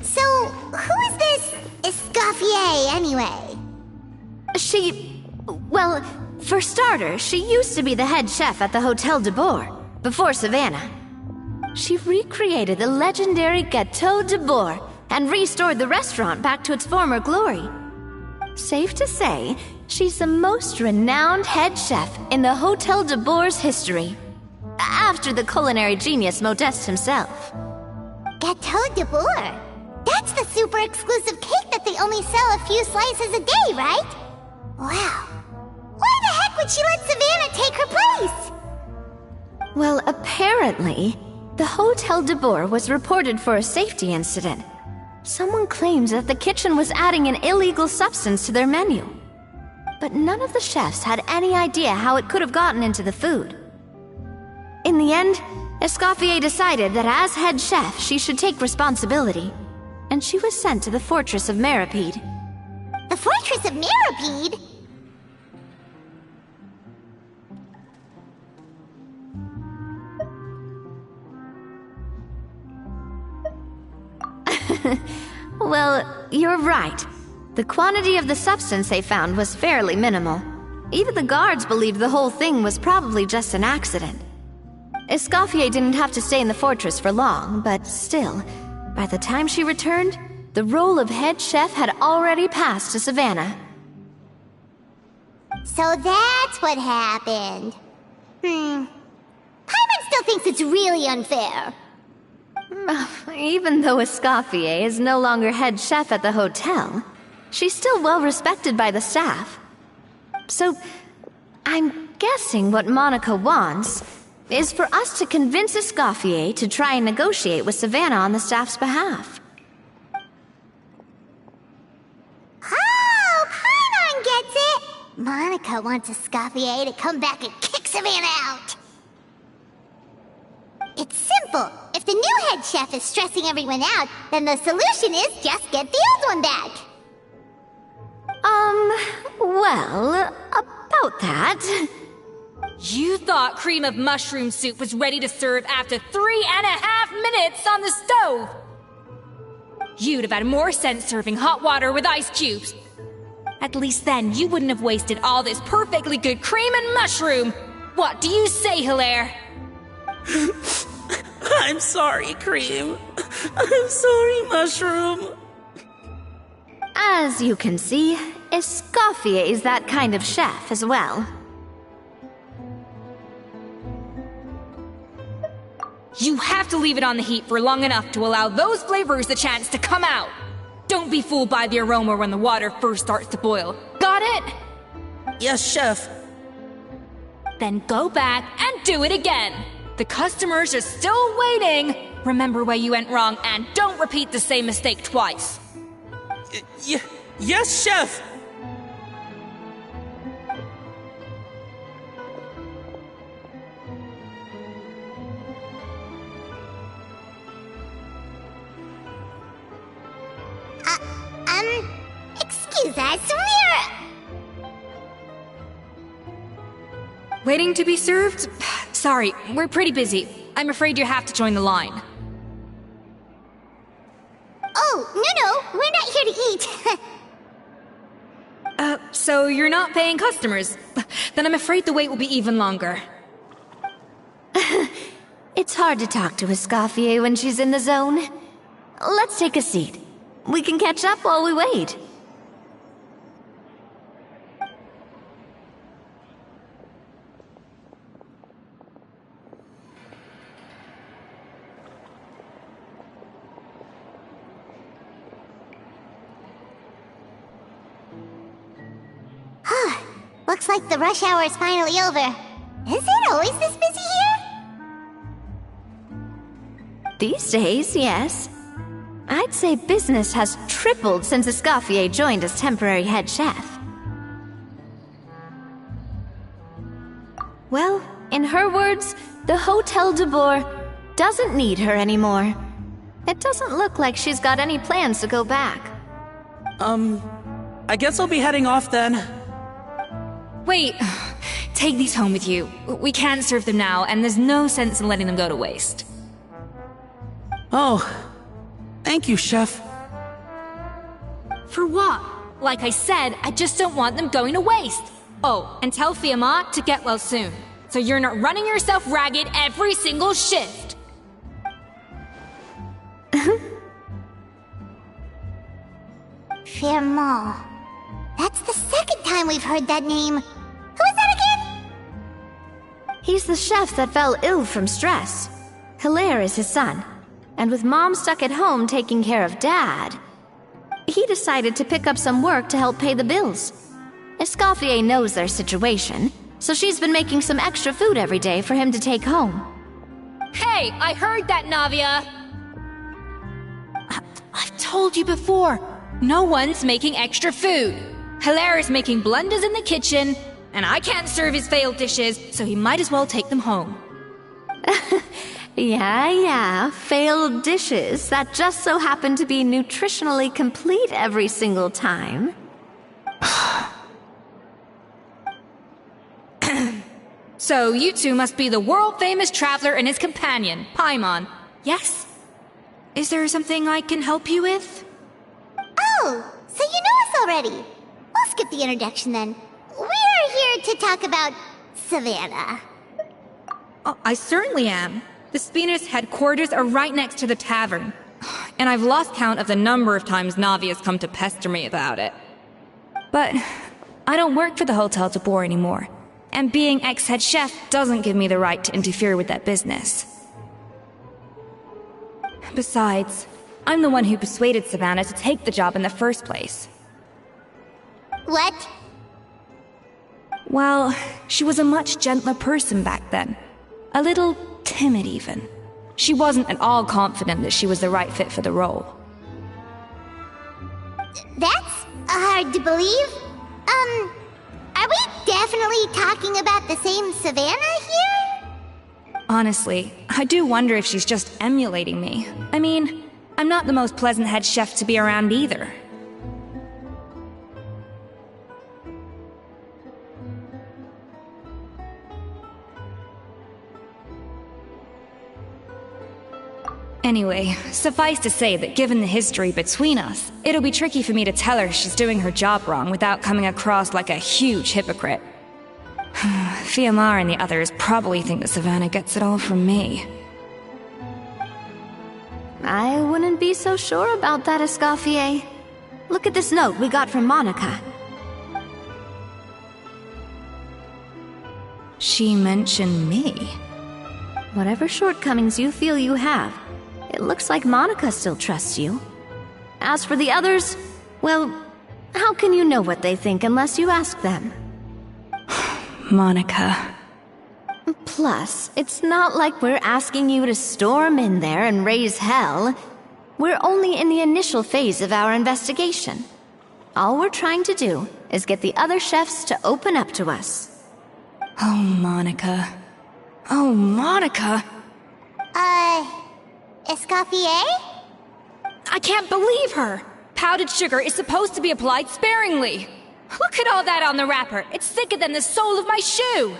So, who is this Escoffier, anyway? Well, for starters, she used to be the head chef at the Hotel de Boer, before Savannah. She recreated the legendary Gâteau de Boer and restored the restaurant back to its former glory. Safe to say, she's the most renowned head chef in the Hotel de Boer's history. After the culinary genius Modeste himself. Gâteau de Boer? That's the super exclusive cake that they only sell a few slices a day, right? Wow. Why the heck would she let Savannah take her place? Well, apparently, the Hotel de Boer was reported for a safety incident. Someone claims that the kitchen was adding an illegal substance to their menu. But none of the chefs had any idea how it could have gotten into the food. In the end, Escoffier decided that as head chef, she should take responsibility. And she was sent to the Fortress of Meripede. The Fortress of Meripede? Well, you're right. The quantity of the substance they found was fairly minimal. Even the guards believed the whole thing was probably just an accident. Escoffier didn't have to stay in the fortress for long, but still, by the time she returned, the role of head chef had already passed to Savannah. So that's what happened. Paimon still thinks it's really unfair. Even though Escoffier is no longer head chef at the hotel, she's still well respected by the staff. So, I'm guessing what Monica wants is for us to convince Escoffier to try and negotiate with Savannah on the staff's behalf. Oh, Paimon gets it! Monica wants Escoffier to come back and kick Savannah out. It's simple. If the new head chef is stressing everyone out, then the solution is just get the old one back. Well, about that... You thought cream of mushroom soup was ready to serve after 3.5 minutes on the stove! You'd have had more sense serving hot water with ice cubes. At least then you wouldn't have wasted all this perfectly good cream and mushroom! What do you say, Hilaire? I'm sorry, Cream. I'm sorry, Mushroom. As you can see, Escoffier is that kind of chef as well. You have to leave it on the heat for long enough to allow those flavors the chance to come out. Don't be fooled by the aroma when the water first starts to boil. Got it? Yes, Chef. Then go back and do it again. The customers are still waiting. Remember where you went wrong and don't repeat the same mistake twice. Yes, Chef! Excuse us, Waiting to be served? Sorry, we're pretty busy. I'm afraid you have to join the line. Oh, no, we're not here to eat. So you're not paying customers? Then I'm afraid the wait will be even longer. It's hard to talk to Escoffier when she's in the zone. Let's take a seat. We can catch up while we wait. Looks like the rush hour is finally over. Is it always this busy here? These days, yes. I'd say business has tripled since Escoffier joined as temporary head chef. Well, in her words, the Hotel de Boer doesn't need her anymore. It doesn't look like she's got any plans to go back. I guess I'll be heading off then. Wait, take these home with you. We can't serve them now, and there's no sense in letting them go to waste. Oh, thank you, Chef. For what? Like I said, I just don't want them going to waste. Oh, and tell Fiamma to get well soon, so you're not running yourself ragged every single shift. Fiamma. That's the second time we've heard that name. Who is that again? He's the chef that fell ill from stress. Hilaire is his son. And with Mom stuck at home taking care of Dad, he decided to pick up some work to help pay the bills. Escoffier knows their situation, so she's been making some extra food every day for him to take home. Hey, I heard that, Navia! I've told you before, no one's making extra food. Hilaire is making blunders in the kitchen, and I can't serve his failed dishes, so he might as well take them home. Yeah, failed dishes that just so happen to be nutritionally complete every single time. So you two must be the world-famous traveler and his companion, Paimon. Yes? Is there something I can help you with? Oh, so you know us already. I'll skip the introduction then. We're here to talk about Savannah. Oh, I certainly am. The Spinus headquarters are right next to the tavern. And I've lost count of the number of times Navi has come to pester me about it. But I don't work for the Hotel de Boer anymore. And being ex-head chef doesn't give me the right to interfere with that business. Besides, I'm the one who persuaded Savannah to take the job in the first place. What? Well, she was a much gentler person back then. A little timid, even. She wasn't at all confident that she was the right fit for the role. That's hard to believe. Are we definitely talking about the same Savannah here? Honestly, I do wonder if she's just emulating me. I mean, I'm not the most pleasant head chef to be around either. Anyway, suffice to say that given the history between us, it'll be tricky for me to tell her she's doing her job wrong without coming across like a huge hypocrite. Fiamma and the others probably think that Savannah gets it all from me. I wouldn't be so sure about that, Escoffier. Look at this note we got from Monica. She mentioned me. Whatever shortcomings you feel you have, it looks like Monica still trusts you. As for the others, well, how can you know what they think unless you ask them? Monica. Plus, it's not like we're asking you to storm in there and raise hell. We're only in the initial phase of our investigation. All we're trying to do is get the other chefs to open up to us. Oh, Monica. Oh, Monica! Escoffier? I can't believe her! Powdered sugar is supposed to be applied sparingly. Look at all that on the wrapper. It's thicker than the sole of my shoe.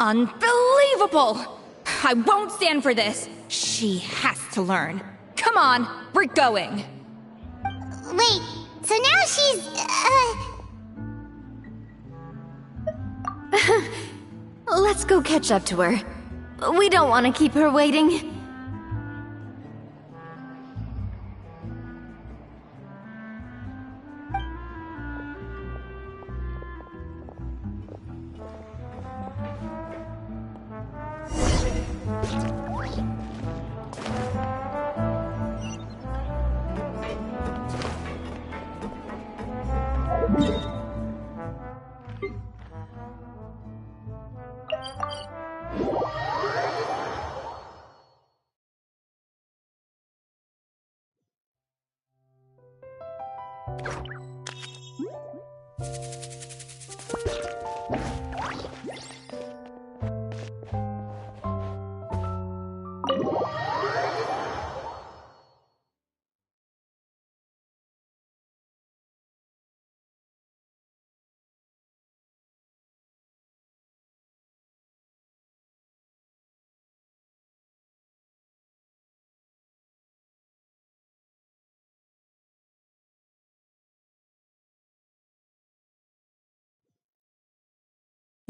Unbelievable! I won't stand for this. She has to learn. Come on, we're going. Wait, so now she's, Let's go catch up to her. We don't want to keep her waiting.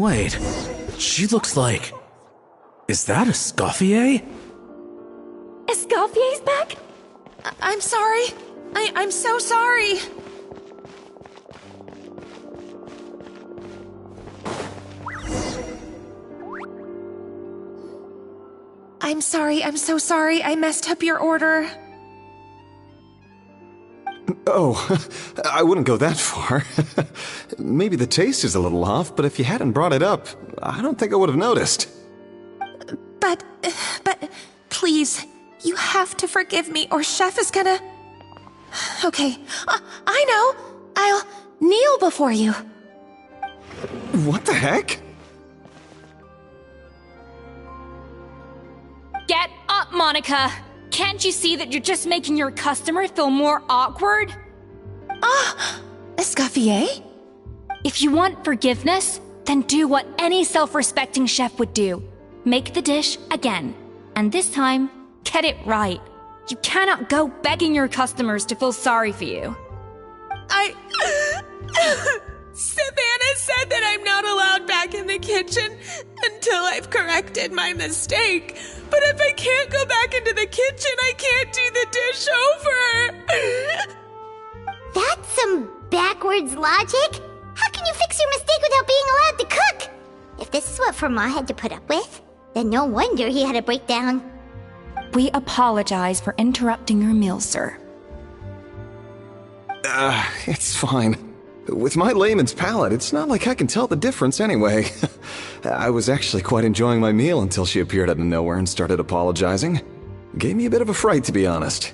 Wait, she looks like... Is that Escoffier? Escoffier's back? I'm sorry. I'm so sorry. I'm sorry, I'm so sorry. I messed up your order. Oh, I wouldn't go that far. Maybe the taste is a little off, but if you hadn't brought it up, I don't think I would have noticed. But, please, you have to forgive me or Chef is gonna... Okay, I know. I'll kneel before you. What the heck? Get up, Monica! Can't you see that you're just making your customer feel more awkward? Escoffier? If you want forgiveness, then do what any self-respecting chef would do. Make the dish again. And this time, get it right. You cannot go begging your customers to feel sorry for you. Savannah said that I'm not allowed back in the kitchen until I've corrected my mistake. But if I can't go back into the kitchen, I can't do the dish over. That's some backwards logic. How can you fix your mistake without being allowed to cook? If this is what Fermat had to put up with, then no wonder he had a breakdown. We apologize for interrupting your meal, sir. It's fine. With my layman's palate, it's not like I can tell the difference anyway. I was actually quite enjoying my meal until she appeared out of nowhere and started apologizing. Gave me a bit of a fright, to be honest.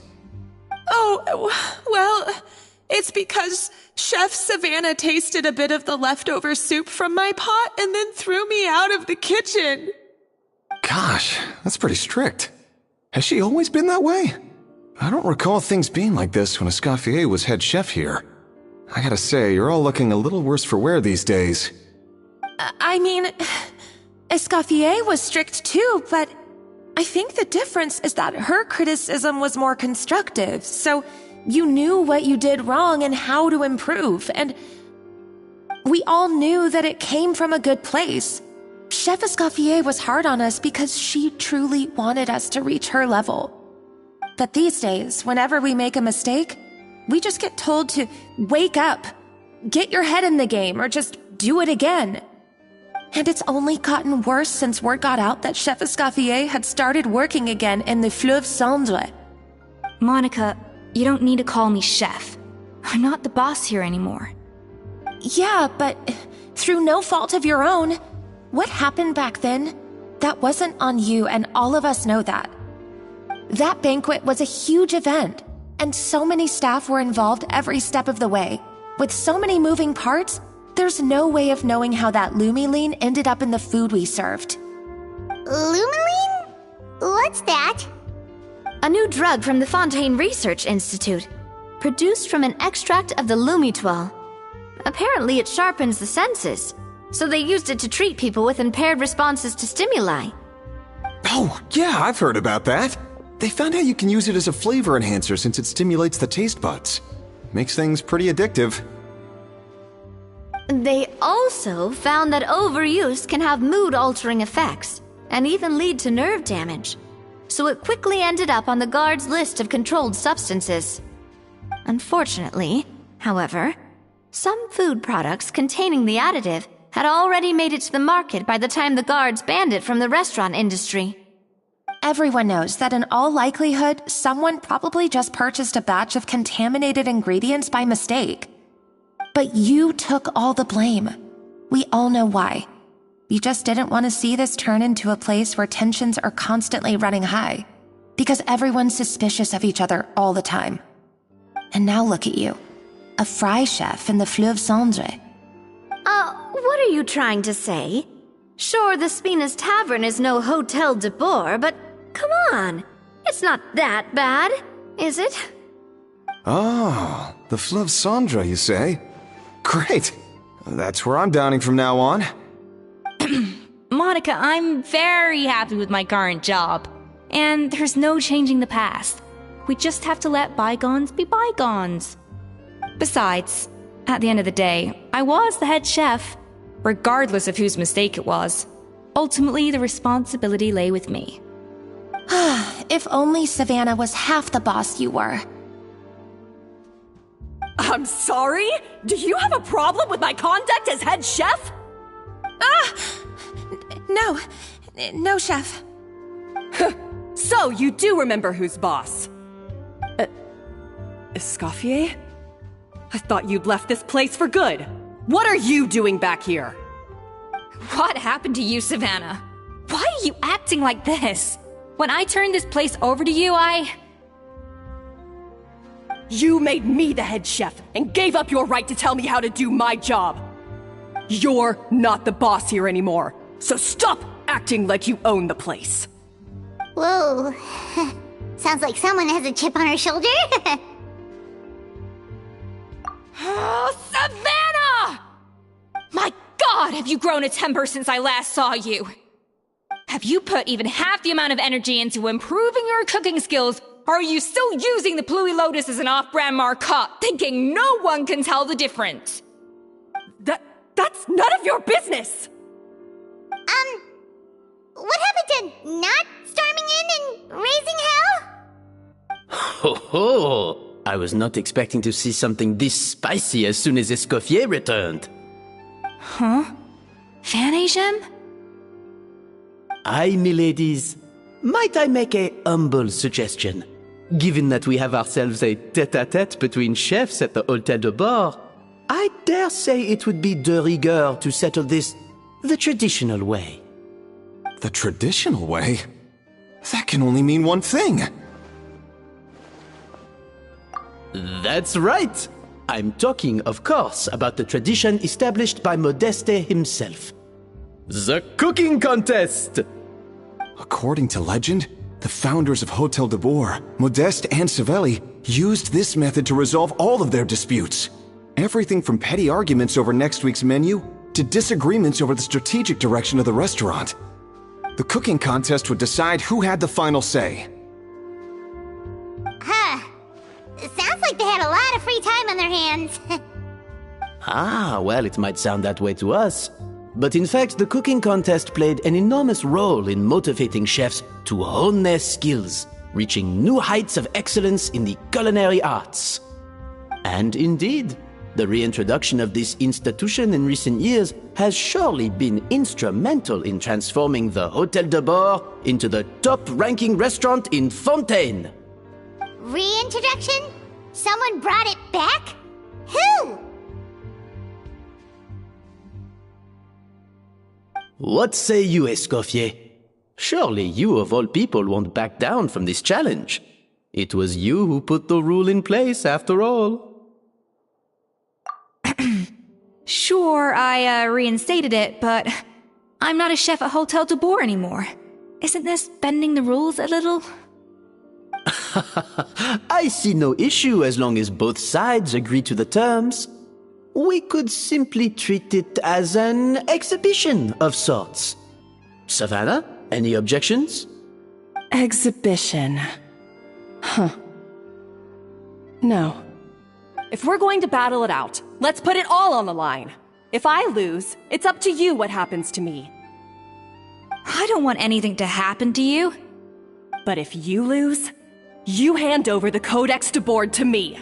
Oh, well, it's because Chef Savannah tasted a bit of the leftover soup from my pot and then threw me out of the kitchen. Gosh, that's pretty strict. Has she always been that way? I don't recall things being like this when Escoffier was head chef here. I gotta say, you're all looking a little worse for wear these days. I mean, Escoffier was strict too, but I think the difference is that her criticism was more constructive, so you knew what you did wrong and how to improve, and we all knew that it came from a good place. Chef Escoffier was hard on us because she truly wanted us to reach her level. But these days, whenever we make a mistake, we just get told to wake up, get your head in the game, or just do it again. And it's only gotten worse since word got out that Chef Escoffier had started working again in the Fleuve Cendre. Monica, you don't need to call me chef. I'm not the boss here anymore. Yeah, but through no fault of your own, what happened back then, that wasn't on you, and all of us know that. That banquet was a huge event, and so many staff were involved every step of the way. With so many moving parts, there's no way of knowing how that Lumiline ended up in the food we served. Lumiline? What's that? A new drug from the Fontaine Research Institute, produced from an extract of the Lumitoile. Apparently it sharpens the senses, so they used it to treat people with impaired responses to stimuli. Oh, yeah, I've heard about that. They found out you can use it as a flavor enhancer since it stimulates the taste buds. Makes things pretty addictive. They also found that overuse can have mood-altering effects, and even lead to nerve damage. So it quickly ended up on the guard's list of controlled substances. Unfortunately, however, some food products containing the additive had already made it to the market by the time the guards banned it from the restaurant industry. Everyone knows that in all likelihood, someone probably just purchased a batch of contaminated ingredients by mistake. But you took all the blame. We all know why. You just didn't want to see this turn into a place where tensions are constantly running high, because everyone's suspicious of each other all the time. And now look at you, a fry chef in the Fleuve Cendré. What are you trying to say? Sure, the Spina's Tavern is no Hotel de Boer, but come on, it's not that bad, is it? Oh, the Fleuve Cendré, you say? Great! That's where I'm dining from now on. Monica, I'm very happy with my current job. And there's no changing the past. We just have to let bygones be bygones. Besides, at the end of the day, I was the head chef, regardless of whose mistake it was. Ultimately, the responsibility lay with me. If only Savannah was half the boss you were. I'm sorry? Do you have a problem with my conduct as head chef? No, chef. So, you do remember who's boss? Escoffier? I thought you'd left this place for good. What are you doing back here? What happened to you, Savannah? Why are you acting like this? When I turned this place over to you, You made me the head chef and gave up your right to tell me how to do my job. You're not the boss here anymore, so stop acting like you own the place. Whoa. Sounds like someone has a chip on her shoulder. Oh, Savannah! My God, have you grown a temper since I last saw you? Have you put even half the amount of energy into improving your cooking skills, or are you still using the Pluie Lotus as an off-brand marcotte, thinking no one can tell the difference? That's none of your business! What happened to not storming in and raising hell? Ho ho! I was not expecting to see something this spicy as soon as Escoffier returned. Huh? Fan Asian? Aye, miladies. Might I make a humble suggestion? Given that we have ourselves a tête-à-tête between chefs at the Hotel de Boer, I dare say it would be de rigueur to settle this the traditional way. The traditional way? That can only mean one thing. That's right! I'm talking, of course, about the tradition established by Modeste himself. The cooking contest! According to legend, the founders of Hotel de Boer, Modeste and Savelli, used this method to resolve all of their disputes. Everything from petty arguments over next week's menu to disagreements over the strategic direction of the restaurant. The cooking contest would decide who had the final say. It sounds like they had a lot of free time on their hands. Ah, well, it might sound that way to us. But in fact, the cooking contest played an enormous role in motivating chefs to hone their skills, reaching new heights of excellence in the culinary arts. And indeed, the reintroduction of this institution in recent years has surely been instrumental in transforming the Hotel de Boer into the top-ranking restaurant in Fontaine. Reintroduction? Someone brought it back? Who? What say you, Escoffier? Surely you of all people won't back down from this challenge. It was you who put the rule in place, after all. Sure, I reinstated it, but I'm not a chef at Hotel de Boer anymore. Isn't this bending the rules a little? I see no issue as long as both sides agree to the terms. We could simply treat it as an exhibition of sorts. Savannah, any objections? Exhibition. Huh. No. If we're going to battle it out, let's put it all on the line. If I lose, it's up to you what happens to me. I don't want anything to happen to you. But if you lose, you hand over the Codex de Boer to me.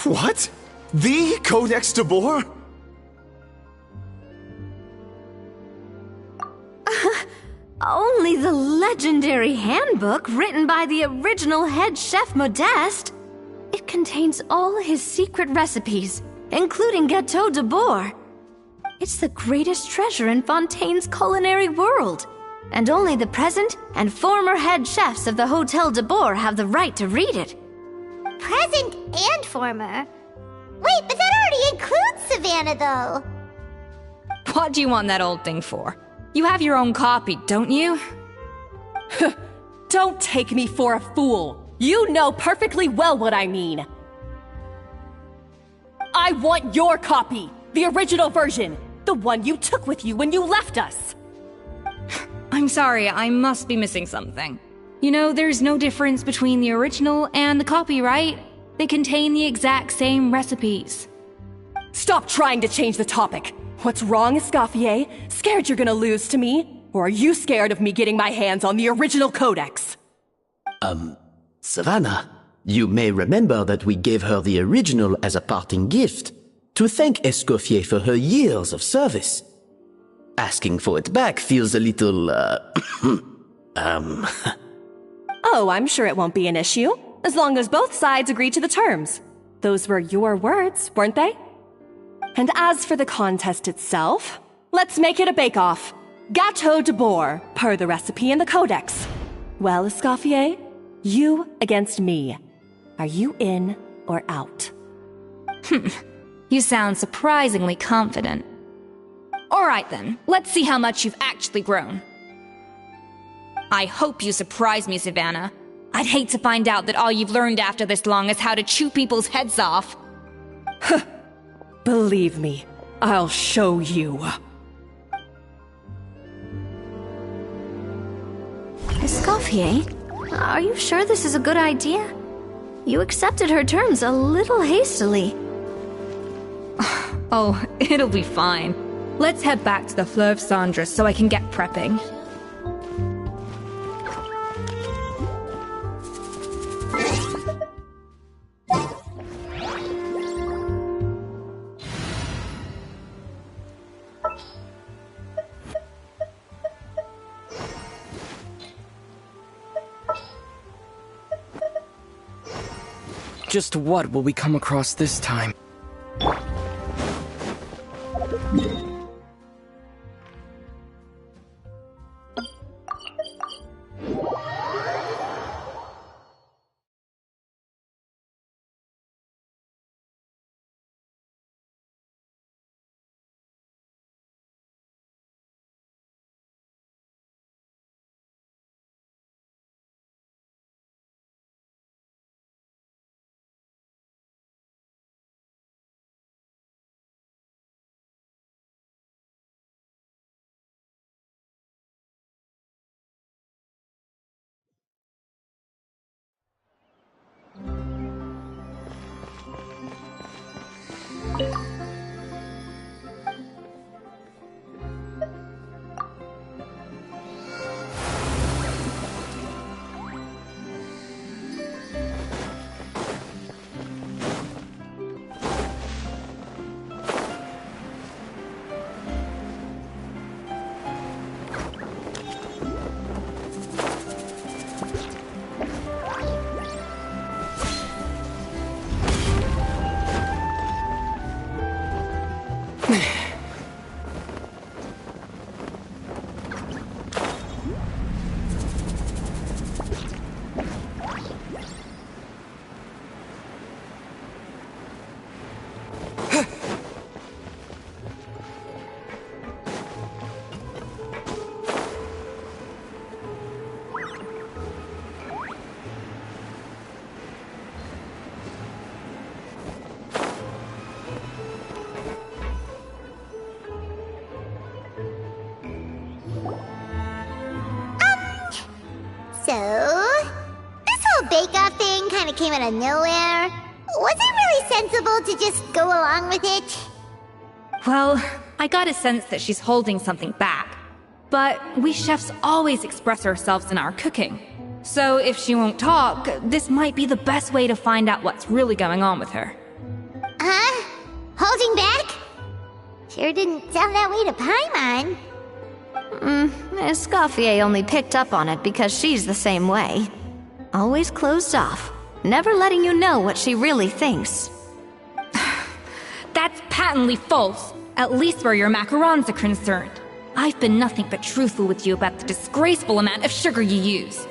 What? The Codex de Boer? Only the legendary handbook written by the original head chef Modeste. It contains all his secret recipes, including Gâteau de Boer. It's the greatest treasure in Fontaine's culinary world. And only the present and former head chefs of the Hotel de Boer have the right to read it. Present and former? Wait, but that already includes Savannah, though. What do you want that old thing for? You have your own copy, don't you? Don't take me for a fool. You know perfectly well what I mean. I want your copy, the original version, the one you took with you when you left us. I'm sorry, I must be missing something. You know, there's no difference between the original and the copy, right? They contain the exact same recipes. Stop trying to change the topic. What's wrong, Escoffier? Scared you're gonna lose to me? Or are you scared of me getting my hands on the original codex? Savannah, you may remember that we gave her the original as a parting gift, to thank Escoffier for her years of service. Asking for it back feels a little, Oh, I'm sure it won't be an issue, as long as both sides agree to the terms. Those were your words, weren't they? And as for the contest itself, let's make it a bake-off. Gâteau de Boer, per the recipe in the codex. Well, Escoffier, you against me. Are you in or out? You sound surprisingly confident. Alright then, let's see how much you've actually grown. I hope you surprise me, Savannah. I'd hate to find out that all you've learned after this long is how to chew people's heads off. Believe me, I'll show you. Escoffier, are you sure this is a good idea? You accepted her terms a little hastily. Oh, it'll be fine. Let's head back to the Fleuve Cendres so I can get prepping. Just what will we come across this time? So, this whole bake-off thing kind of came out of nowhere. Was it really sensible to just go along with it? Well, I got a sense that she's holding something back. But we chefs always express ourselves in our cooking. So if she won't talk, this might be the best way to find out what's really going on with her. Huh? Holding back? Sure didn't sound that way to Paimon. Escoffier only picked up on it because she's the same way. Always closed off, never letting you know what she really thinks. That's patently false. At least where your macarons are concerned. I've been nothing but truthful with you about the disgraceful amount of sugar you use.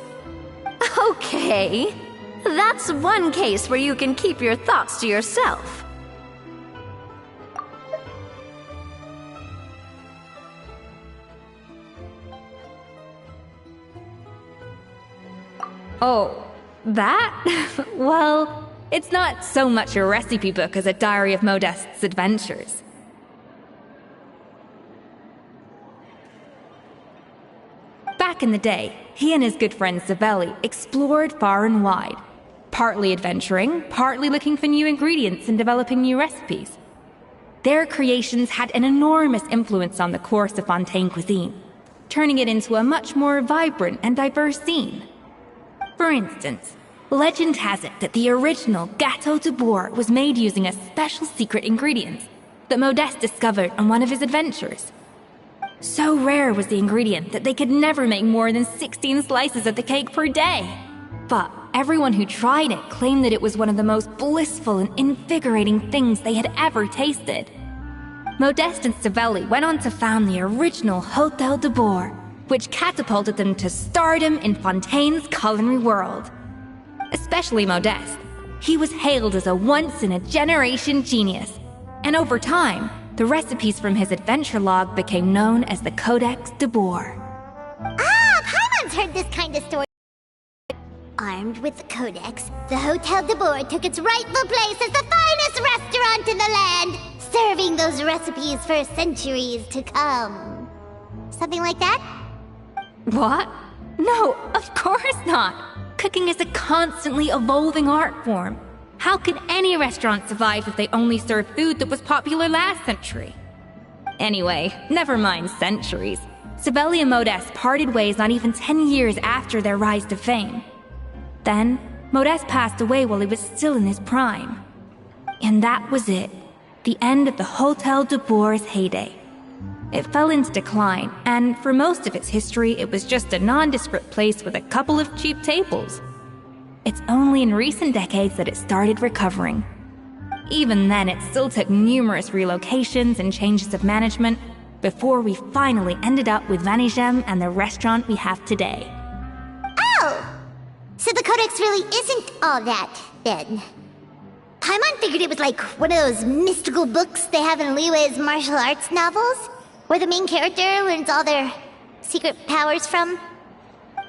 Okay. That's one case where you can keep your thoughts to yourself. Oh, that? Well, it's not so much a recipe book as a diary of Modeste's adventures. Back in the day, he and his good friend Savelli explored far and wide, partly adventuring, partly looking for new ingredients and developing new recipes. Their creations had an enormous influence on the course of Fontaine cuisine, turning it into a much more vibrant and diverse scene. For instance, legend has it that the original Gâteau de Bourg was made using a special secret ingredient that Modeste discovered on one of his adventures. So rare was the ingredient that they could never make more than 16 slices of the cake per day. But everyone who tried it claimed that it was one of the most blissful and invigorating things they had ever tasted. Modeste and Savelli went on to found the original Hôtel de Bourg, which catapulted them to stardom in Fontaine's culinary world. Especially Modeste. He was hailed as a once-in-a-generation genius, and over time, the recipes from his adventure log became known as the Codex de Bourg. Ah, Paimon's heard this kind of story. Armed with the Codex, the Hôtel de Bourg took its rightful place as the finest restaurant in the land, serving those recipes for centuries to come. Something like that? What? No, of course not! Cooking is a constantly evolving art form. How could any restaurant survive if they only served food that was popular last century? Anyway, never mind centuries. Savelli and Modeste parted ways not even 10 years after their rise to fame. Then, Modeste passed away while he was still in his prime. And that was it. The end of the Hôtel de Bourg's heyday. It fell into decline, and for most of its history, it was just a nondescript place with a couple of cheap tables. It's only in recent decades that it started recovering. Even then, it still took numerous relocations and changes of management before we finally ended up with Vanigem and the restaurant we have today. Oh! So the Codex really isn't all that, then. Paimon figured it was like one of those mystical books they have in Liyue's martial arts novels, where the main character learns all their secret powers from.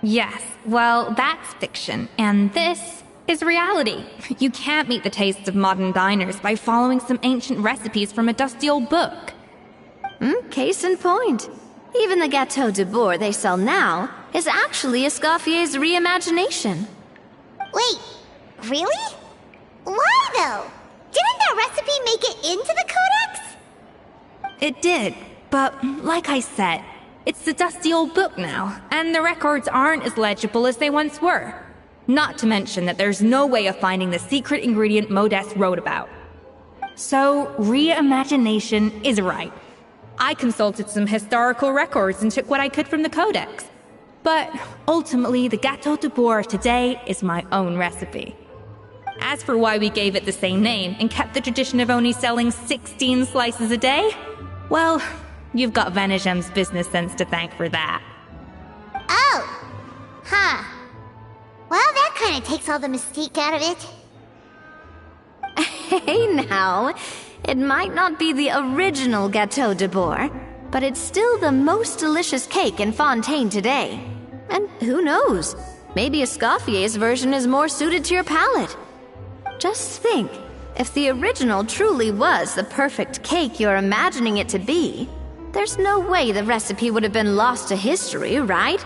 Yes, well, that's fiction, and this is reality. You can't meet the tastes of modern diners by following some ancient recipes from a dusty old book. Case in point. Even the Gâteau de Bourg they sell now is actually Escoffier's reimagination. Wait, really? Why though? Didn't that recipe make it into the Codex? It did, but like I said, it's the dusty old book now, and the records aren't as legible as they once were. Not to mention that there's no way of finding the secret ingredient Modeste wrote about. So, reimagination is right. I consulted some historical records and took what I could from the Codex. But ultimately, the Gâteau de Bourg today is my own recipe. As for why we gave it the same name and kept the tradition of only selling 16 slices a day, well, you've got Vanigem's business sense to thank for that. Oh! Huh. Well, that kind of takes all the mystique out of it. Hey now, it might not be the original Gâteau de Bourg, but it's still the most delicious cake in Fontaine today. And who knows, maybe Escoffier's version is more suited to your palate. Just think, if the original truly was the perfect cake you're imagining it to be, there's no way the recipe would have been lost to history, right?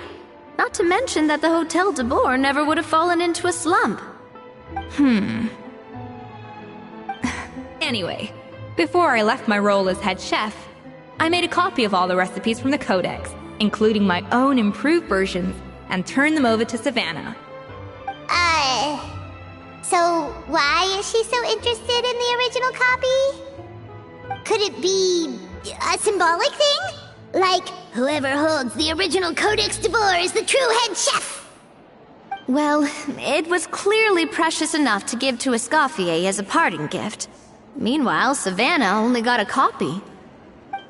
Not to mention that the Hôtel de Bourg never would have fallen into a slump. Anyway, before I left my role as head chef, I made a copy of all the recipes from the Codex, including my own improved versions, and turned them over to Savannah. So why is she so interested in the original copy? Could it be a symbolic thing? Like, whoever holds the original Codex de Bourg is the true head chef? Well, it was clearly precious enough to give to Escoffier as a parting gift. Meanwhile, Savannah only got a copy.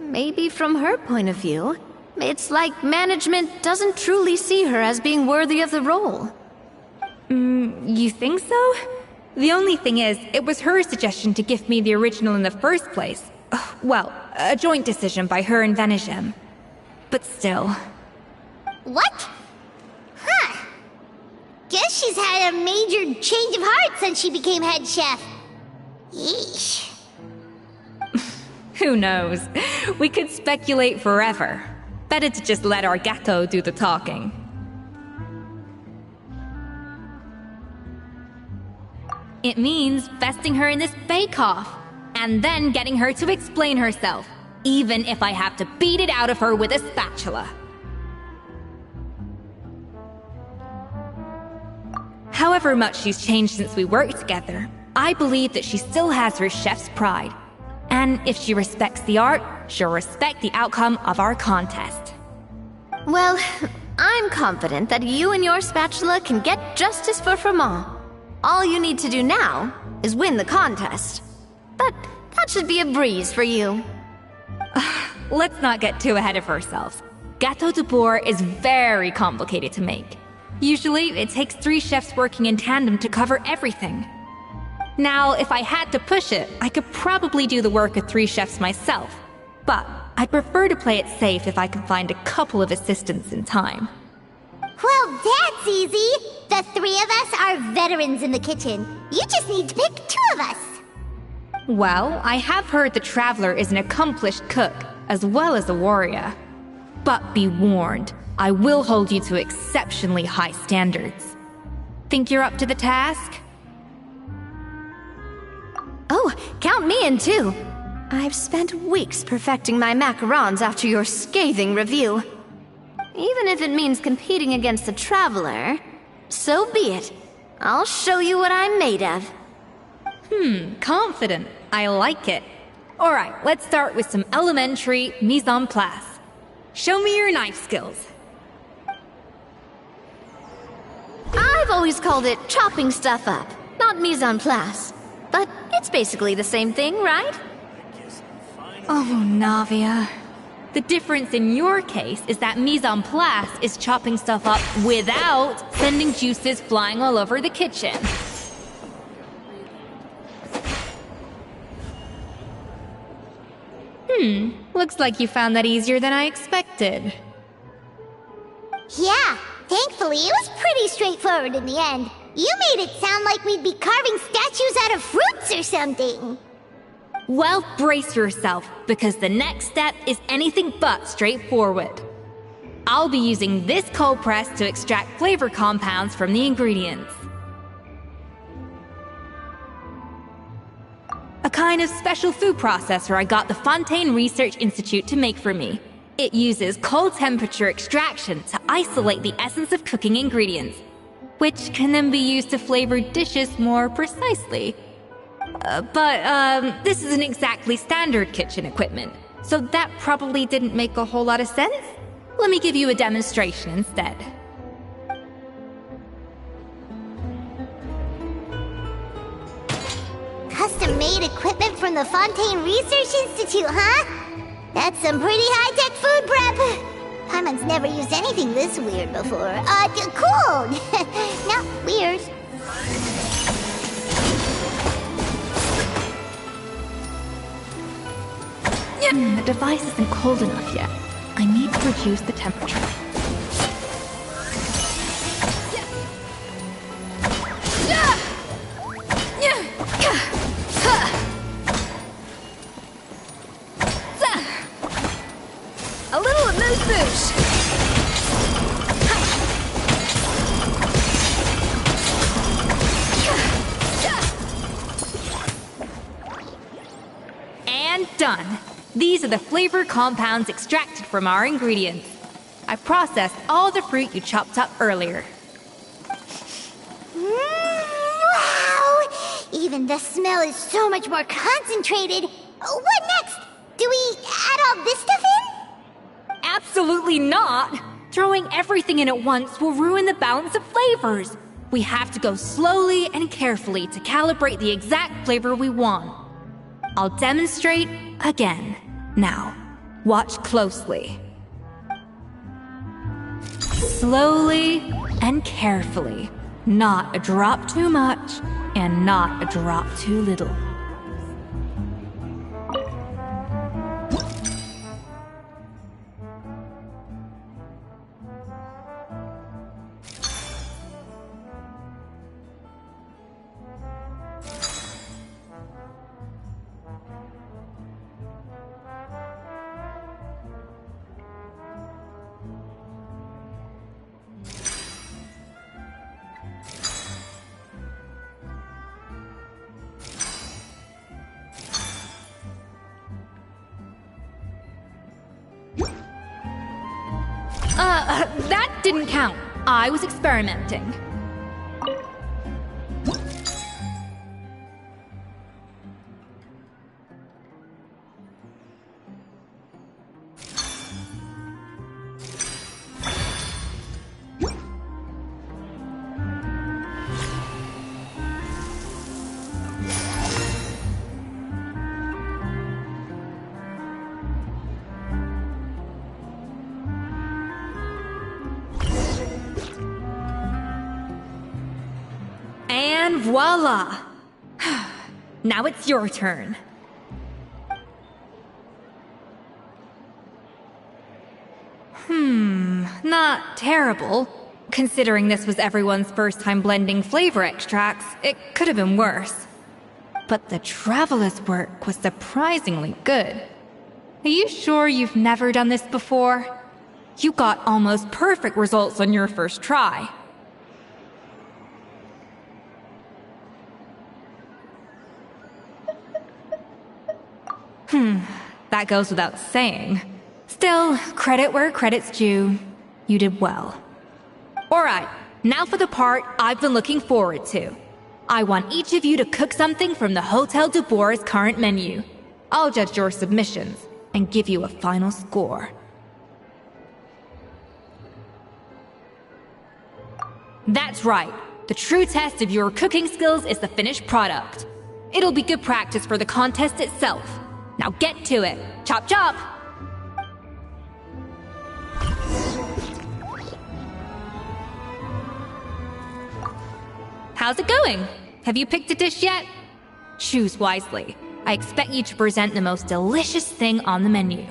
maybe from her point of view, it's like management doesn't truly see her as being worthy of the role. You think so? The only thing is, it was her suggestion to give me the original in the first place. Well, a joint decision by her and Venegem. But still. What? Huh. Guess she's had a major change of heart since she became head chef. Yeesh. Who knows? We could speculate forever. Better to just let our Gato do the talking. It means vesting her in this bake-off, and then getting her to explain herself, even if I have to beat it out of her with a spatula. However much she's changed since we worked together, I believe that she still has her chef's pride. And if she respects the art, she'll respect the outcome of our contest. Well, I'm confident that you and your spatula can get justice for Froment. All you need to do now is win the contest. But that should be a breeze for you. Let's not get too ahead of ourselves. Gâteau de Bourg is very complicated to make. Usually, it takes 3 chefs working in tandem to cover everything. Now, if I had to push it, I could probably do the work of 3 chefs myself. But I'd prefer to play it safe if I can find a couple of assistants in time. Well, that's easy. The 3 of us are veterans in the kitchen. You just need to pick 2 of us. Well, I have heard the Traveler is an accomplished cook, as well as a warrior. But be warned, I will hold you to exceptionally high standards. Think you're up to the task? Oh, count me in too. I've spent weeks perfecting my macarons after your scathing review. Even if it means competing against the Traveler, so be it. I'll show you what I'm made of. Confident. I like it. Alright, let's start with some elementary mise en place. Show me your knife skills. I've always called it chopping stuff up, not mise en place. But it's basically the same thing, right? Oh, Navia. The difference in your case is that mise en place is chopping stuff up without sending juices flying all over the kitchen. Looks like you found that easier than I expected. Yeah, thankfully it was pretty straightforward in the end. You made it sound like we'd be carving statues out of fruits or something. Well, brace yourself, because the next step is anything but straightforward. I'll be using this cold press to extract flavor compounds from the ingredients. A kind of special food processor I got the Fontaine Research Institute to make for me. It uses cold temperature extraction to isolate the essence of cooking ingredients, which can then be used to flavor dishes more precisely. But this isn't exactly standard kitchen equipment, so that probably didn't make a whole lot of sense. Let me give you a demonstration instead. Custom-made equipment from the Fontaine Research Institute, huh? That's some pretty high-tech food prep. Paimon's never used anything this weird before. Cool! No, weird. The device isn't cold enough yet. I need to reduce the temperature. A little amuse-bouche. And done. These are the flavor compounds extracted from our ingredients. I processed all the fruit you chopped up earlier. Wow! Even the smell is so much more concentrated. What next? Do we add all this stuff in? Absolutely not! Throwing everything in at once will ruin the balance of flavors. We have to go slowly and carefully to calibrate the exact flavor we want. I'll demonstrate again. Now, Watch closely. Slowly and carefully. Not a drop too much, and not a drop too little. That didn't count. I was experimenting. And voila! Now it's your turn. Not terrible. Considering this was everyone's first time blending flavor extracts, it could have been worse. But the Traveler's work was surprisingly good. Are you sure you've never done this before? You got almost perfect results on your first try. That goes without saying. Still, credit where credit's due. You did well. Alright, now for the part I've been looking forward to. I want each of you to cook something from the Hotel de Boer's current menu. I'll judge your submissions and give you a final score. That's right. The true test of your cooking skills is the finished product. It'll be good practice for the contest itself. Now get to it. Chop chop! How's it going? Have you picked a dish yet? Choose wisely. I expect you to present the most delicious thing on the menu.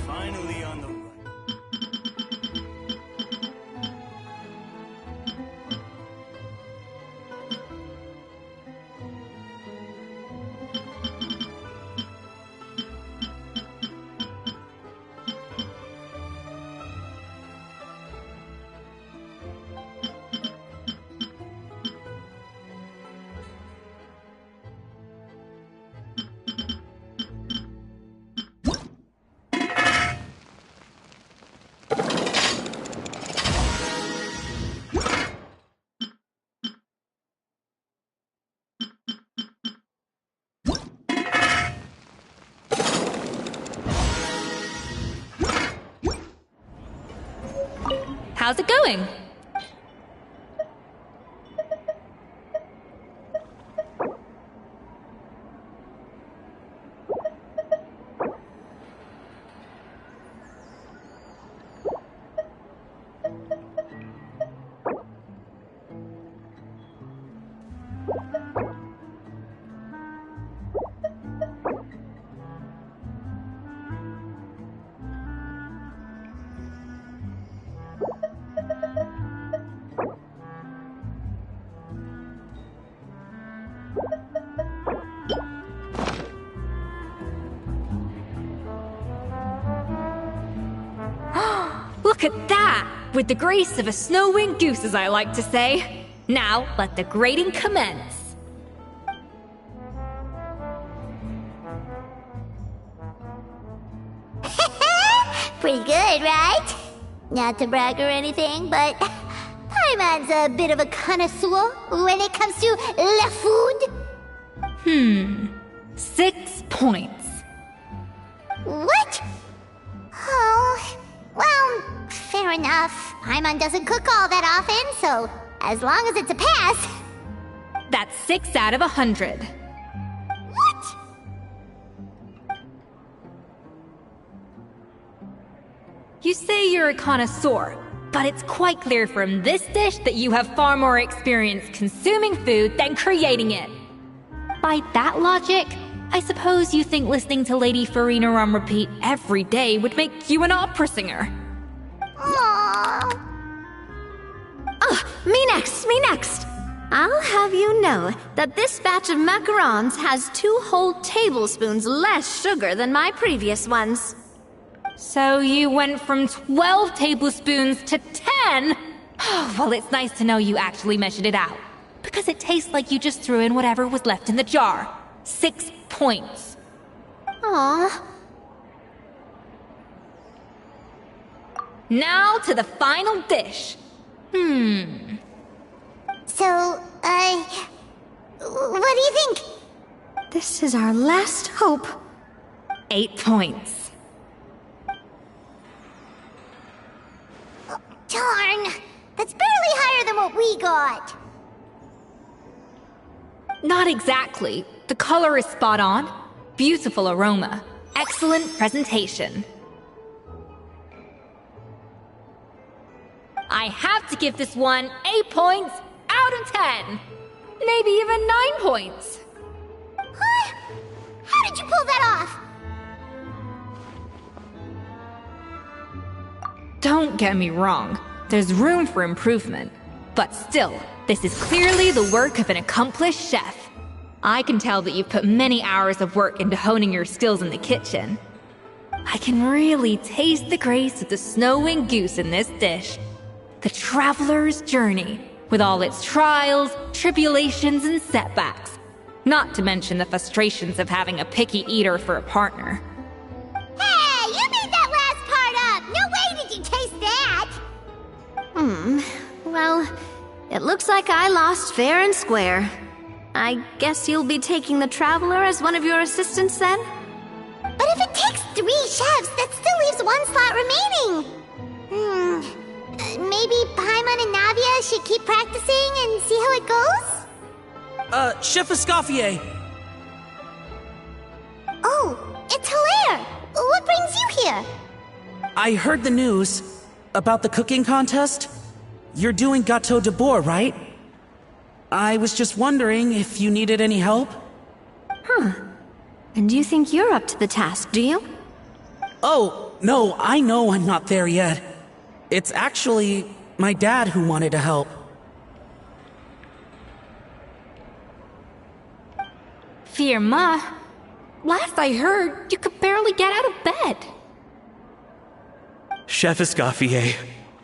Finally on the run. How's it going? Look at that! With the grace of a snow-winged goose, as I like to say. Now, let the grating commence. Pretty good, right? Not to brag or anything, but I Paimon's a bit of a connoisseur when it comes to la food. 6 points. What? Oh, well, fair enough. Paimon doesn't cook all that often, so as long as it's a pass. That's 6 out of 100. What? You say you're a connoisseur, but it's quite clear from this dish that you have far more experience consuming food than creating it. By that logic, I suppose you think listening to Lady Farina on repeat every day would make you an opera singer. Aww. Me next, me next! I'll have you know that this batch of macarons has 2 whole tablespoons less sugar than my previous ones. So you went from 12 tablespoons to 10? Well, it's nice to know you actually measured it out. Because it tastes like you just threw in whatever was left in the jar. 6 points. Aww. Now to the final dish. So, what do you think? This is our last hope. 8 points. Darn, that's barely higher than what we got. Not exactly. The color is spot on. Beautiful aroma. Excellent presentation. I have to give this one 8 points out of 10. Maybe even 9 points. Huh? How did you pull that off? Don't get me wrong. There's room for improvement. But still, this is clearly the work of an accomplished chef. I can tell that you've put many hours of work into honing your skills in the kitchen. I can really taste the grace of the snow-winged goose in this dish. The traveler's journey, with all its trials, tribulations, and setbacks. Not to mention the frustrations of having a picky eater for a partner. Hey, you made that last part up! No way did you taste that! Well, it looks like I lost fair and square. I guess you'll be taking the Traveler as one of your assistants then? But if it takes 3 chefs, that still leaves 1 slot remaining. Maybe Paimon and Navia should keep practicing and see how it goes? Chef Escoffier! Oh, it's Hilaire! What brings you here? I heard the news about the cooking contest. You're doing Gâteau de Bourg, right? I was just wondering if you needed any help? And you think you're up to the task, do you? Oh, no, I know I'm not there yet. It's actually my dad who wanted to help. Firma, last I heard, you could barely get out of bed. Chef Escoffier,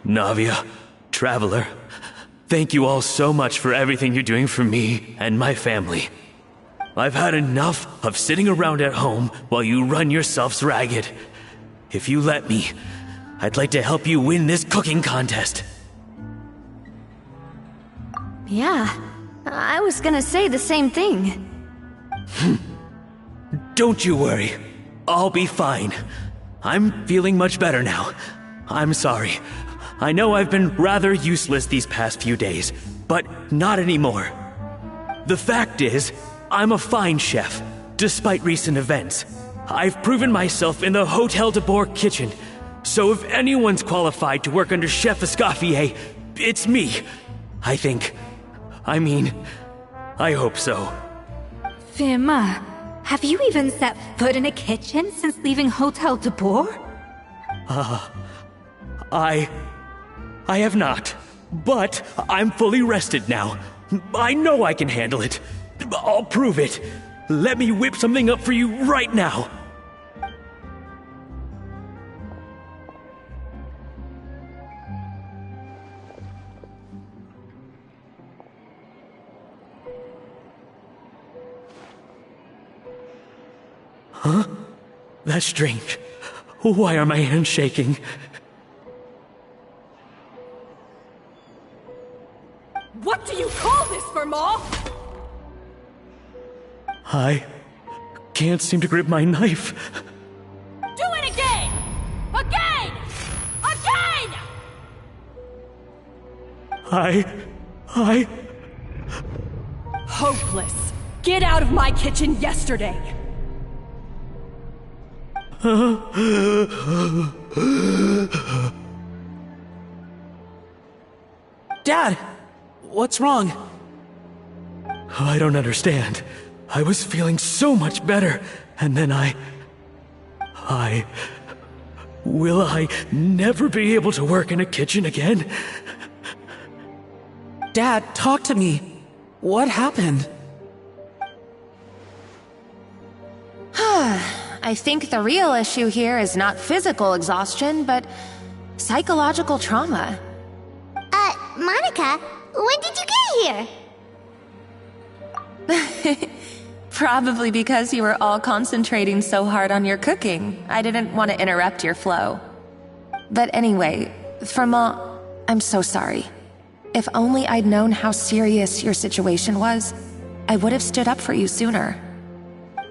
Navia, Traveler, thank you all so much for everything you're doing for me and my family. I've had enough of sitting around at home while you run yourselves ragged. If you let me, I'd like to help you win this cooking contest. Yeah, I was gonna say the same thing. Don't you worry. I'll be fine. I'm feeling much better now. I'm sorry. I know I've been rather useless these past few days, but not anymore. The fact is, I'm a fine chef, despite recent events. I've proven myself in the Hotel de Bourg kitchen, so if anyone's qualified to work under Chef Escoffier, it's me. I think. I mean, I hope so. Firma, have you even set foot in a kitchen since leaving Hotel de Bourg? I have not, but I'm fully rested now. I know I can handle it. I'll prove it. Let me whip something up for you right now. Huh? That's strange. Why are my hands shaking? I can't seem to grip my knife. Do it again! Again! Again! I... Hopeless. Get out of my kitchen yesterday. Dad, what's wrong? I don't understand. I was feeling so much better, and then Will I never be able to work in a kitchen again? Dad, talk to me. What happened? I think the real issue here is not physical exhaustion, but psychological trauma. Monica, when did you get here? Probably because you were all concentrating so hard on your cooking. I didn't want to interrupt your flow. But anyway, I'm so sorry. If only I'd known how serious your situation was, I would have stood up for you sooner.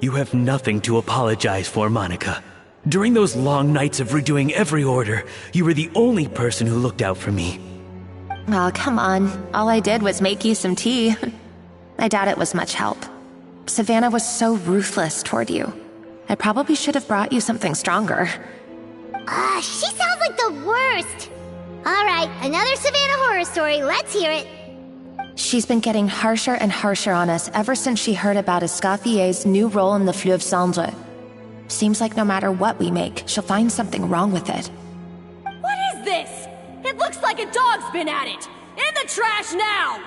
You have nothing to apologize for, Monica. During those long nights of redoing every order, you were the only person who looked out for me. Oh, come on. All I did was make you some tea. I doubt it was much help. Savannah was so ruthless toward you. I probably should have brought you something stronger. She sounds like the worst. All right, another Savannah horror story. Let's hear it. She's been getting harsher and harsher on us ever since she heard about Escaffier's new role in the Fleuve Cendre. Seems like no matter what we make, she'll find something wrong with it. What is this? It looks like a dog's been at it! In the trash now!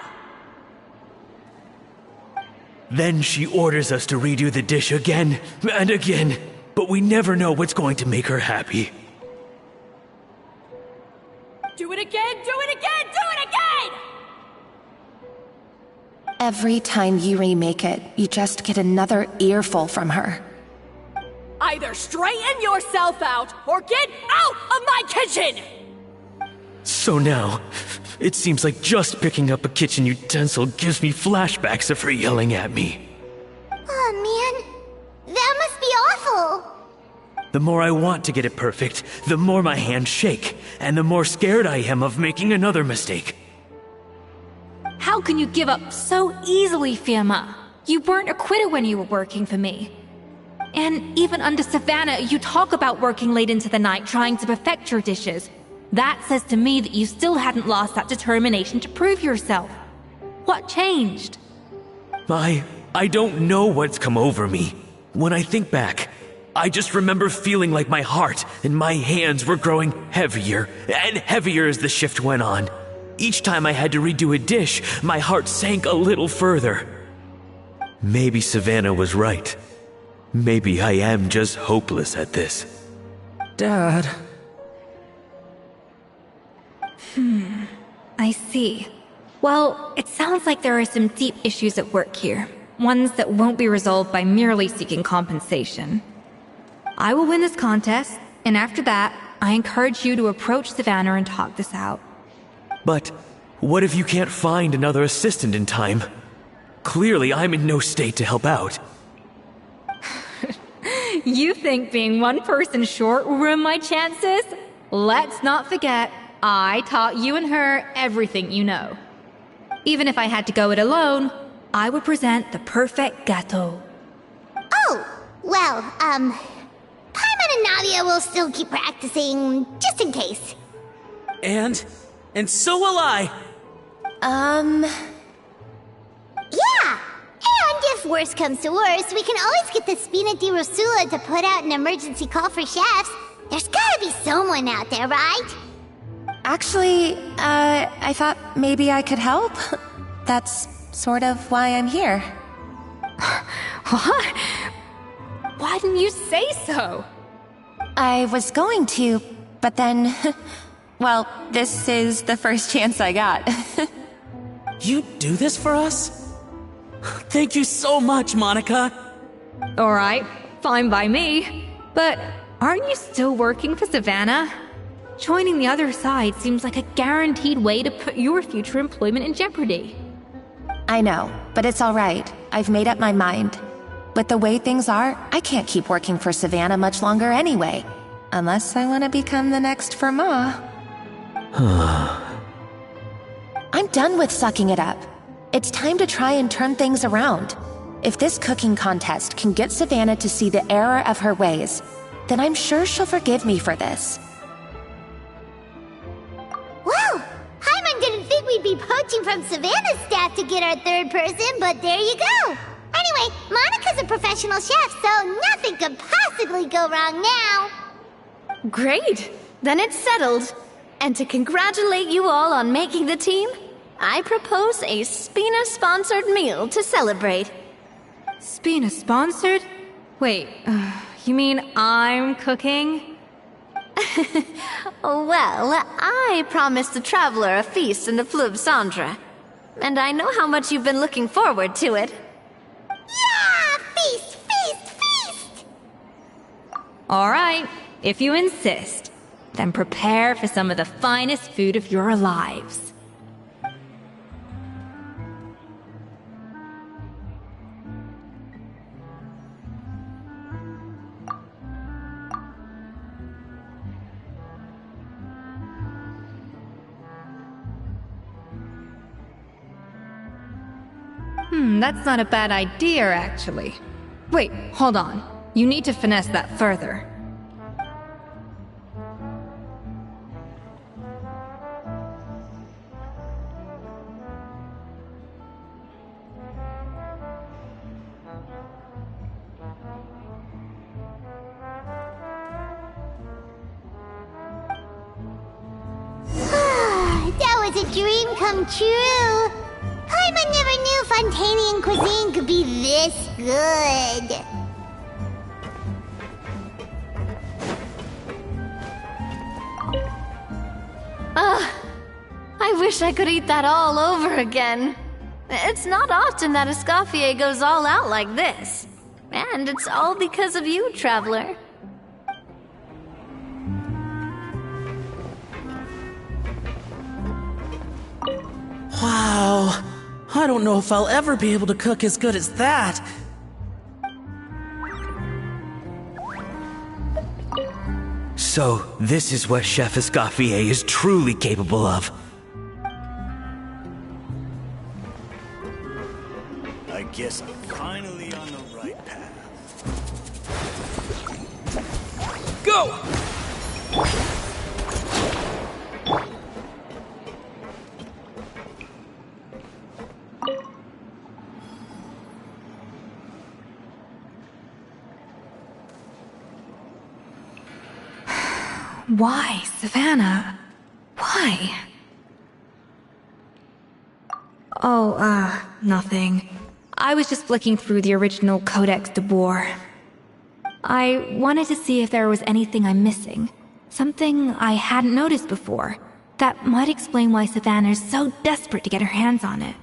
Then she orders us to redo the dish again and again, but we never know what's going to make her happy. Do it again! Do it again! Do it again! Every time you remake it, you just get another earful from her. Either straighten yourself out, or get out of my kitchen! So now, it seems like just picking up a kitchen utensil gives me flashbacks of her yelling at me. Oh man, that must be awful. The more I want to get it perfect, the more my hands shake, and the more scared I am of making another mistake. How can you give up so easily, Firma? You weren't a quitter when you were working for me. And even under Savannah, you talk about working late into the night trying to perfect your dishes. That says to me that you still hadn't lost that determination to prove yourself. What changed? I don't know what's come over me. When I think back, I just remember feeling like my heart and my hands were growing heavier and heavier as the shift went on. Each time I had to redo a dish, my heart sank a little further. Maybe Savannah was right. Maybe I am just hopeless at this. Dad... I see. Well, it sounds like there are some deep issues at work here. Ones that won't be resolved by merely seeking compensation. I will win this contest, and after that, I encourage you to approach Savannah and talk this out. But what if you can't find another assistant in time? Clearly, I'm in no state to help out. You think being one person short will ruin my chances? Let's not forget, I taught you and her everything you know. Even if I had to go it alone, I would present the perfect gâteau. Oh, well, Paimon and Nadia will still keep practicing, just in case. And so will I. Yeah! And if worse comes to worse, we can always get the Spina di Rosula to put out an emergency call for chefs. There's gotta be someone out there, right? Actually, I thought maybe I could help. That's sort of why I'm here. What? Why didn't you say so? I was going to, but then... Well, this is the first chance I got. You do this for us? Thank you so much, Monica. Alright, fine by me. But aren't you still working for Savannah? Joining the other side seems like a guaranteed way to put your future employment in jeopardy. I know, but it's alright. I've made up my mind. With the way things are, I can't keep working for Savannah much longer anyway. Unless I want to become the next Fermat. I'm done with sucking it up. It's time to try and turn things around. If this cooking contest can get Savannah to see the error of her ways, then I'm sure she'll forgive me for this. Well, Hyman didn't think we'd be poaching from Savannah's staff to get our third person, but there you go. Anyway, Monica's a professional chef, so nothing could possibly go wrong now. Great! Then it's settled. And to congratulate you all on making the team, I propose a Spina-sponsored meal to celebrate. Spina-sponsored? Wait, you mean I'm cooking? Well, I promised the Traveler a feast in the Fleuve Cendre. And I know how much you've been looking forward to it. Yeah! Feast, feast, feast! All right, if you insist, then prepare for some of the finest food of your lives. That's not a bad idea, actually. Wait, hold on. You need to finesse that further. That was a dream come true. Paimon never knew Fontanian cuisine could be this good. I wish I could eat that all over again. It's not often that Escoffier goes all out like this. And it's all because of you, Traveler. Wow. I don't know if I'll ever be able to cook as good as that. So, this is what Chef Escoffier is truly capable of. I guess I'm finally on the right path. Go! Why, Savannah? Why? Oh, nothing. I was just flicking through the original Codex de Boer. I wanted to see if there was anything I'm missing. Something I hadn't noticed before. That might explain why Savannah's so desperate to get her hands on it.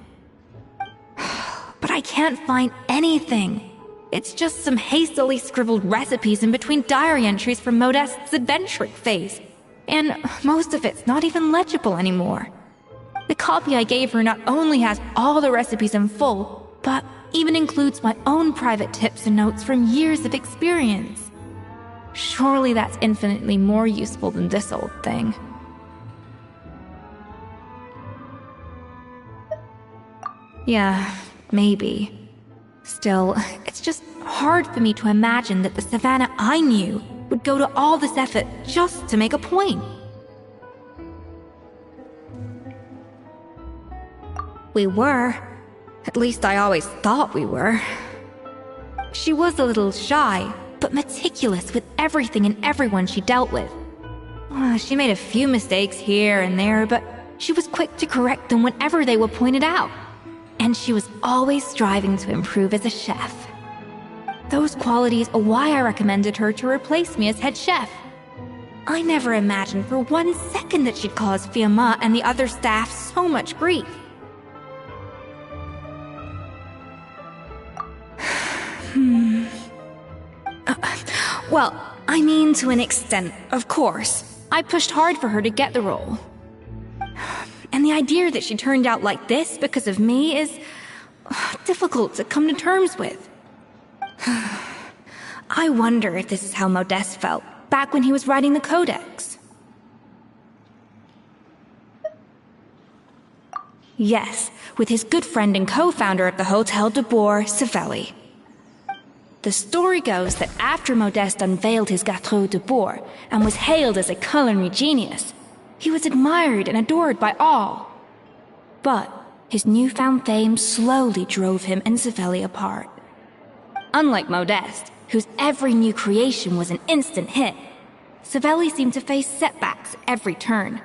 But I can't find anything. It's just some hastily scribbled recipes in between diary entries from Modeste's adventuring phase. And most of it's not even legible anymore. The copy I gave her not only has all the recipes in full, but even includes my own private tips and notes from years of experience. Surely that's infinitely more useful than this old thing. Yeah, maybe. Still, it's just hard for me to imagine that the Savannah I knew would go to all this effort just to make a point. We were. At least I always thought we were. She was a little shy, but meticulous with everything and everyone she dealt with. She made a few mistakes here and there, but she was quick to correct them whenever they were pointed out. And she was always striving to improve as a chef. Those qualities are why I recommended her to replace me as head chef. I never imagined for 1 second that she'd cause Fiamma and the other staff so much grief. Well, I mean to an extent, of course. I pushed hard for her to get the role. And the idea that she turned out like this because of me is difficult to come to terms with. I wonder if this is how Modeste felt back when he was writing the Codex. Yes, with his good friend and co-founder of the Hotel de Boer, Savelli. The story goes that after Modeste unveiled his Gâteau de Boer and was hailed as a culinary genius, he was admired and adored by all. But his newfound fame slowly drove him and Savelli apart. Unlike Modeste, whose every new creation was an instant hit, Savelli seemed to face setbacks at every turn.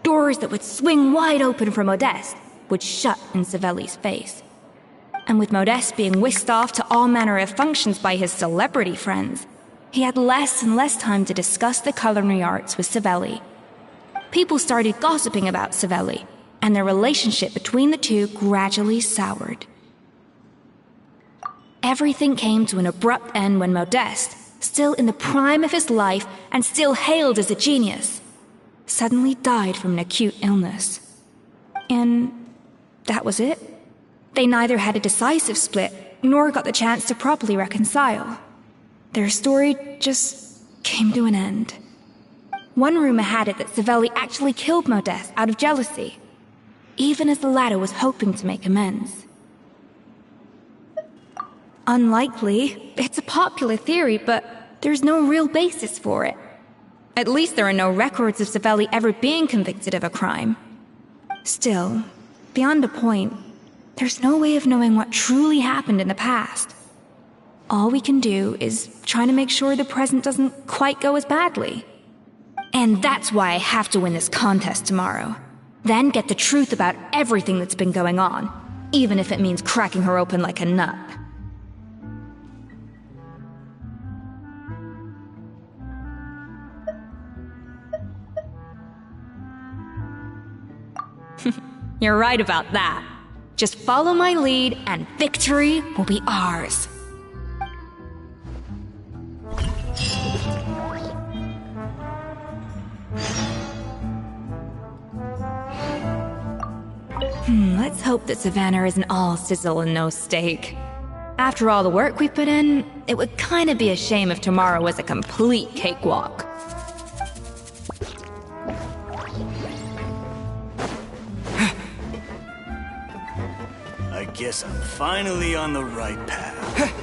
Doors that would swing wide open for Modeste would shut in Savelli's face. And with Modeste being whisked off to all manner of functions by his celebrity friends, he had less and less time to discuss the culinary arts with Savelli. People started gossiping about Savelli, and their relationship between the two gradually soured. Everything came to an abrupt end when Modeste, still in the prime of his life and still hailed as a genius, suddenly died from an acute illness. And that was it. They neither had a decisive split, nor got the chance to properly reconcile. Their story just came to an end. One rumor had it that Savelli actually killed Modeste out of jealousy, even as the latter was hoping to make amends. Unlikely. It's a popular theory, but there's no real basis for it. At least there are no records of Savelli ever being convicted of a crime. Still, beyond a point, there's no way of knowing what truly happened in the past. All we can do is try to make sure the present doesn't quite go as badly. And that's why I have to win this contest tomorrow. Then get the truth about everything that's been going on, even if it means cracking her open like a nut. You're right about that. Just follow my lead and victory will be ours. Let's hope that Savannah isn't all sizzle and no steak. After all the work we put in, it would kinda be a shame if tomorrow was a complete cakewalk. I guess I'm finally on the right path.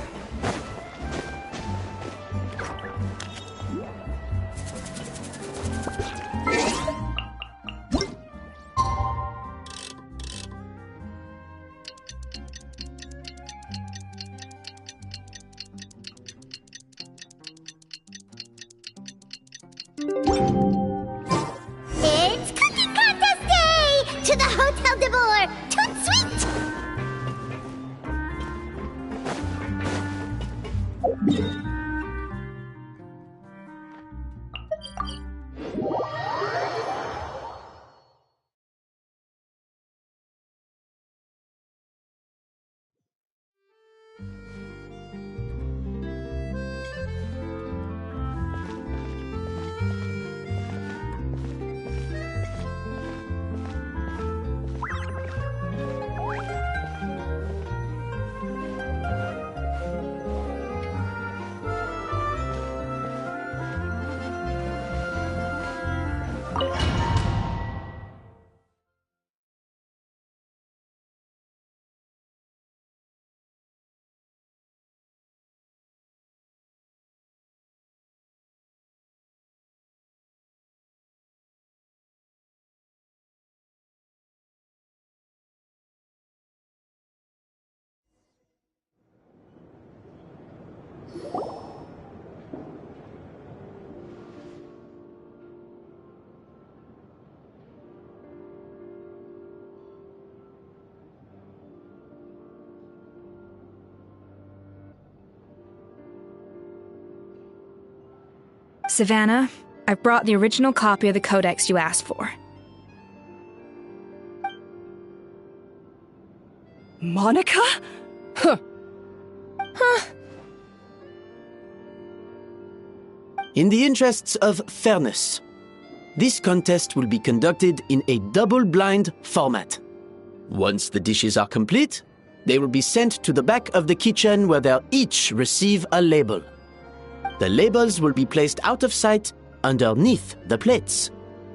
It's Cooking Contest Day! To the Hotel de Boer! Toot sweet! Savannah, I've brought the original copy of the Codex you asked for. Monica? Huh. In the interests of fairness, this contest will be conducted in a double-blind format. Once the dishes are complete, They will be sent to the back of the kitchen where they'll each receive a label. The labels will be placed out of sight underneath the plates,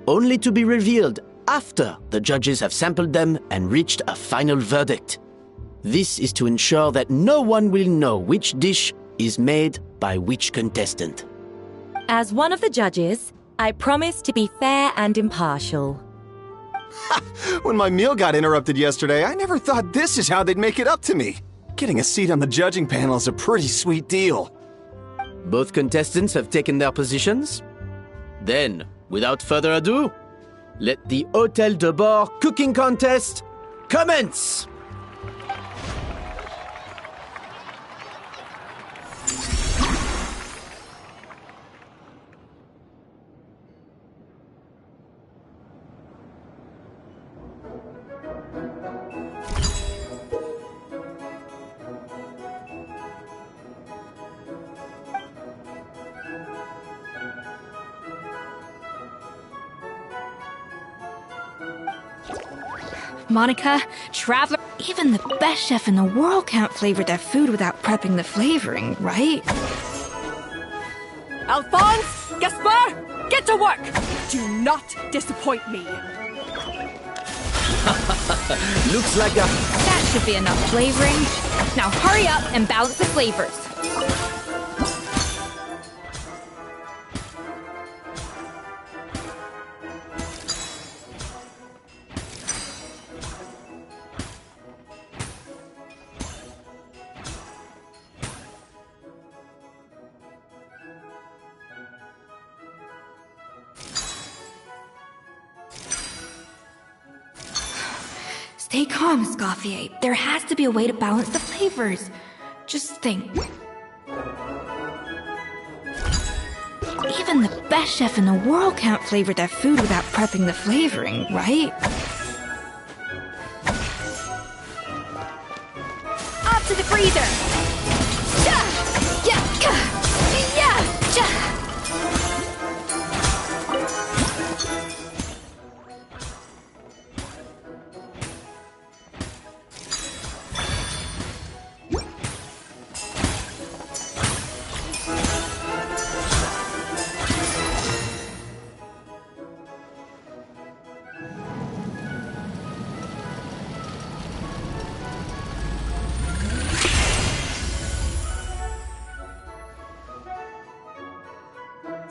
only to be revealed after the judges have sampled them and reached a final verdict. This is to ensure that no one will know which dish is made by which contestant. As one of the judges, I promise to be fair and impartial. When my meal got interrupted yesterday, I never thought this is how they'd make it up to me. Getting a seat on the judging panel is a pretty sweet deal. Both contestants have taken their positions. Then, without further ado, let the Hôtel de Bord cooking contest commence! Monica, Traveler, even the best chef in the world can't flavor their food without prepping the flavoring, right? Alphonse! Gaspar! Get to work! Do not disappoint me! Looks like a... That should be enough flavoring. Now hurry up and balance the flavors. Stay calm, Escoffier. There has to be a way to balance the flavors. Just think. Even the best chef in the world can't flavor their food without prepping the flavoring, right? Up to the freezer!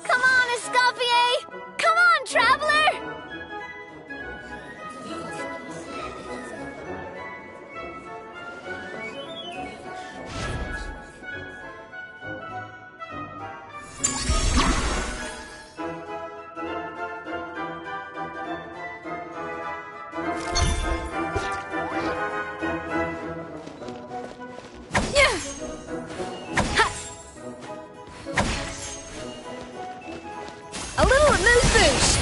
Come on, Escoffier! Come on, Traveler! A little amuse-bouche!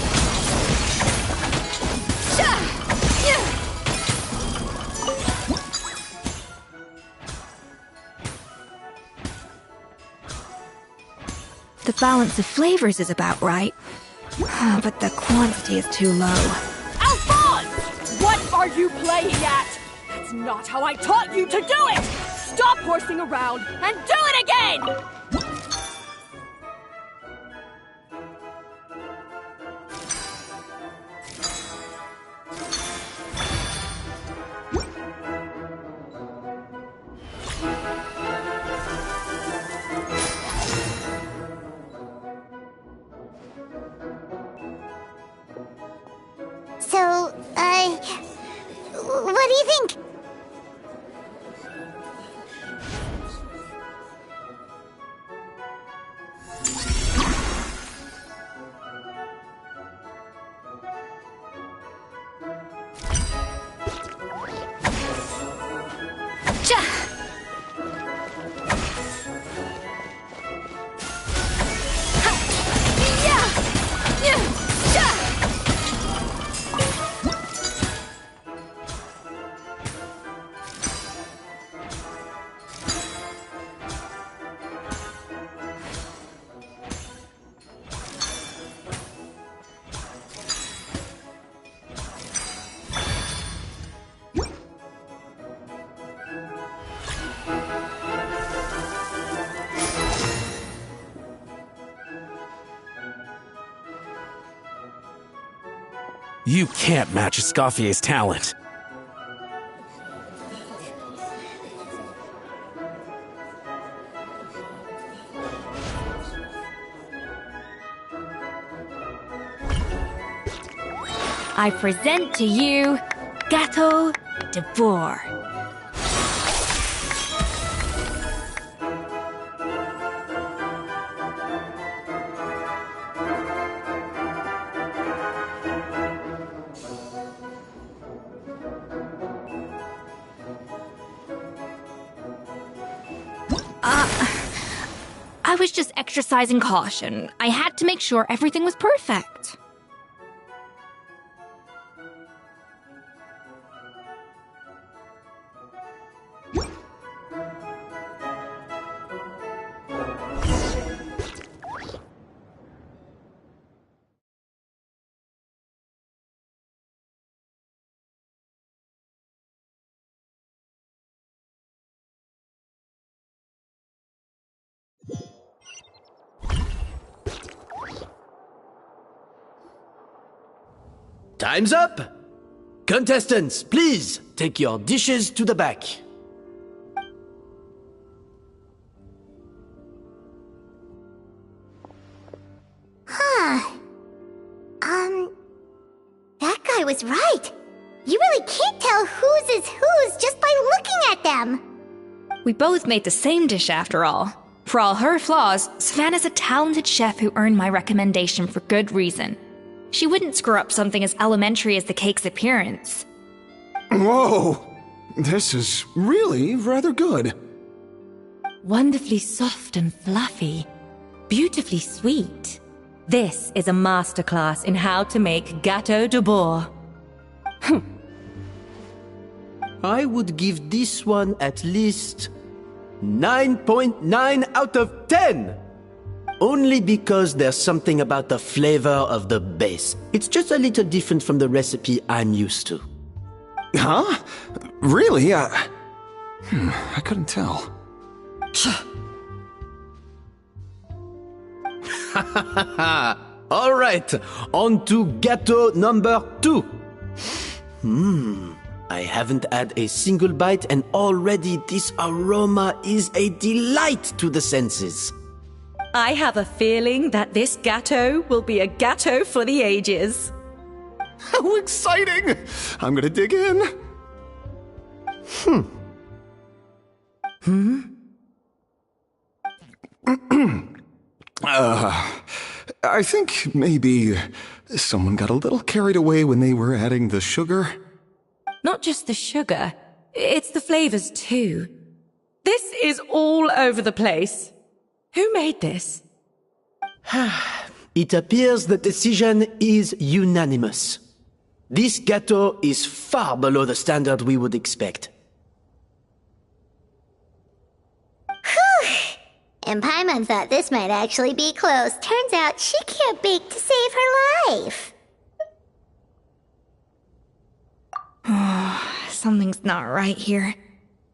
The balance of flavors is about right. But the quantity is too low. Alphonse! What are you playing at? That's not how I taught you to do it! Stop horsing around and do it again! So, what do you think? You can't match Escoffier's talent. I present to you Gateau de Bourg. I was just exercising caution. I had to make sure everything was perfect. Time's up! Contestants, please take your dishes to the back. That guy was right. You really can't tell whose is whose just by looking at them. We both made the same dish after all. For all her flaws, Savannah's a talented chef who earned my recommendation for good reason. She wouldn't screw up something as elementary as the cake's appearance. Whoa! This is really rather good. Wonderfully soft and fluffy. Beautifully sweet. This is a masterclass in how to make Gateau de Bourg. I would give this one at least 9.9 out of 10! Only because there's something about the flavor of the base. It's just a little different from the recipe I'm used to. Huh? Really? I couldn't tell. All right, on to Gateau number 2. I haven't had a single bite and already this aroma is a delight to the senses. I have a feeling that this gateau will be a gateau for the ages. How exciting! I'm gonna dig in. I think maybe someone got a little carried away when they were adding the sugar. Not just the sugar, it's the flavors too. This is all over the place. Who made this? It appears the decision is unanimous. This gâteau is far below the standard we would expect. Whew! And Paimon thought this might actually be close. Turns out she can't bake to save her life. Something's not right here.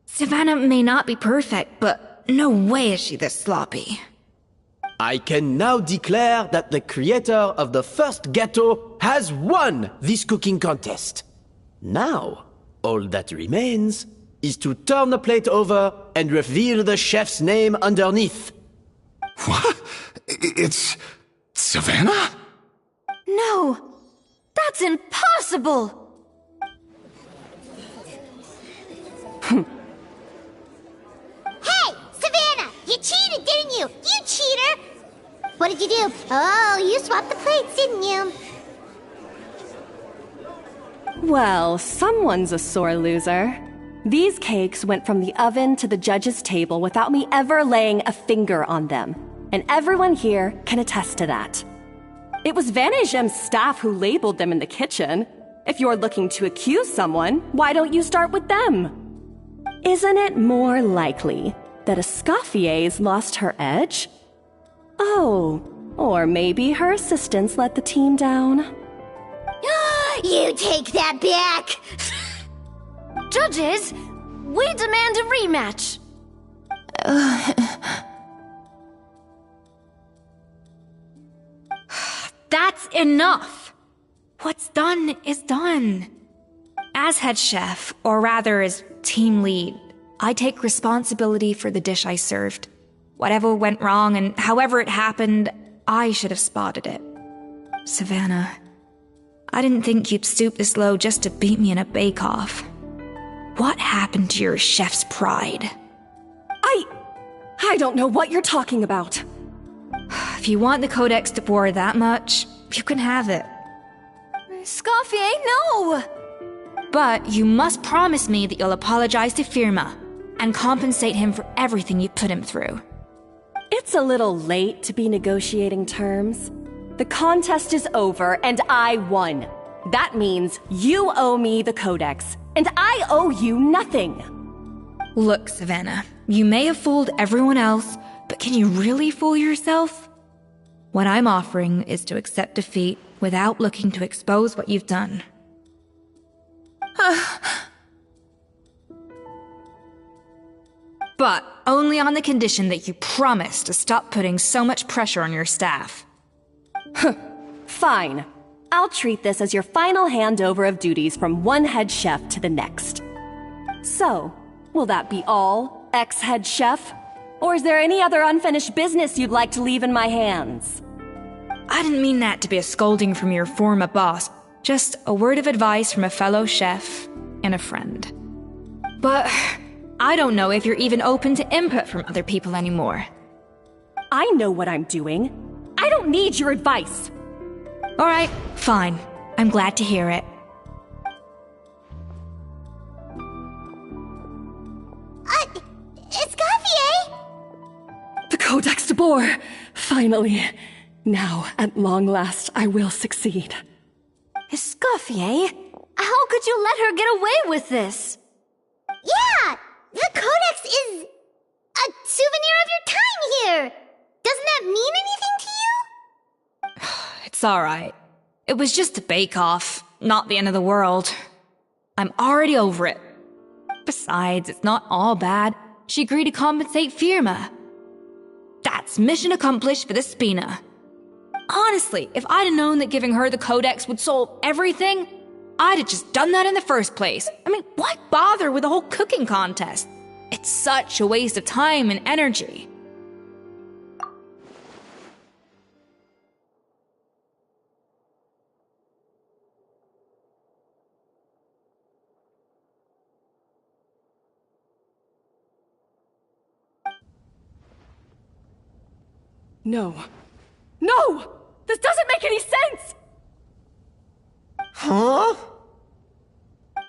Savannah may not be perfect, but no way is she this sloppy. I can now declare that the creator of the first gâteau has won this cooking contest. Now, all that remains is to turn the plate over and reveal the chef's name underneath. What? It's Savannah? No! That's impossible! Hey, Savannah! You cheated, didn't you? You cheater! What did you do? Oh, you swapped the plates, didn't you? Well, someone's a sore loser. These cakes went from the oven to the judge's table without me ever laying a finger on them. And everyone here can attest to that. It was Van Gem's staff who labeled them in the kitchen. If you're looking to accuse someone, why don't you start with them? Isn't it more likely that Escoffier's lost her edge? Oh, or maybe her assistants let the team down. You take that back! Judges, we demand a rematch! That's enough! What's done is done. As head chef, or rather as team lead, I take responsibility for the dish I served. Whatever went wrong and however it happened, I should have spotted it. Savannah, I didn't think you'd stoop this low just to beat me in a bake-off. What happened to your chef's pride? I don't know what you're talking about. If you want the Codex Debor that much, you can have it. Escoffier, no! But you must promise me that you'll apologize to Firma and compensate him for everything you put him through. It's a little late to be negotiating terms. The contest is over and I won. That means you owe me the Codex, and I owe you nothing. Look, Savannah, you may have fooled everyone else, but can you really fool yourself? What I'm offering is to accept defeat without looking to expose what you've done. But only on the condition that you promise to stop putting so much pressure on your staff. Fine. I'll treat this as your final handover of duties from one head chef to the next. So, will that be all, ex-head chef? Or is there any other unfinished business you'd like to leave in my hands? I didn't mean that to be a scolding from your former boss, just a word of advice from a fellow chef and a friend. But I don't know if you're even open to input from other people anymore. I know what I'm doing. I don't need your advice. All right, fine. I'm glad to hear it. Escoffier! The Codex Debor! Finally. Now, at long last, I will succeed. Escoffier? How could you let her get away with this? Yeah! The Codex is a souvenir of your time here! Doesn't that mean anything to you? It's alright. It was just a bake-off, not the end of the world. I'm already over it. Besides, it's not all bad. She agreed to compensate Firma. That's mission accomplished for the Spina. Honestly, if I'd have known that giving her the Codex would solve everything, I'd have just done that in the first place. I mean, why bother with the whole cooking contest? It's such a waste of time and energy. No. No! This doesn't make any sense! Huh?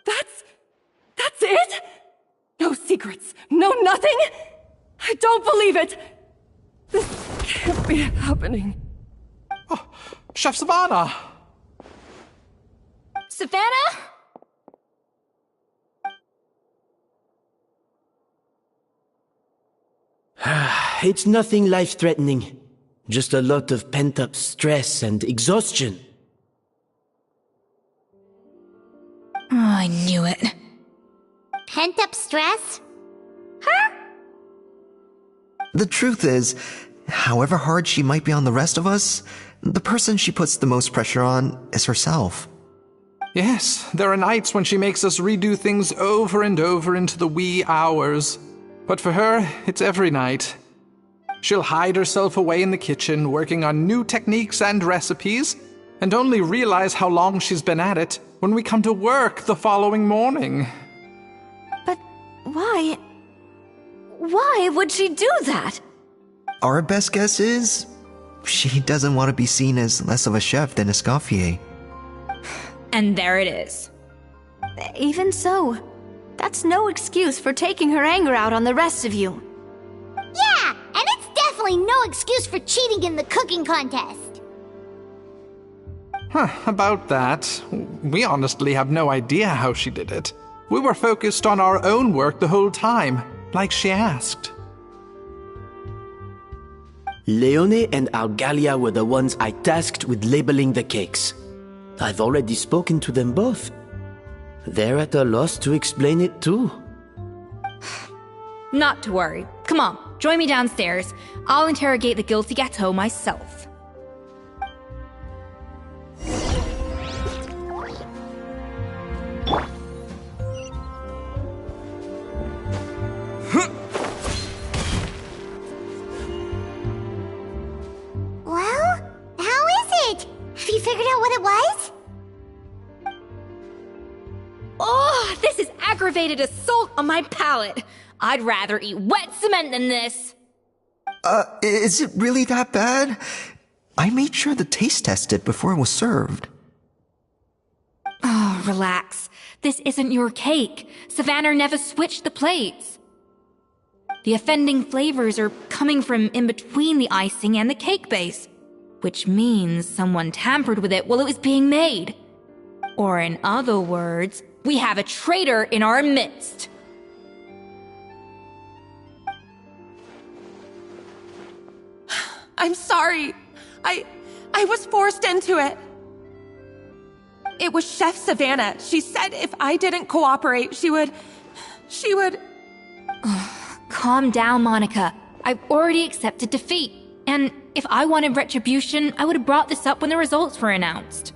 That's it? No secrets, no nothing? I don't believe it! This can't be happening. Oh, Chef Savannah! Savannah? It's nothing life-threatening. Just a lot of pent-up stress and exhaustion. Oh, I knew it. Pent-up stress? The truth is, however hard she might be on the rest of us, the person she puts the most pressure on is herself. Yes, there are nights when she makes us redo things over and over into the wee hours. But for her, it's every night. She'll hide herself away in the kitchen, working on new techniques and recipes, and only realize how long she's been at it when we come to work the following morning. But why? Why would she do that? Our best guess is she doesn't want to be seen as less of a chef than Escoffier. And there it is. Even so, that's no excuse for taking her anger out on the rest of you. Yeah, and it's definitely no excuse for cheating in the cooking contest. About that, we honestly have no idea how she did it. We were focused on our own work the whole time, like she asked. Leone and Algalia were the ones I tasked with labeling the cakes. I've already spoken to them both. They're at a loss to explain it too. Not to worry. Come on, join me downstairs. I'll interrogate the guilty gâteau myself. figured out what it was? Oh, this is aggravated assault on my palate. I'd rather eat wet cement than this. Is it really that bad? I made sure to taste test it before it was served. Oh, relax. This isn't your cake. Savannah never switched the plates. The offending flavors are coming from in between the icing and the cake base, which means someone tampered with it while it was being made. Or in other words, we have a traitor in our midst. I'm sorry. I was forced into it. It was Chef Savannah. She said if I didn't cooperate, she would... Calm down, Monica. I've already accepted defeat. And if I wanted retribution, I would have brought this up when the results were announced.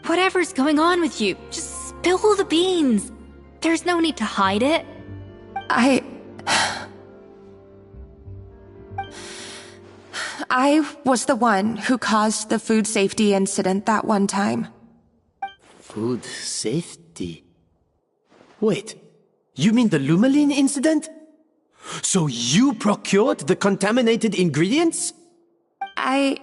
Whatever's going on with you, just spill the beans. There's no need to hide it. I was the one who caused the food safety incident that one time. Food safety? Wait, you mean the Lumaline incident? So you procured the contaminated ingredients? I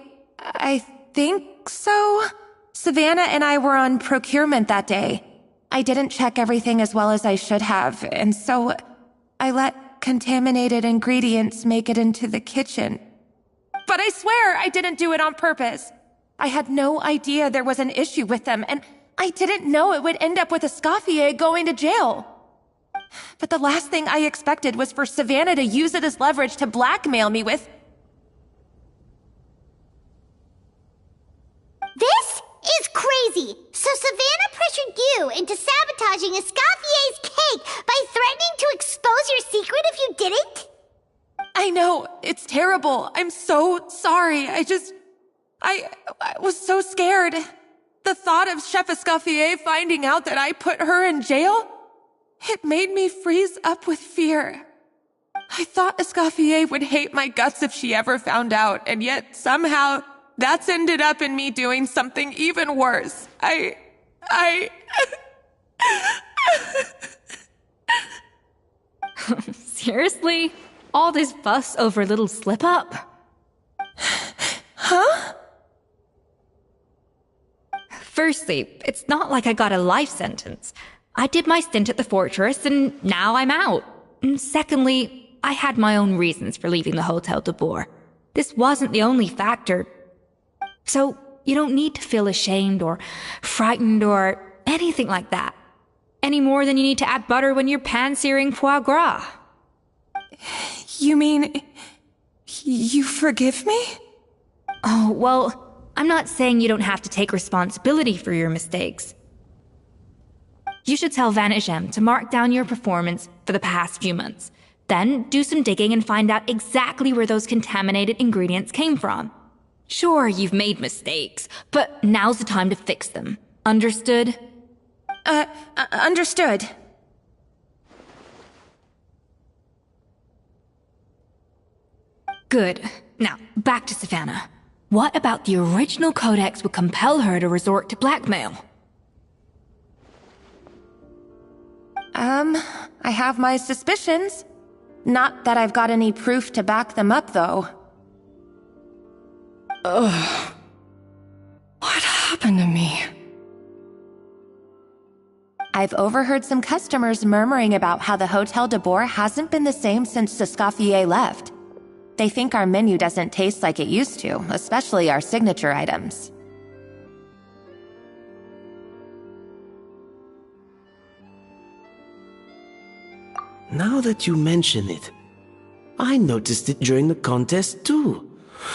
think so. Savannah and I were on procurement that day. I didn't check everything as well as I should have, and so I let contaminated ingredients make it into the kitchen. But I swear I didn't do it on purpose. I had no idea there was an issue with them, and I didn't know it would end up with Escoffier going to jail. But the last thing I expected was for Savannah to use it as leverage to blackmail me with... This is crazy! So Savannah pressured you into sabotaging Escoffier's cake by threatening to expose your secret if you didn't? I know, it's terrible. I'm so sorry. I was so scared. The thought of Chef Escoffier finding out that I put her in jail, it made me freeze up with fear. I thought Escoffier would hate my guts if she ever found out, and yet somehow that's ended up in me doing something even worse. Seriously? All this fuss over a little slip-up? Huh? Firstly, it's not like I got a life sentence. I did my stint at the fortress, and now I'm out. And secondly, I had my own reasons for leaving the Hotel de Boer. This wasn't the only factor. So, you don't need to feel ashamed or frightened or anything like that. Any more than you need to add butter when you're pan-searing foie gras. You mean... you forgive me? Oh, well, I'm not saying you don't have to take responsibility for your mistakes. You should tell Vanagem to mark down your performance for the past few months. Then do some digging and find out exactly where those contaminated ingredients came from. Sure, you've made mistakes, but now's the time to fix them. Understood? Understood. Good. Now, back to Savannah. What about the original codex would compel her to resort to blackmail? I have my suspicions. Not that I've got any proof to back them up, though. Ugh. What happened to me? I've overheard some customers murmuring about how the Hotel de Boer hasn't been the same since Escoffier left. They think our menu doesn't taste like it used to, especially our signature items. Now that you mention it, I noticed it during the contest too.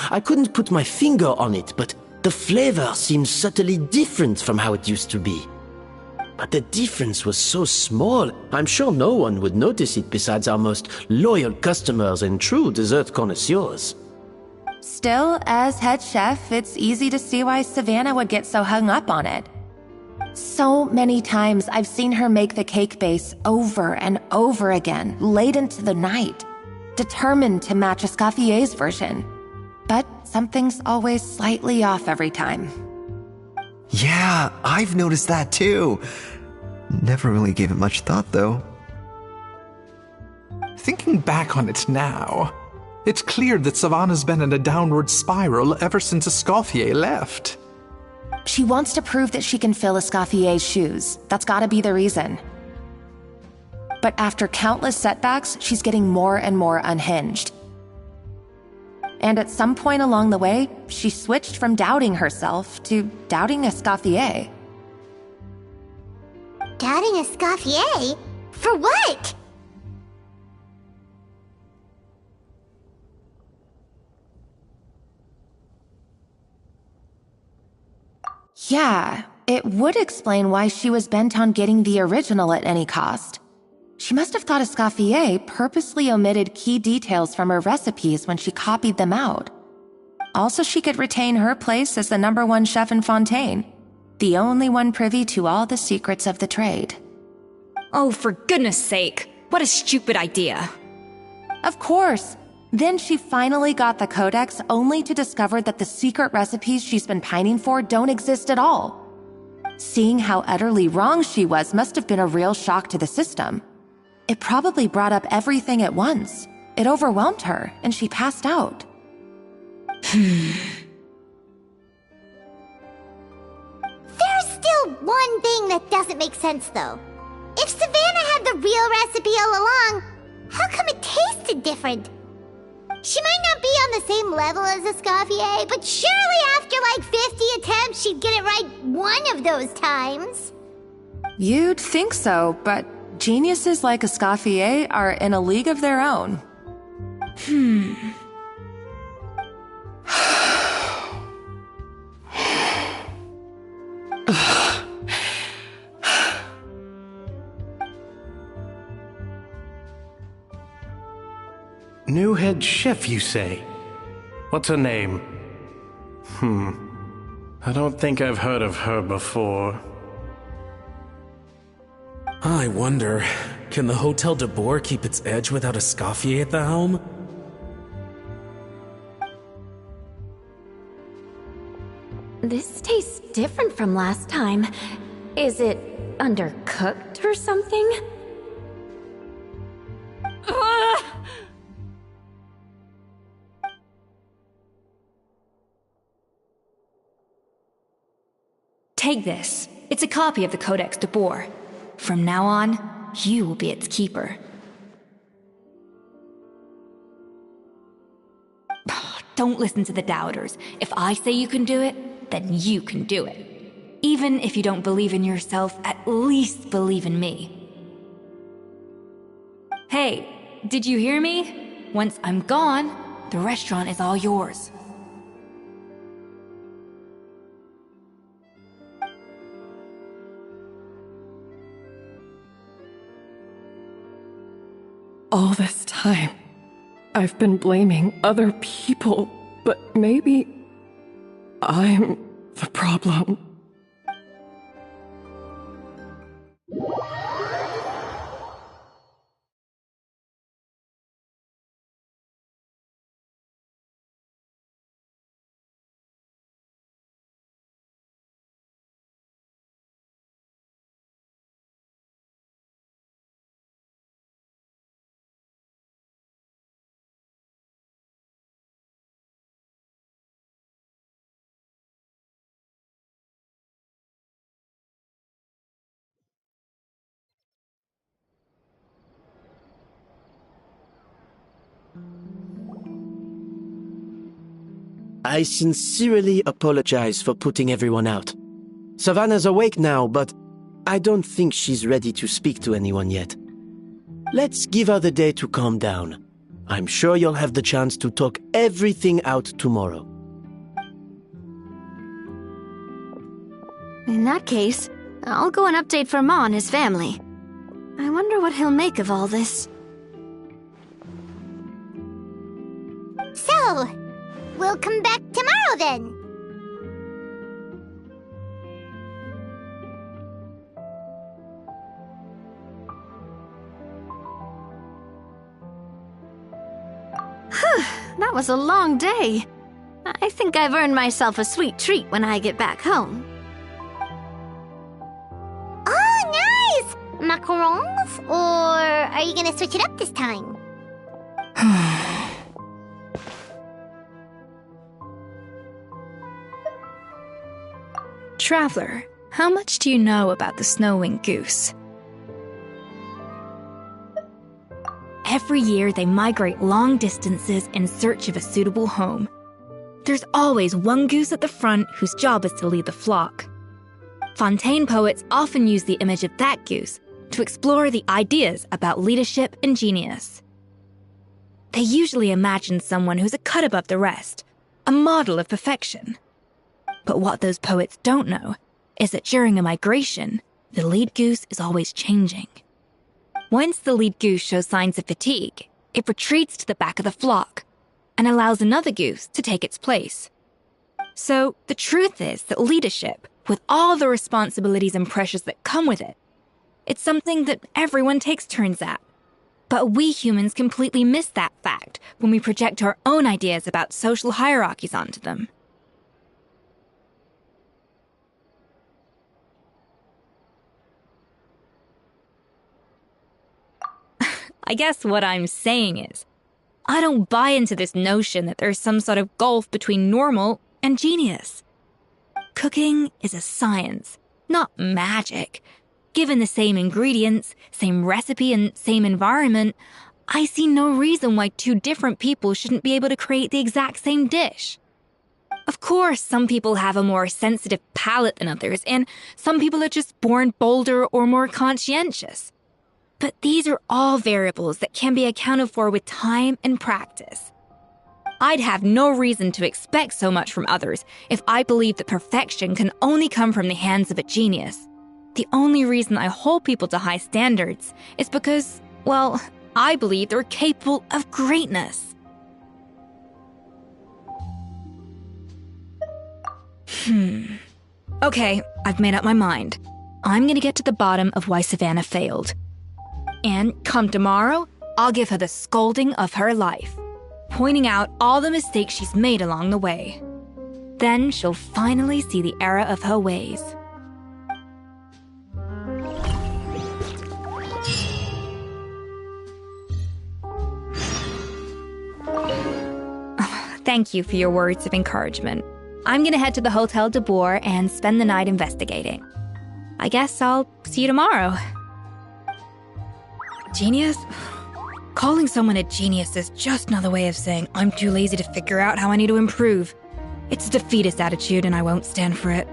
I couldn't put my finger on it, but the flavor seems subtly different from how it used to be. But the difference was so small, I'm sure no one would notice it besides our most loyal customers and true dessert connoisseurs. Still, as head chef, it's easy to see why Savannah would get so hung up on it. So many times I've seen her make the cake base over and over again, late into the night, determined to match Escoffier's version. But something's always slightly off every time. Yeah, I've noticed that too. Never really gave it much thought, though. Thinking back on it now, it's clear that Savannah's been in a downward spiral ever since Escoffier left. She wants to prove that she can fill Escoffier's shoes. That's gotta be the reason. But after countless setbacks, she's getting more and more unhinged. And at some point along the way, she switched from doubting herself to doubting Escoffier. Doubting Escoffier? For what? Yeah, it would explain why she was bent on getting the original at any cost. She must have thought Escoffier purposely omitted key details from her recipes when she copied them out. Also, she could retain her place as the #1 chef in Fontaine, the only one privy to all the secrets of the trade. Oh, for goodness sake, what a stupid idea. Of course. Then she finally got the codex only to discover that the secret recipes she's been pining for don't exist at all. Seeing how utterly wrong she was must have been a real shock to the system. It probably brought up everything at once. It overwhelmed her, and she passed out. There's still one thing that doesn't make sense, though. If Savannah had the real recipe all along, how come it tasted different? She might not be on the same level as Escoffier, but surely after like 50 attempts, she'd get it right one of those times. You'd think so, but geniuses like Escoffier are in a league of their own. New head chef, you say? What's her name? I don't think I've heard of her before. I wonder, can the Hotel de Boer keep its edge without Escoffier at the helm? This tastes different from last time. Is it undercooked or something? Take this. It's a copy of the Codex de Boer. From now on, you will be its keeper. Don't listen to the doubters. If I say you can do it, then you can do it. Even if you don't believe in yourself, at least believe in me. Hey, did you hear me? Once I'm gone, the restaurant is all yours. All this time, I've been blaming other people, but maybe I'm the problem. I sincerely apologize for putting everyone out. Savannah's awake now, but I don't think she's ready to speak to anyone yet. Let's give her the day to calm down. I'm sure you'll have the chance to talk everything out tomorrow. In that case, I'll go and update Verma and his family. I wonder what he'll make of all this. So, we'll come back tomorrow then. That was a long day. I think I've earned myself a sweet treat when I get back home. macarons? Or are you gonna switch it up this time? Traveler, how much do you know about the snow-winged goose? Every year, they migrate long distances in search of a suitable home. There's always one goose at the front whose job is to lead the flock. Fontaine poets often use the image of that goose to explore the ideas about leadership and genius. They usually imagine someone who's a cut above the rest, a model of perfection. But what those poets don't know is that during a migration, the lead goose is always changing. Once the lead goose shows signs of fatigue, it retreats to the back of the flock and allows another goose to take its place. So the truth is that leadership, with all the responsibilities and pressures that come with it, it's something that everyone takes turns at. But we humans completely miss that fact when we project our own ideas about social hierarchies onto them. I guess what I'm saying is, I don't buy into this notion that there's some sort of gulf between normal and genius. Cooking is a science, not magic. Given the same ingredients, same recipe, and same environment, I see no reason why two different people shouldn't be able to create the exact same dish. Of course, some people have a more sensitive palate than others, and some people are just born bolder or more conscientious. But these are all variables that can be accounted for with time and practice. I'd have no reason to expect so much from others if I believed that perfection can only come from the hands of a genius. The only reason I hold people to high standards is because, well, I believe they're capable of greatness. Okay, I've made up my mind. I'm gonna get to the bottom of why Savannah failed. And come tomorrow, I'll give her the scolding of her life, pointing out all the mistakes she's made along the way. Then she'll finally see the error of her ways. Thank you for your words of encouragement. I'm gonna head to the Hotel de Boer and spend the night investigating. I guess I'll see you tomorrow. Genius? Calling someone a genius is just another way of saying I'm too lazy to figure out how I need to improve. It's a defeatist attitude and I won't stand for it.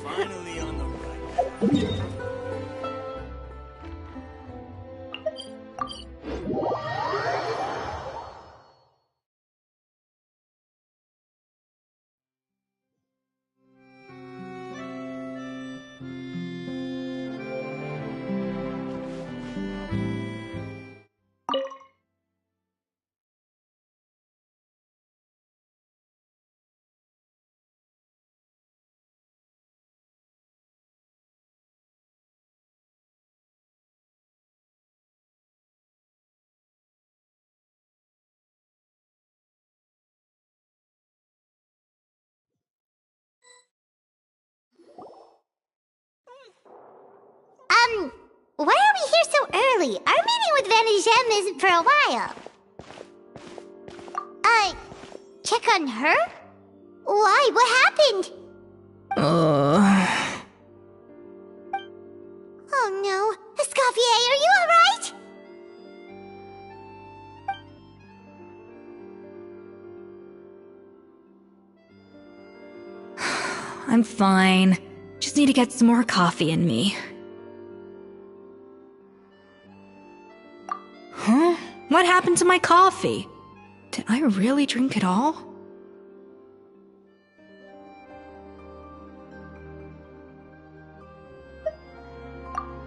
Finally on the right. are we here so early? Our meeting with Vanigem isn't for a while. Check on her? Why? What happened? Oh no. Escoffier, are you alright? I'm fine. Just need to get some more coffee in me. Huh? What happened to my coffee? Did I really drink it all?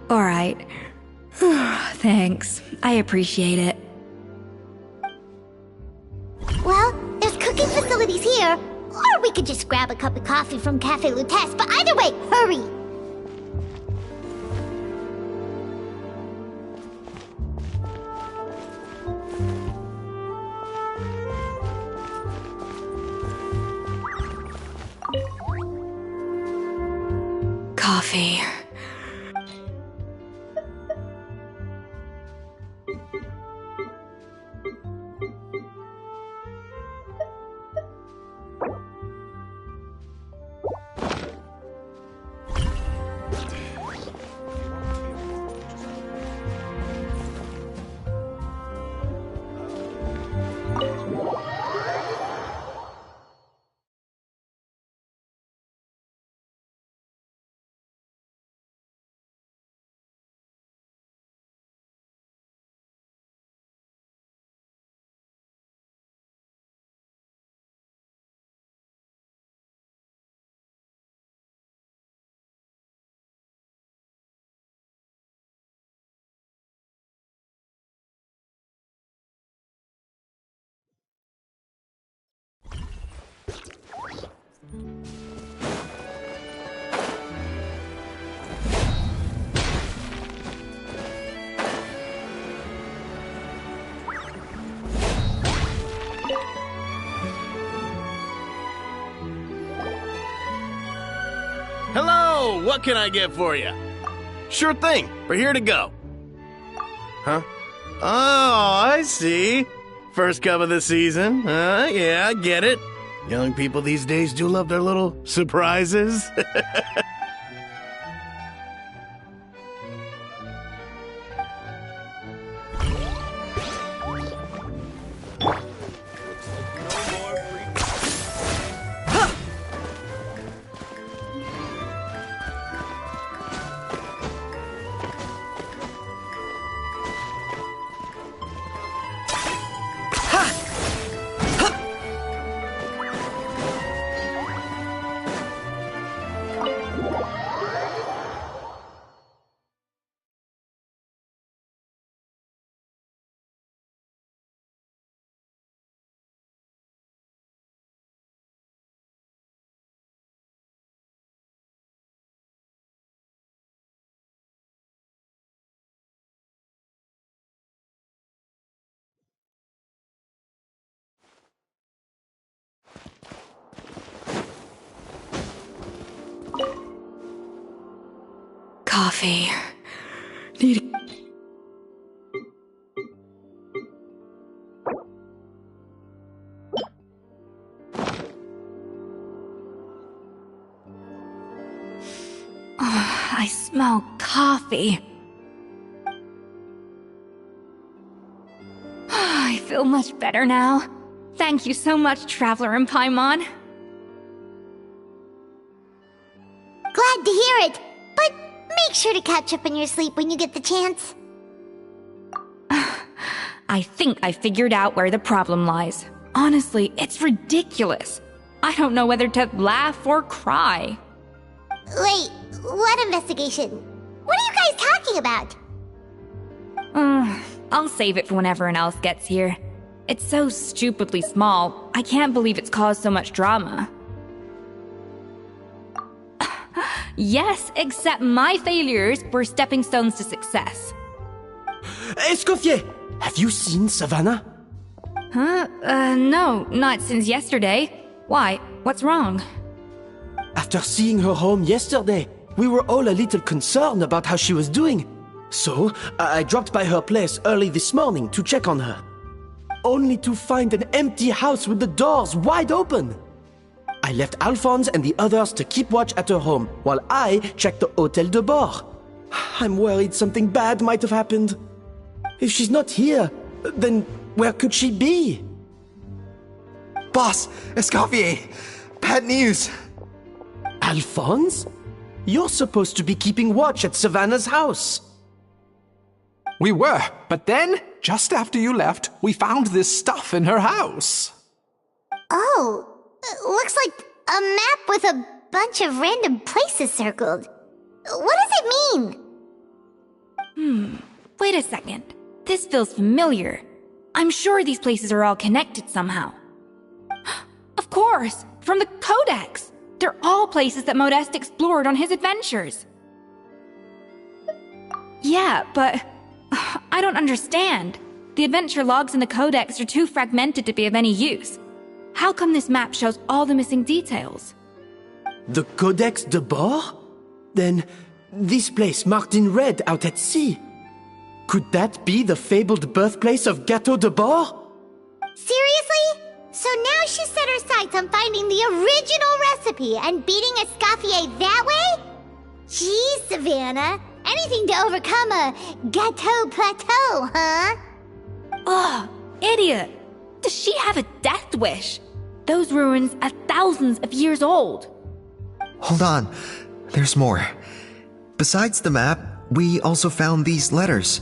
Alright. Thanks. I appreciate it. Well, there's cooking facilities here. Or we could just grab a cup of coffee from Cafe Lutece, but either way, hurry! Coffee. Hello! What can I get for you? Sure thing. We're here to go. Huh? Oh, I see. First cup of the season. Yeah, I get it. Young people these days do love their little surprises. Coffee. Need. I smell coffee. I feel much better now. Thank you so much, Traveler and Paimon. Glad to hear it, but make sure to catch up on your sleep when you get the chance. I think I figured out where the problem lies. Honestly, it's ridiculous. I don't know whether to laugh or cry. Wait, what investigation? What are you guys talking about? I'll save it for when everyone else gets here. It's so stupidly small, I can't believe it's caused so much drama. Yes, except my failures were stepping stones to success. Escoffier, have you seen Savannah? Huh? No, not since yesterday. Why? What's wrong? After seeing her home yesterday, we were all a little concerned about how she was doing. So, I dropped by her place early this morning to check on her, only to find an empty house with the doors wide open. I left Alphonse and the others to keep watch at her home, while I checked the Hotel de Bord. I'm worried something bad might have happened. If she's not here, then where could she be? Boss, Escoffier, bad news. Alphonse? You're supposed to be keeping watch at Savannah's house. We were, but then, just after you left, we found this stuff in her house. Oh, looks like a map with a bunch of random places circled. What does it mean? Wait a second. This feels familiar. I'm sure these places are all connected somehow. Of course, from the Codex. They're all places that Modeste explored on his adventures. Yeah, but I don't understand. The adventure logs in the Codex are too fragmented to be of any use. How come this map shows all the missing details? The Codex de Bord? Then, this place marked in red out at sea. Could that be the fabled birthplace of Gateau de Bord? Seriously? So now she set her sights on finding the original recipe and beating Escoffier that way? Geez, Savannah. Anything to overcome a Gateau Plateau, huh? Ugh, idiot. Does she have a death wish? Those ruins are thousands of years old. Hold on. There's more. Besides the map, we also found these letters.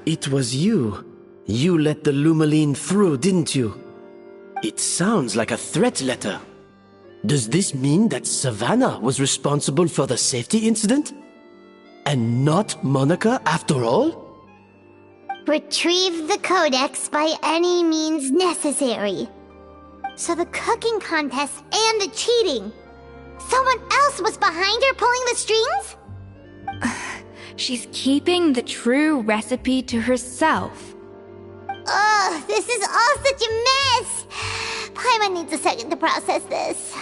It was you. You let the Lumaline through, didn't you? It sounds like a threat letter. Does this mean that Savannah was responsible for the safety incident? And not Monica after all? Retrieve the Codex by any means necessary. So the cooking contest and the cheating. Someone else was behind her pulling the strings? She's keeping the true recipe to herself. Ugh, this is all such a mess. Paimon needs a second to process this.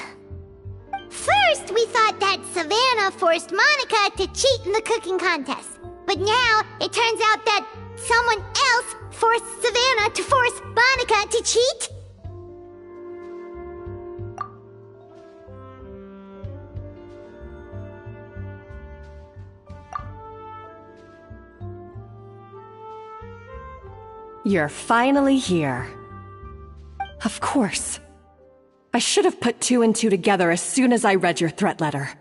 First, we thought that Savannah forced Monica to cheat in the cooking contest. But now, it turns out that someone else forced Savannah to force Monica to cheat? You're finally here. Of course. I should have put two and two together as soon as I read your threat letter.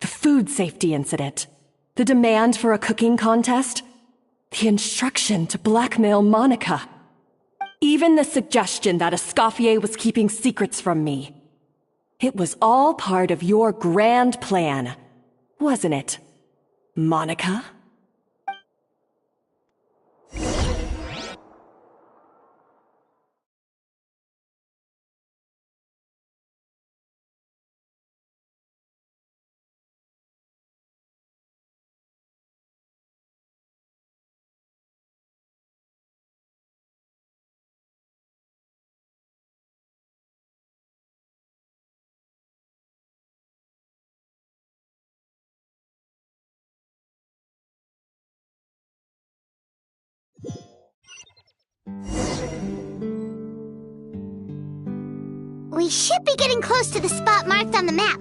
The food safety incident, the demand for a cooking contest, the instruction to blackmail Monica, even the suggestion that Escoffier was keeping secrets from me. It was all part of your grand plan, wasn't it, Monica? We should be getting close to the spot marked on the map.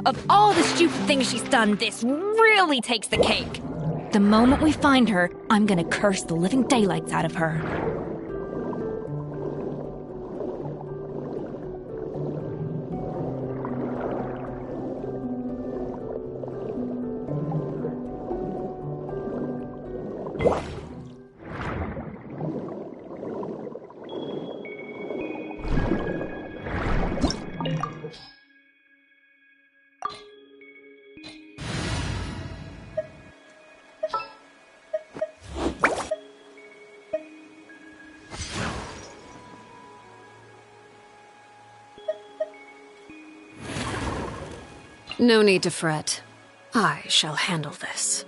Of all the stupid things she's done, this really takes the cake. The moment we find her, I'm gonna curse the living daylights out of her. No need to fret. I shall handle this.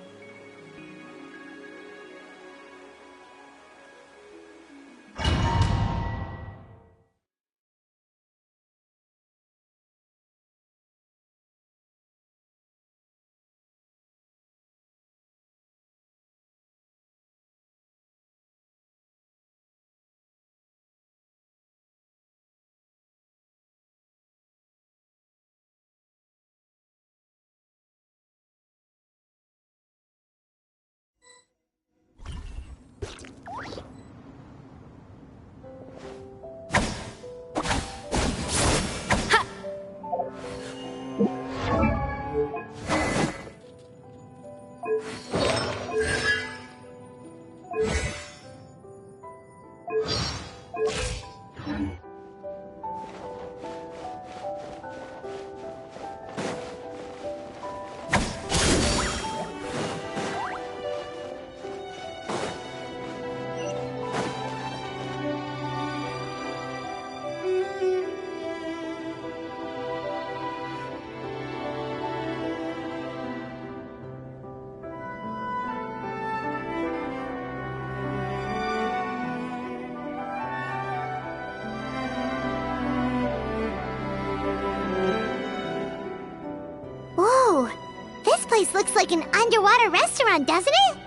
This looks like an underwater restaurant, doesn't it?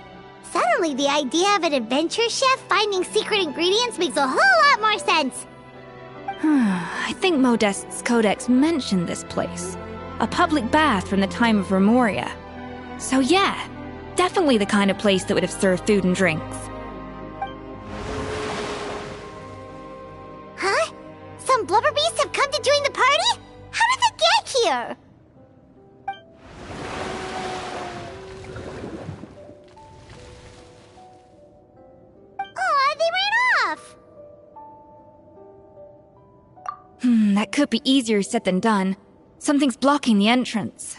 Suddenly, the idea of an adventure chef finding secret ingredients makes a whole lot more sense. I think Modest's codex mentioned this place. A public bath from the time of Remoria. So yeah, definitely the kind of place that would have served food and drinks. Huh? Some blubber beasts have come to join the party? How did they get here? That could be easier said than done. Something's blocking the entrance.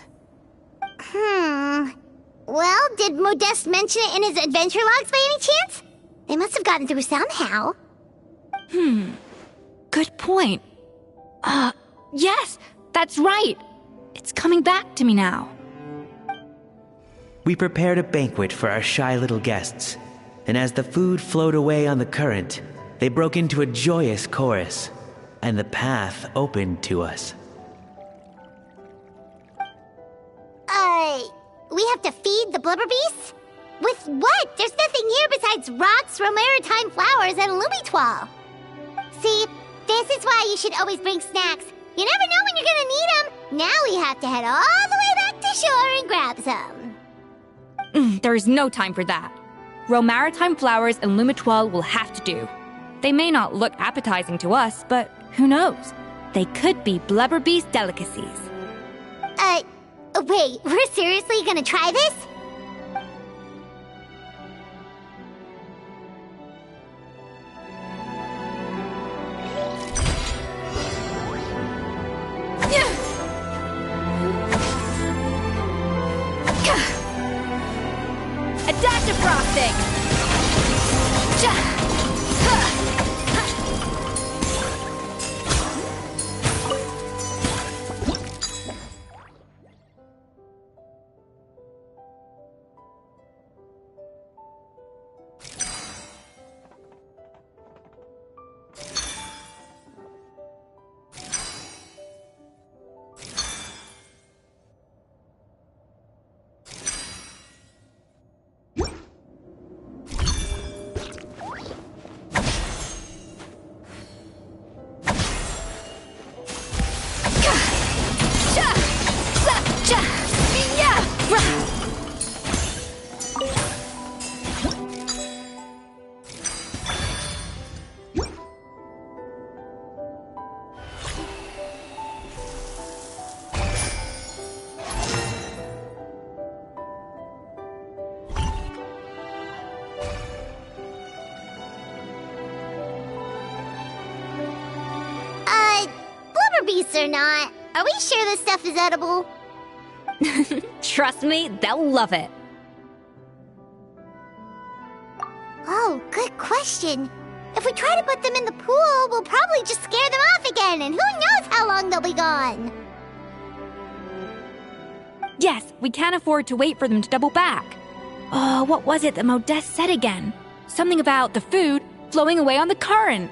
Well, did Modeste mention it in his adventure logs by any chance? They must have gotten through somehow. Good point. Yes, that's right. It's coming back to me now. We prepared a banquet for our shy little guests, and as the food flowed away on the current, they broke into a joyous chorus, and the path opened to us. We have to feed the blubber beasts? With what? There's nothing here besides rocks, romaritime flowers, and lumitoile. See, this is why you should always bring snacks. You never know when you're gonna need them. Now we have to head all the way back to shore and grab some. There is no time for that. Romaritime flowers and lumitoile will have to do. They may not look appetizing to us, but who knows? They could be blubber beast delicacies. Wait, we're seriously gonna try this? A dash of frosting! juice or not, are we sure this stuff is edible? Trust me, they'll love it. Oh, good question. If we try to put them in the pool, we'll probably just scare them off again, and who knows how long they'll be gone. Yes, we can't afford to wait for them to double back. Oh, what was it that Modeste said again? Something about the food flowing away on the current.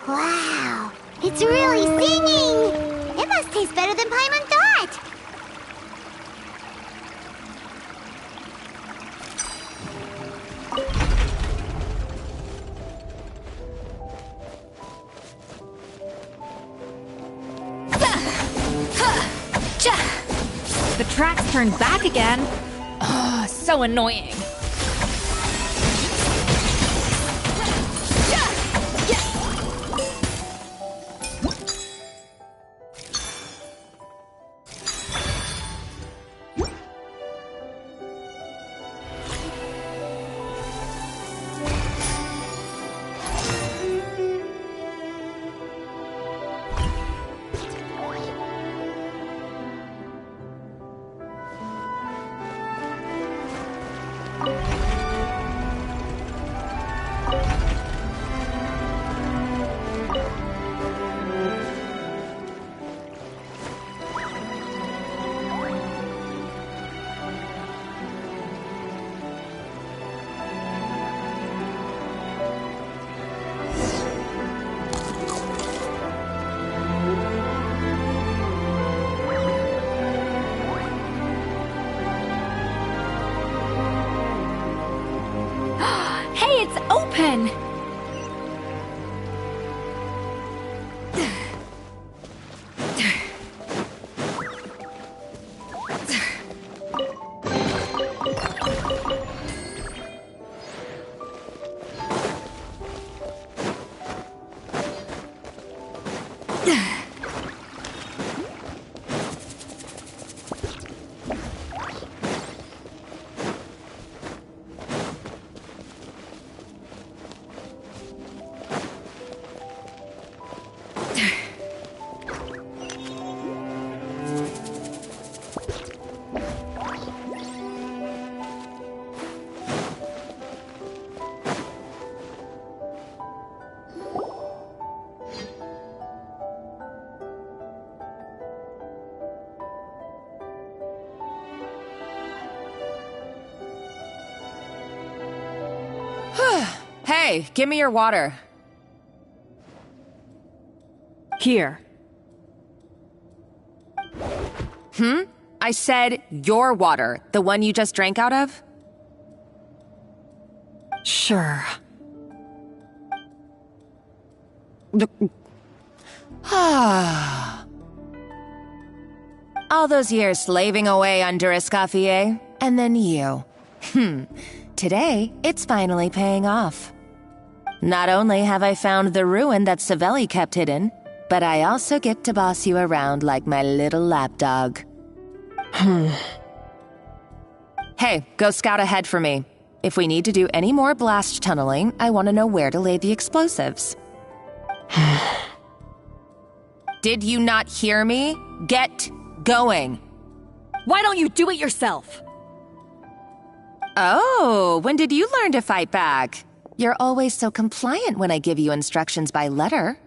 Wow, it's really singing! It must taste better than Paimon thought! The tracks turned back again. Oh, so annoying. It's open! Hey, give me your water. Here. I said your water, the one you just drank out of? Sure. All those years slaving away under Escoffier, and then you. Today, it's finally paying off. Not only have I found the ruin that Savelli kept hidden, but I also get to boss you around like my little lapdog. Hey, go scout ahead for me. If we need to do any more blast tunneling, I want to know where to lay the explosives. Did you not hear me? Get going. Why don't you do it yourself? Oh, when did you learn to fight back? You're always so compliant when I give you instructions by letter.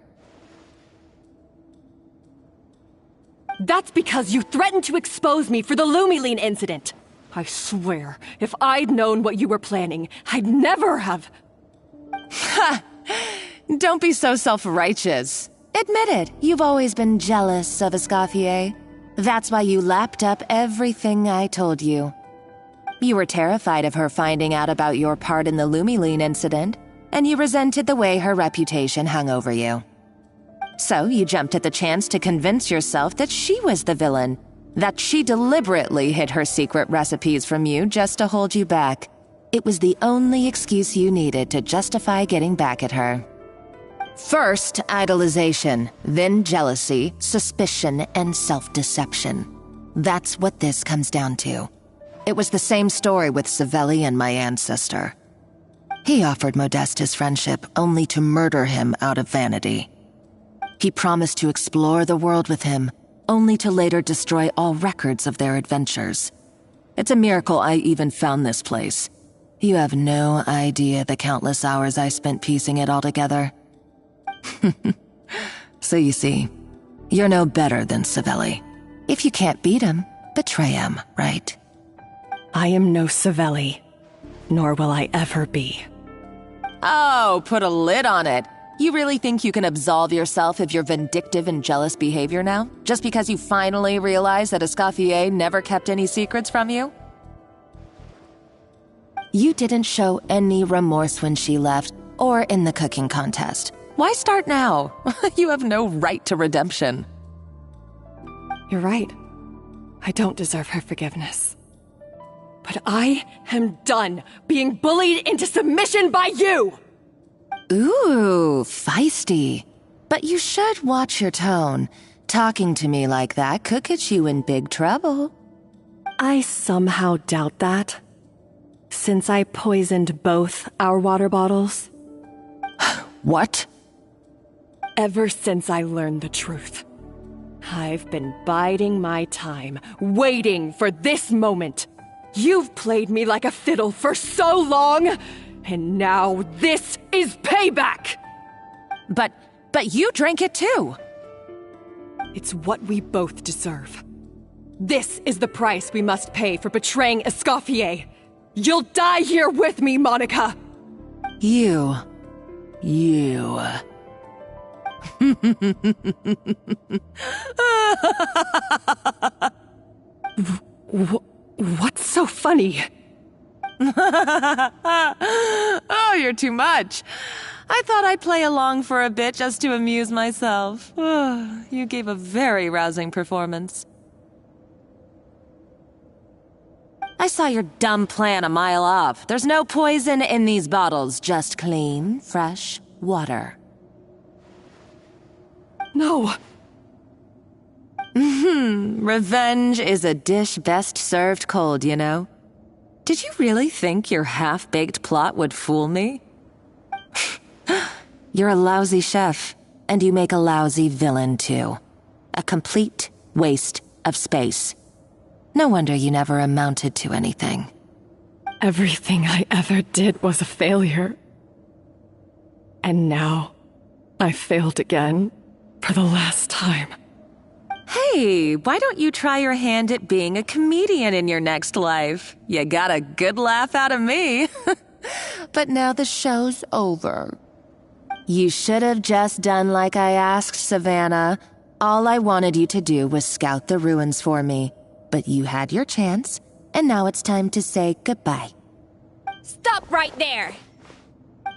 That's because you threatened to expose me for the Lumiline incident. I swear, if I'd known what you were planning, I'd never have... Ha! Don't be so self-righteous. Admit it, you've always been jealous of Escoffier. That's why you lapped up everything I told you. You were terrified of her finding out about your part in the Lumiline incident, and you resented the way her reputation hung over you. So you jumped at the chance to convince yourself that she was the villain, that she deliberately hid her secret recipes from you just to hold you back. It was the only excuse you needed to justify getting back at her. First, idolization, then jealousy, suspicion, and self-deception. That's what this comes down to. It was the same story with Savelli and my ancestor. He offered Modeste his friendship only to murder him out of vanity. He promised to explore the world with him, only to later destroy all records of their adventures. It's a miracle I even found this place. You have no idea the countless hours I spent piecing it all together. So you see, you're no better than Savelli. If you can't beat him, betray him, right? I am no Savelli, nor will I ever be. Oh, put a lid on it. You really think you can absolve yourself of your vindictive and jealous behavior now? Just because you finally realized that Escoffier never kept any secrets from you? You didn't show any remorse when she left, or in the cooking contest. Why start now? You have no right to redemption. You're right. I don't deserve her forgiveness. But I am done being bullied into submission by you! Ooh, feisty. But you should watch your tone. Talking to me like that could get you in big trouble. I somehow doubt that. Since I poisoned both our water bottles. What? Ever since I learned the truth, I've been biding my time, waiting for this moment. You've played me like a fiddle for so long, and now this is payback! But you drank it too! It's what we both deserve. This is the price we must pay for betraying Escoffier. You'll die here with me, Monica! You. What's so funny? Oh, you're too much. I thought I'd play along for a bit just to amuse myself. You gave a very rousing performance. I saw your dumb plan a mile off. There's no poison in these bottles, just clean, fresh water. No. Revenge is a dish best served cold, you know? Did you really think your half-baked plot would fool me? You're a lousy chef, and you make a lousy villain, too. A complete waste of space. No wonder you never amounted to anything. Everything I ever did was a failure. And now, I failed again, for the last time. Hey, why don't you try your hand at being a comedian in your next life? You got a good laugh out of me. But now the show's over. You should have just done like I asked, Savannah. All I wanted you to do was scout the ruins for me. But you had your chance, and now it's time to say goodbye. Stop right there!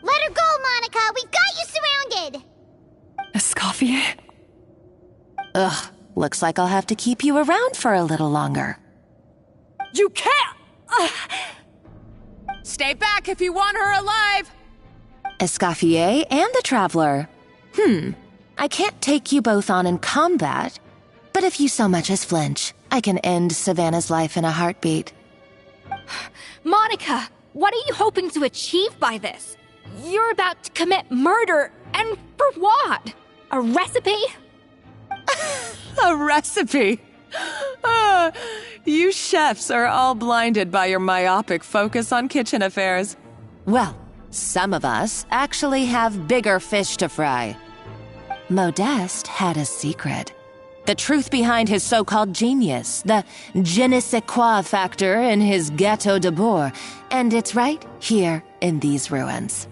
Let her go, Monica! We've got you surrounded! Escoffier? Ugh, looks like I'll have to keep you around for a little longer. You can't! Stay back if you want her alive! Escoffier and the Traveler. I can't take you both on in combat, but if you so much as flinch, I can end Savannah's life in a heartbeat. Monica, what are you hoping to achieve by this? You're about to commit murder, and for what? A recipe? A recipe? You chefs are all blinded by your myopic focus on kitchen affairs. Well, some of us actually have bigger fish to fry. Modeste had a secret. The truth behind his so-called genius, the je ne sais quoi factor in his Gâteau de Bourg, and it's right here in these ruins.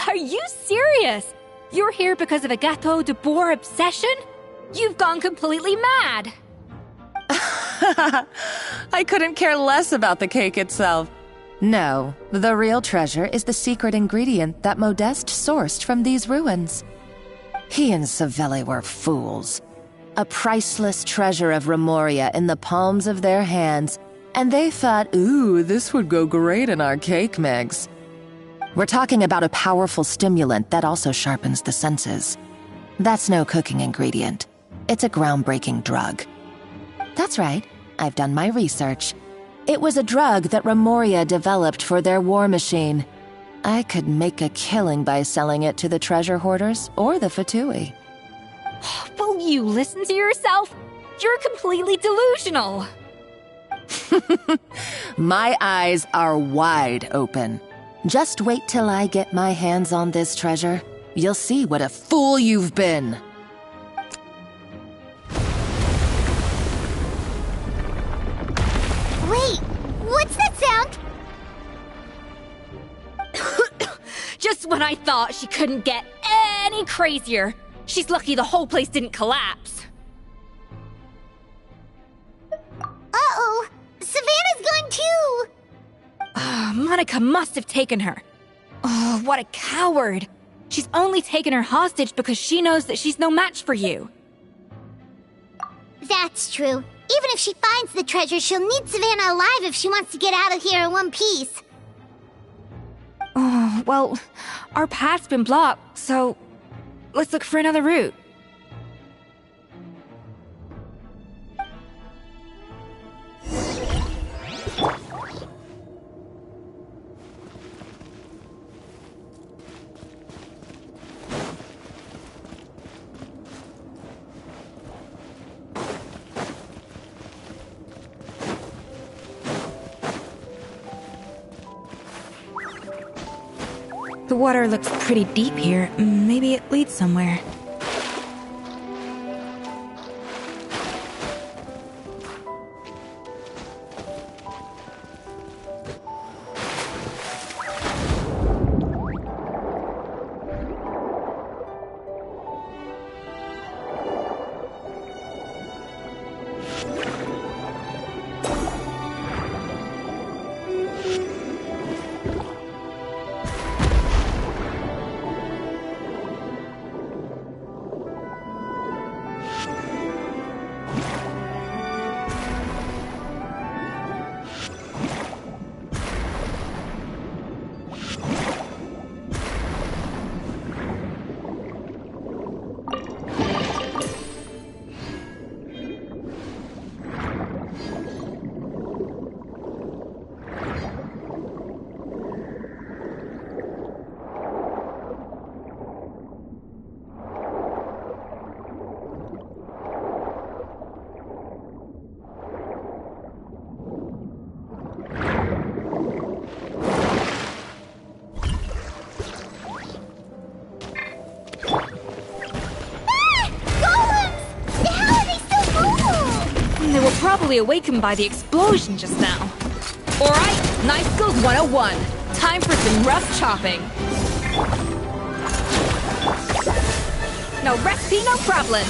Are you serious? You're here because of a Gâteau de Bourg obsession? You've gone completely mad! I couldn't care less about the cake itself. No, the real treasure is the secret ingredient that Modeste sourced from these ruins. He and Savelli were fools. A priceless treasure of Remoria in the palms of their hands, and they thought, ooh, this would go great in our cake mix. We're talking about a powerful stimulant that also sharpens the senses. That's no cooking ingredient. It's a groundbreaking drug. That's right, I've done my research. It was a drug that Remoria developed for their war machine. I could make a killing by selling it to the treasure hoarders or the Fatui. Will you listen to yourself? You're completely delusional. My eyes are wide open. Just wait till I get my hands on this treasure. You'll see what a fool you've been. Wait, what's that sound? Just when I thought she couldn't get any crazier. She's lucky the whole place didn't collapse. Uh-oh, Savannah's gone too! Monica must have taken her. Oh, what a coward. She's only taken her hostage because she knows that she's no match for you. That's true. Even if she finds the treasure, she'll need Savannah alive if she wants to get out of here in one piece. Oh, well, our path's been blocked, so let's look for another route. The water looks pretty deep here. Maybe it leads somewhere. Probably awakened by the explosion just now. Alright, Knife Skills 101. Time for some rough chopping. No recipe, no problem.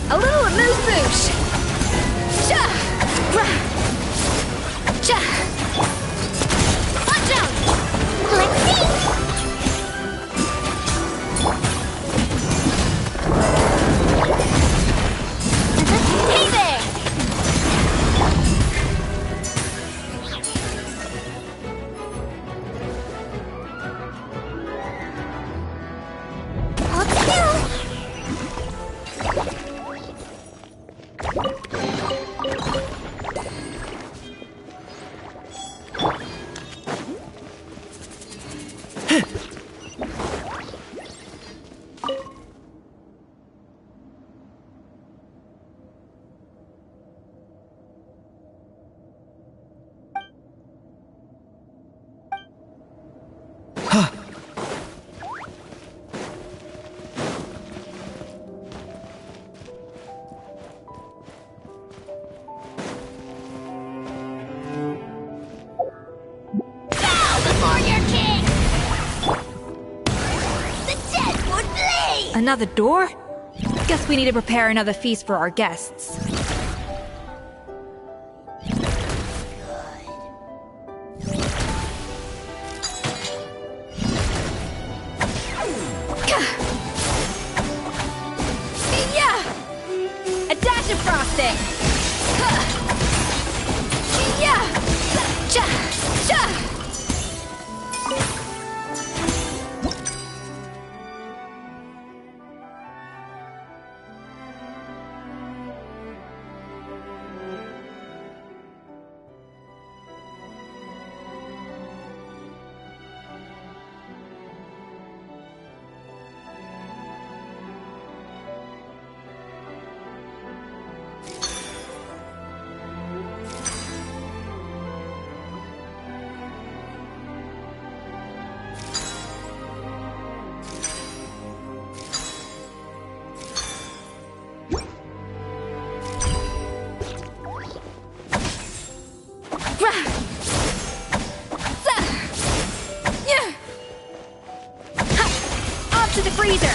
A little amuse-bouche. Watch out! Let's see! Hey there! Another door? Guess we need to prepare another feast for our guests. A dash of frosting! Off to the freezer!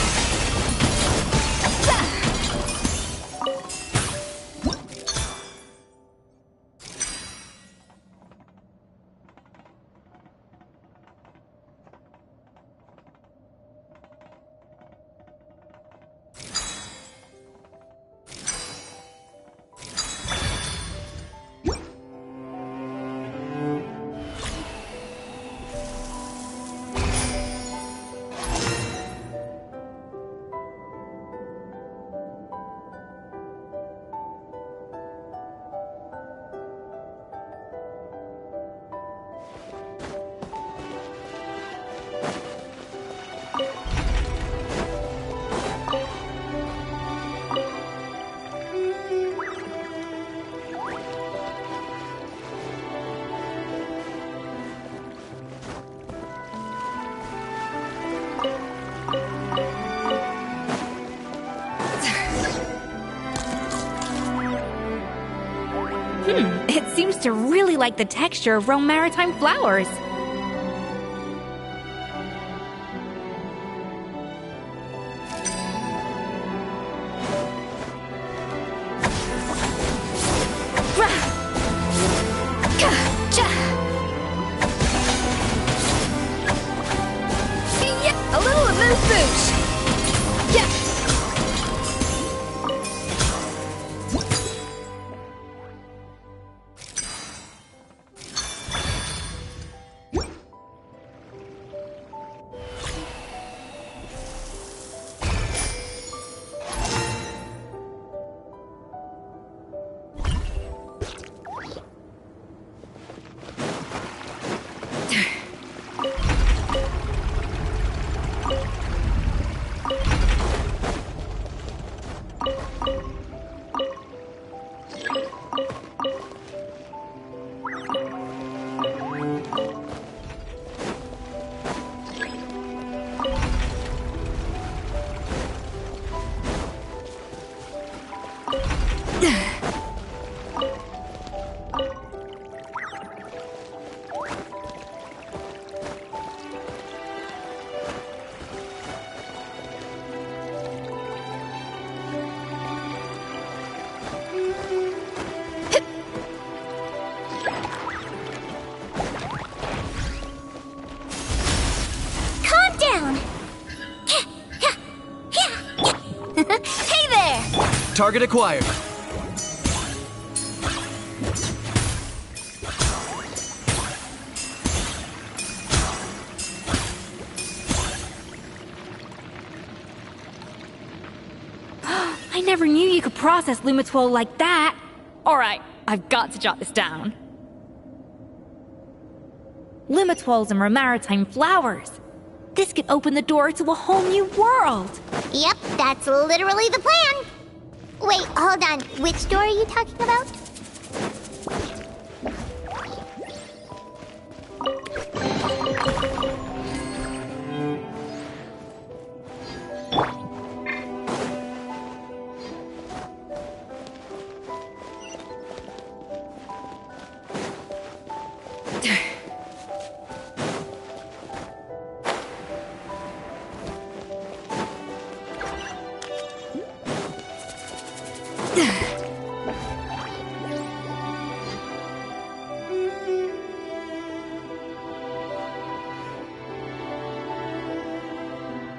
It seems to really like the texture of Rome Maritime flowers. A little amuse-bouche! Hey there! Target acquired. I never knew you could process Lumitwol like that. Alright, I've got to jot this down. Lumitwols and Maritime flowers. This could open the door to a whole new world. Yep, that's literally the plan. Wait, hold on. Which door are you talking about?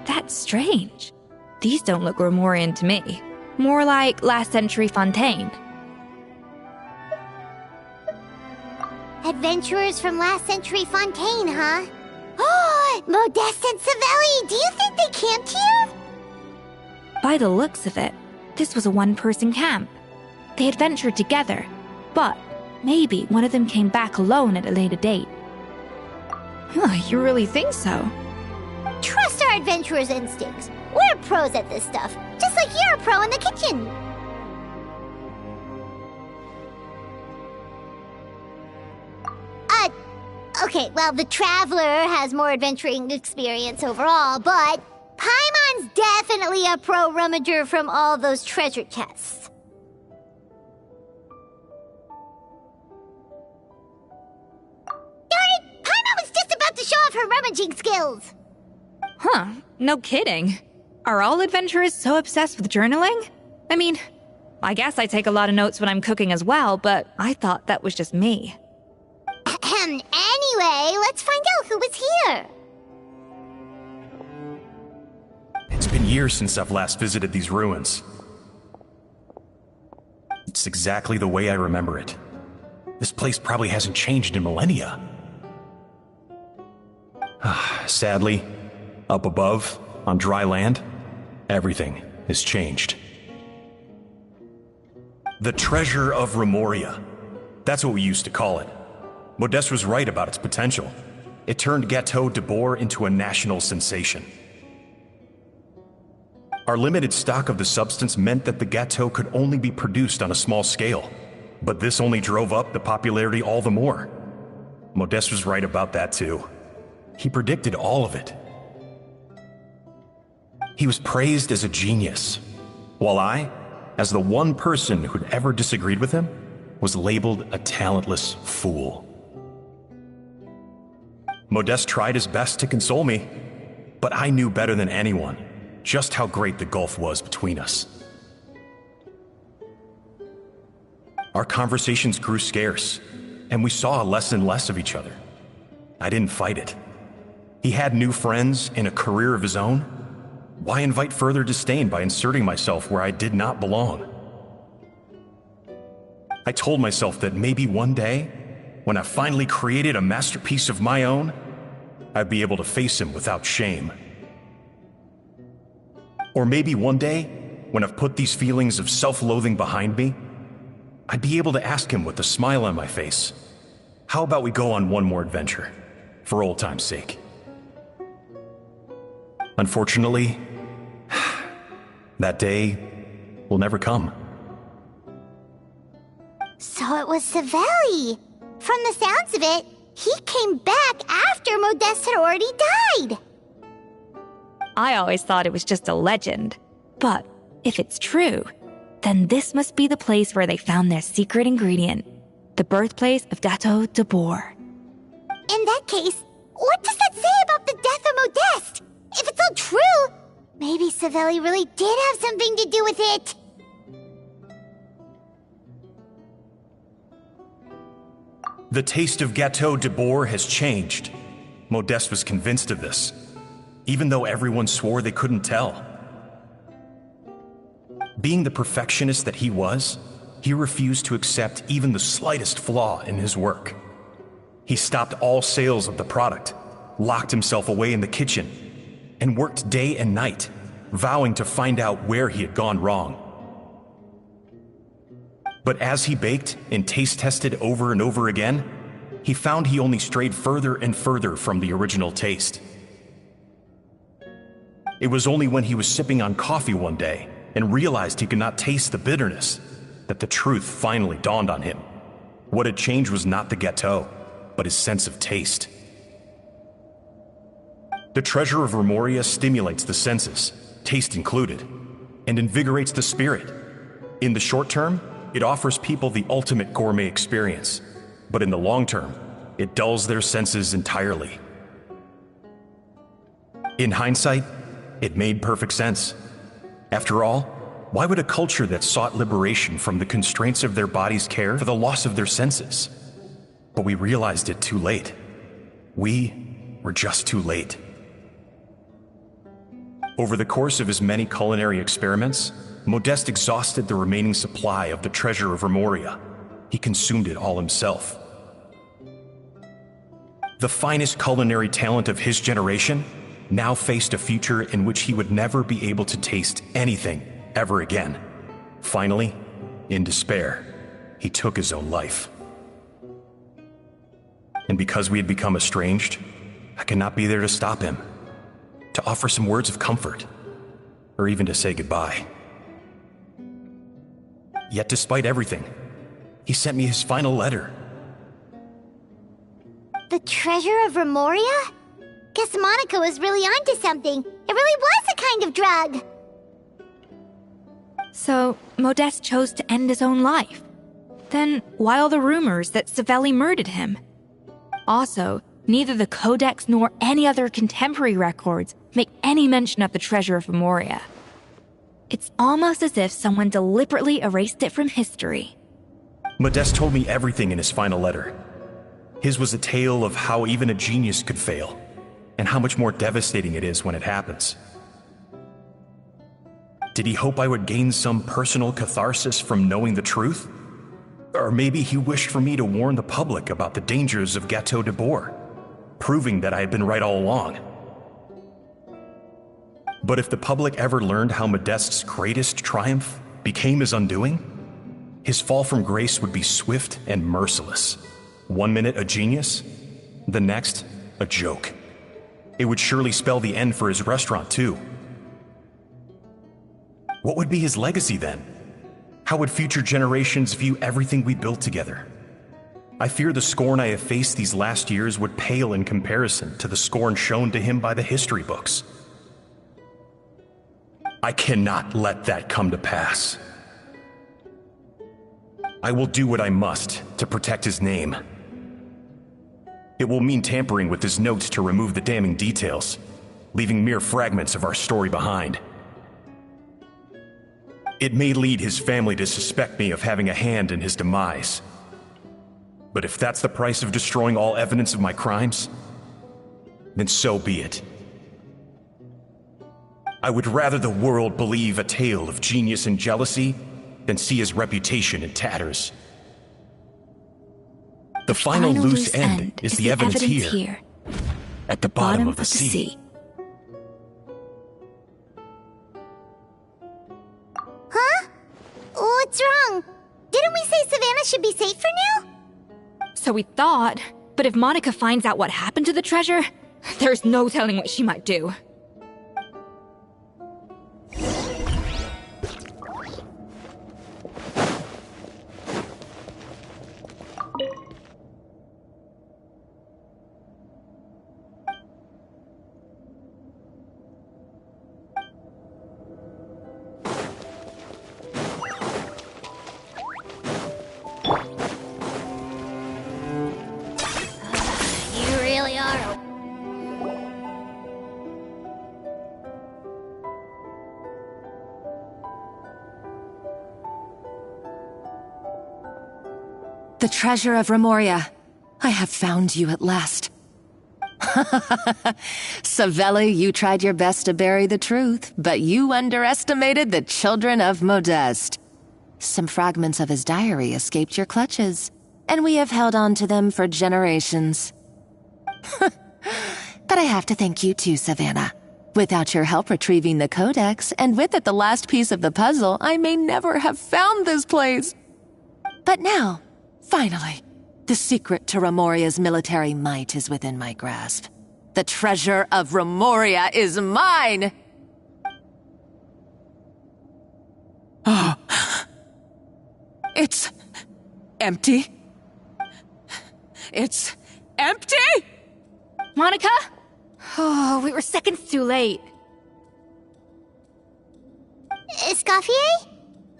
That's strange. These don't look Romorian to me. More like last century Fontaine. Adventurers from last century Fontaine, huh? Oh, Modeste and Savelli, do you think they camped here? By the looks of it, this was a one-person camp. They adventured together, but maybe one of them came back alone at a later date. Huh, you really think so? Trust our adventurers' instincts. We're pros at this stuff, just like you're a pro in the kitchen. Okay, well, the Traveler has more adventuring experience overall, but Paimon's definitely a pro rummager from all those treasure chests. Darn it! Paimon was just about to show off her rummaging skills! Huh, no kidding. Are all adventurers so obsessed with journaling? I mean, I guess I take a lot of notes when I'm cooking as well, but I thought that was just me. Anyway, let's find out who was here. It's been years since I've last visited these ruins. It's exactly the way I remember it. This place probably hasn't changed in millennia. Sadly, up above, on dry land, everything has changed. The Treasure of Remoria. That's what we used to call it. Modeste was right about its potential. It turned Gateau de Bourg into a national sensation. Our limited stock of the substance meant that the Gateau could only be produced on a small scale, but this only drove up the popularity all the more. Modeste was right about that too. He predicted all of it. He was praised as a genius, while I, as the one person who'd ever disagreed with him, was labeled a talentless fool. Modeste tried his best to console me, but I knew better than anyone just how great the gulf was between us. Our conversations grew scarce, and we saw less and less of each other. I didn't fight it. He had new friends and a career of his own. Why invite further disdain by inserting myself where I did not belong? I told myself that maybe one day, when I finally created a masterpiece of my own, I'd be able to face him without shame. Or maybe one day, when I've put these feelings of self-loathing behind me, I'd be able to ask him with a smile on my face, how about we go on one more adventure, for old time's sake? Unfortunately, that day will never come. So it was Savelli. From the sounds of it, he came back after Modeste had already died. I always thought it was just a legend. But if it's true, then this must be the place where they found their secret ingredient, the birthplace of Gateau de Bourg. In that case, what does that say about the death of Modeste? If it's all true, maybe Savelli really did have something to do with it. The taste of Gateau de Bourg has changed. Modeste was convinced of this, even though everyone swore they couldn't tell. Being the perfectionist that he was, he refused to accept even the slightest flaw in his work. He stopped all sales of the product, locked himself away in the kitchen, and worked day and night, vowing to find out where he had gone wrong. But as he baked and taste tested over and over again, he found he only strayed further and further from the original taste. It was only when he was sipping on coffee one day and realized he could not taste the bitterness that the truth finally dawned on him. What had changed was not the Gateau, but his sense of taste. The Treasure of Remoria stimulates the senses, taste included, and invigorates the spirit. In the short term, it offers people the ultimate gourmet experience, but in the long term, it dulls their senses entirely. In hindsight, it made perfect sense. After all, Why would a culture that sought liberation from the constraints of their bodies care for the loss of their senses? But we realized it too late. We were just too late. Over the course of his many culinary experiments, Modeste exhausted the remaining supply of the treasure of Remoria. He consumed it all himself. The finest culinary talent of his generation now faced a future in which he would never be able to taste anything ever again. Finally, in despair, he took his own life. And because we had become estranged, I cannot be there to stop him, to offer some words of comfort, or even to say goodbye. Yet despite everything, he sent me his final letter. The treasure of Remoria? Guess Monica was really onto something. It really was a kind of drug. So, Modeste chose to end his own life. Then, why all the rumors that Savelli murdered him? Also, neither the Codex nor any other contemporary records make any mention of the treasure of Remoria. It's almost as if someone deliberately erased it from history. Modeste told me everything in his final letter. His was a tale of how even a genius could fail, and how much more devastating it is when it happens. Did he hope I would gain some personal catharsis from knowing the truth? Or maybe he wished for me to warn the public about the dangers of Gateau de Bourg, proving that I had been right all along. But if the public ever learned how Modeste's greatest triumph became his undoing, his fall from grace would be swift and merciless. 1 minute a genius, the next a joke. It would surely spell the end for his restaurant too. What would be his legacy then? How would future generations view everything we built together? I fear the scorn I have faced these last years would pale in comparison to the scorn shown to him by the history books. I cannot let that come to pass. I will do what I must to protect his name. It will mean tampering with his notes to remove the damning details, leaving mere fragments of our story behind. It may lead his family to suspect me of having a hand in his demise. But if that's the price of destroying all evidence of my crimes, then so be it. I would rather the world believe a tale of genius and jealousy than see his reputation in tatters. The final loose end is the evidence here, at the bottom of the sea. Huh? What's wrong? Didn't we say Savannah should be safe for now? So we thought, but if Monica finds out what happened to the treasure, there's no telling what she might do. You really are. The treasure of Remoria. I have found you at last. Savelli, you tried your best to bury the truth, but you underestimated the children of Modeste. Some fragments of his diary escaped your clutches, and we have held on to them for generations. But I have to thank you too, Savannah. Without your help retrieving the Codex, and with it the last piece of the puzzle, I may never have found this place. But now, finally, the secret to Remoria's military might is within my grasp. The treasure of Remoria is mine! It's empty. It's empty! Monica? Oh, we were seconds too late. Escoffier?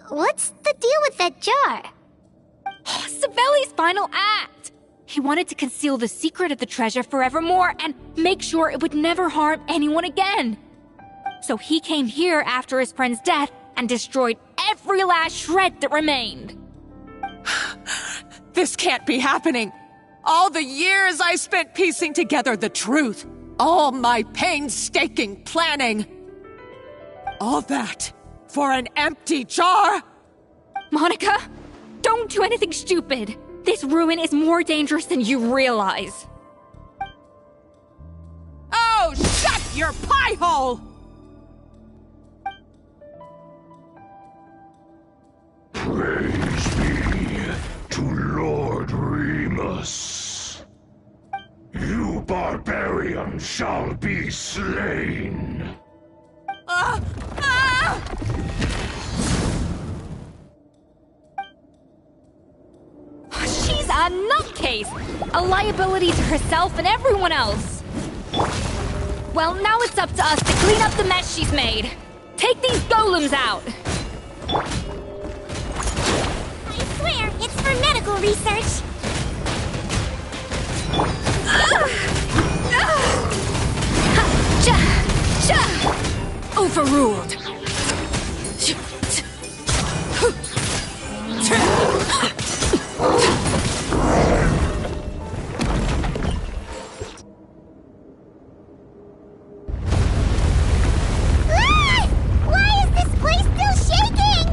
What's the deal with that jar? Savelli's final act! He wanted to conceal the secret of the treasure forevermore and make sure it would never harm anyone again. So he came here after his friend's death and destroyed every last shred that remained. This can't be happening. All the years I spent piecing together the truth. All my painstaking planning. All that for an empty jar? Monica, don't do anything stupid. This ruin is more dangerous than you realize. Oh, shut your pie hole! Praise be to Lord Remus. You barbarians shall be slain. She's a nutcase! A liability to herself and everyone else. Well, now it's up to us to clean up the mess she's made. Take these golems out! I swear, it's for medical research. Overruled. Why is this place still shaking?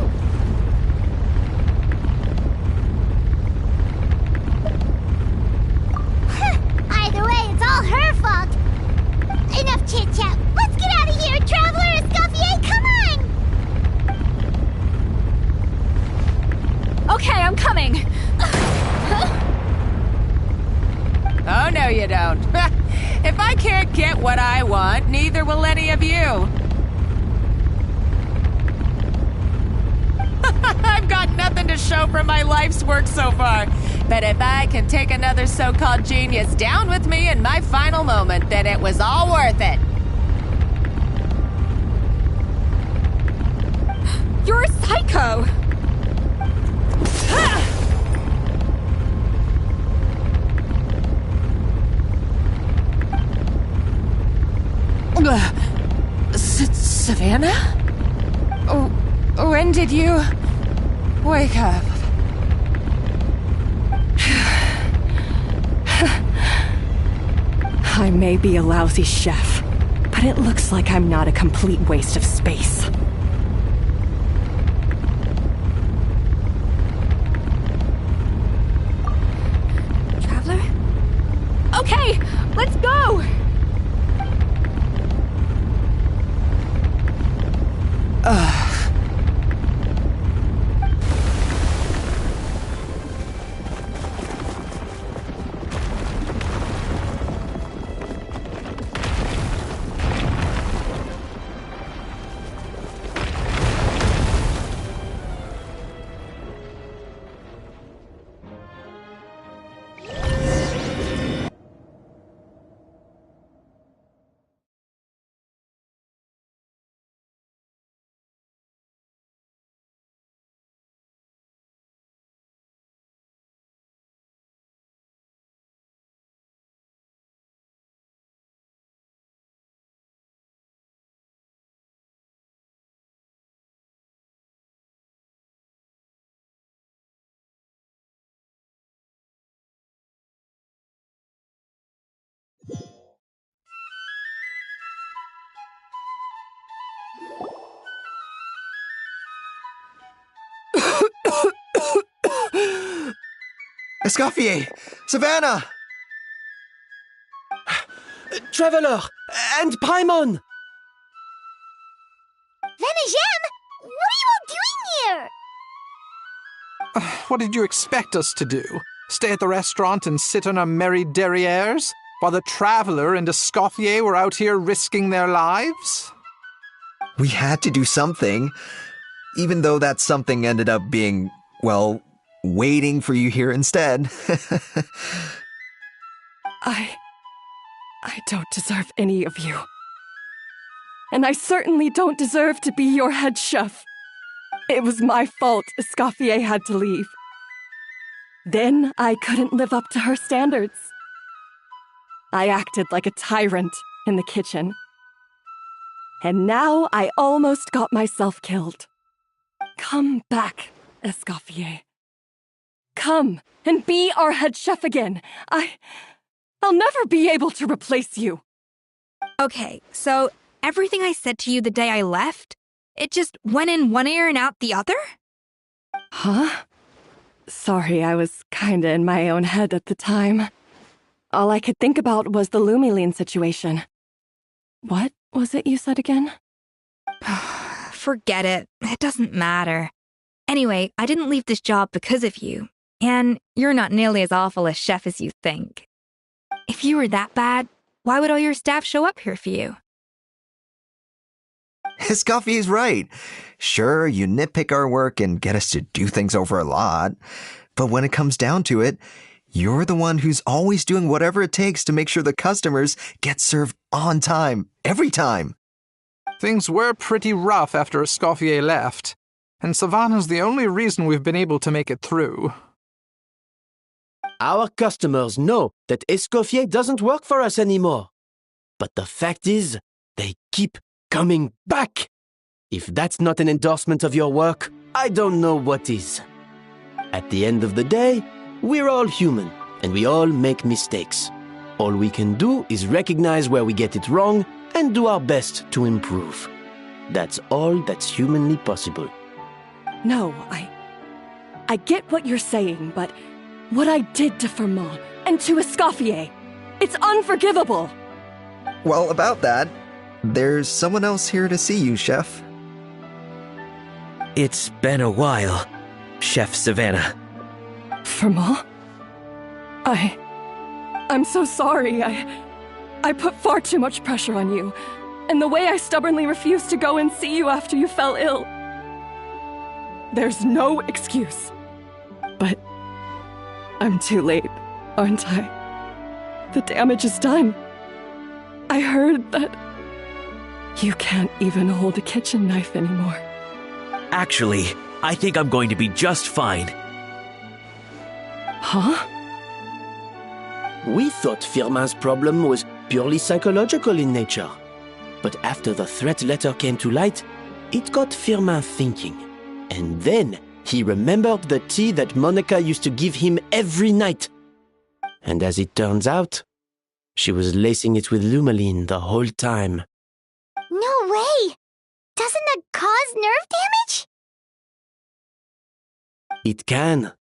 Either way, it's all her fault. Enough chit-chat. Let's get out of here, Traveler Escoffier, come on! Okay, I'm coming. Oh, no you don't. If I can't get what I want, neither will any of you. I've got nothing to show for my life's work so far. But if I can take another so-called genius down with me in my final moment, then it was all worth it. You're a psycho! Savannah? When did you wake up? I may be a lousy chef, but it looks like I'm not a complete waste of space. Traveler? Okay, let's go! Escoffier! Savannah! Traveler! And Paimon! Venejem! What are you all doing here? What did you expect us to do? Stay at the restaurant and sit on our merry derrieres? While the Traveler and Escoffier were out here risking their lives? We had to do something, even though that something ended up being, well, waiting for you here instead. I don't deserve any of you. And I certainly don't deserve to be your head chef. It was my fault Escoffier had to leave. Then I couldn't live up to her standards. I acted like a tyrant in the kitchen. And now I almost got myself killed. Come back, Escoffier. Come and be our head chef again. I'll never be able to replace you. Okay, so everything I said to you the day I left, it just went in one ear and out the other? Huh? Sorry, I was kinda in my own head at the time. All I could think about was the Lumiline situation. What was it you said again? Forget it. It doesn't matter. Anyway, I didn't leave this job because of you. And you're not nearly as awful a chef as you think. If you were that bad, why would all your staff show up here for you? Escoffier's right. Sure, you nitpick our work and get us to do things over a lot. But when it comes down to it, you're the one who's always doing whatever it takes to make sure the customers get served on time, every time. Things were pretty rough after Escoffier left, and Savannah's the only reason we've been able to make it through. Our customers know that Escoffier doesn't work for us anymore. But the fact is, they keep coming back. If that's not an endorsement of your work, I don't know what is. At the end of the day, we're all human, and we all make mistakes. All we can do is recognize where we get it wrong and do our best to improve. That's all that's humanly possible. No, I get what you're saying, but what I did to Firmin and to Escoffier, it's unforgivable. Well, about that, there's someone else here to see you, Chef. It's been a while, Chef Savannah. Firmin? I'm so sorry. I put far too much pressure on you, and the way I stubbornly refused to go and see you after you fell ill. There's no excuse. But I'm too late, aren't I? The damage is done. I heard that you can't even hold a kitchen knife anymore. Actually, I think I'm going to be just fine. Huh? We thought Firmin's problem was purely psychological in nature. But after the threat letter came to light, it got Firmin thinking. And then he remembered the tea that Monica used to give him every night. And as it turns out, she was lacing it with Lumiline the whole time. No way! Doesn't that cause nerve damage? It can.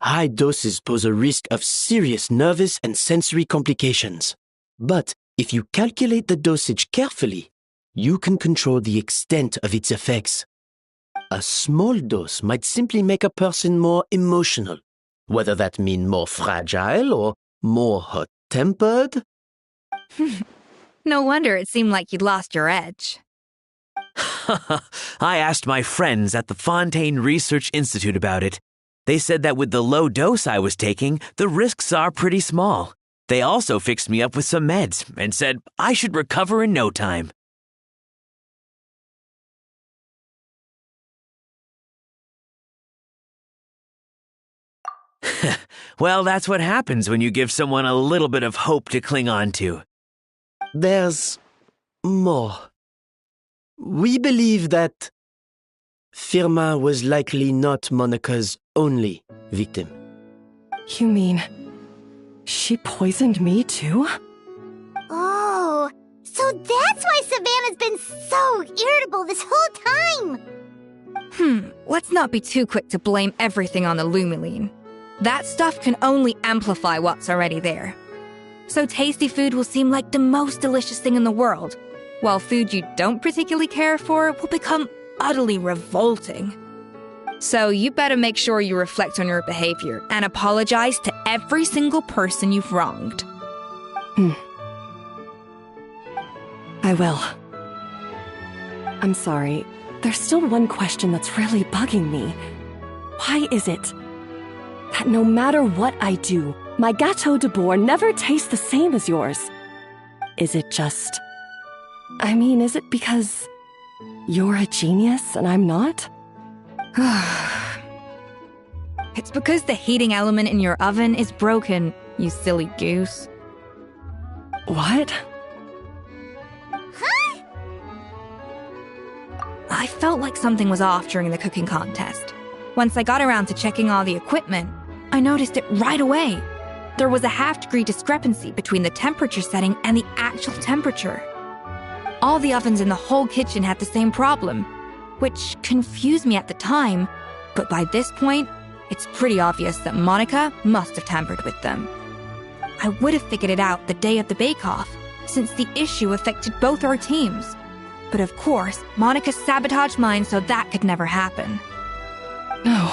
High doses pose a risk of serious nervous and sensory complications. But if you calculate the dosage carefully, you can control the extent of its effects. A small dose might simply make a person more emotional, whether that means more fragile or more hot-tempered. No wonder it seemed like you'd lost your edge. I asked my friends at the Fontaine Research Institute about it. They said that with the low dose I was taking, the risks are pretty small. They also fixed me up with some meds and said I should recover in no time. Well, that's what happens when you give someone a little bit of hope to cling on to. There's more. We believe that Firmin was likely not Monica's only victim. You mean she poisoned me too? Oh, so that's why Savannah's been so irritable this whole time! Let's not be too quick to blame everything on the Lumiline. That stuff can only amplify what's already there. So tasty food will seem like the most delicious thing in the world, while food you don't particularly care for will become utterly revolting. So you better make sure you reflect on your behavior and apologize to every single person you've wronged. I will. I'm sorry. There's still one question that's really bugging me. Why is it that no matter what I do, my Gâteau de Bourg never tastes the same as yours? Is it just... is it because you're a genius and I'm not? It's because the heating element in your oven is broken, you silly goose. What? Huh? I felt like something was off during the cooking contest. Once I got around to checking all the equipment, I noticed it right away. There was a half-degree discrepancy between the temperature setting and the actual temperature. All the ovens in the whole kitchen had the same problem, which confused me at the time, but by this point, it's pretty obvious that Monica must have tampered with them. I would have figured it out the day of the bake-off, since the issue affected both our teams. But of course, Monica sabotaged mine so that could never happen. No.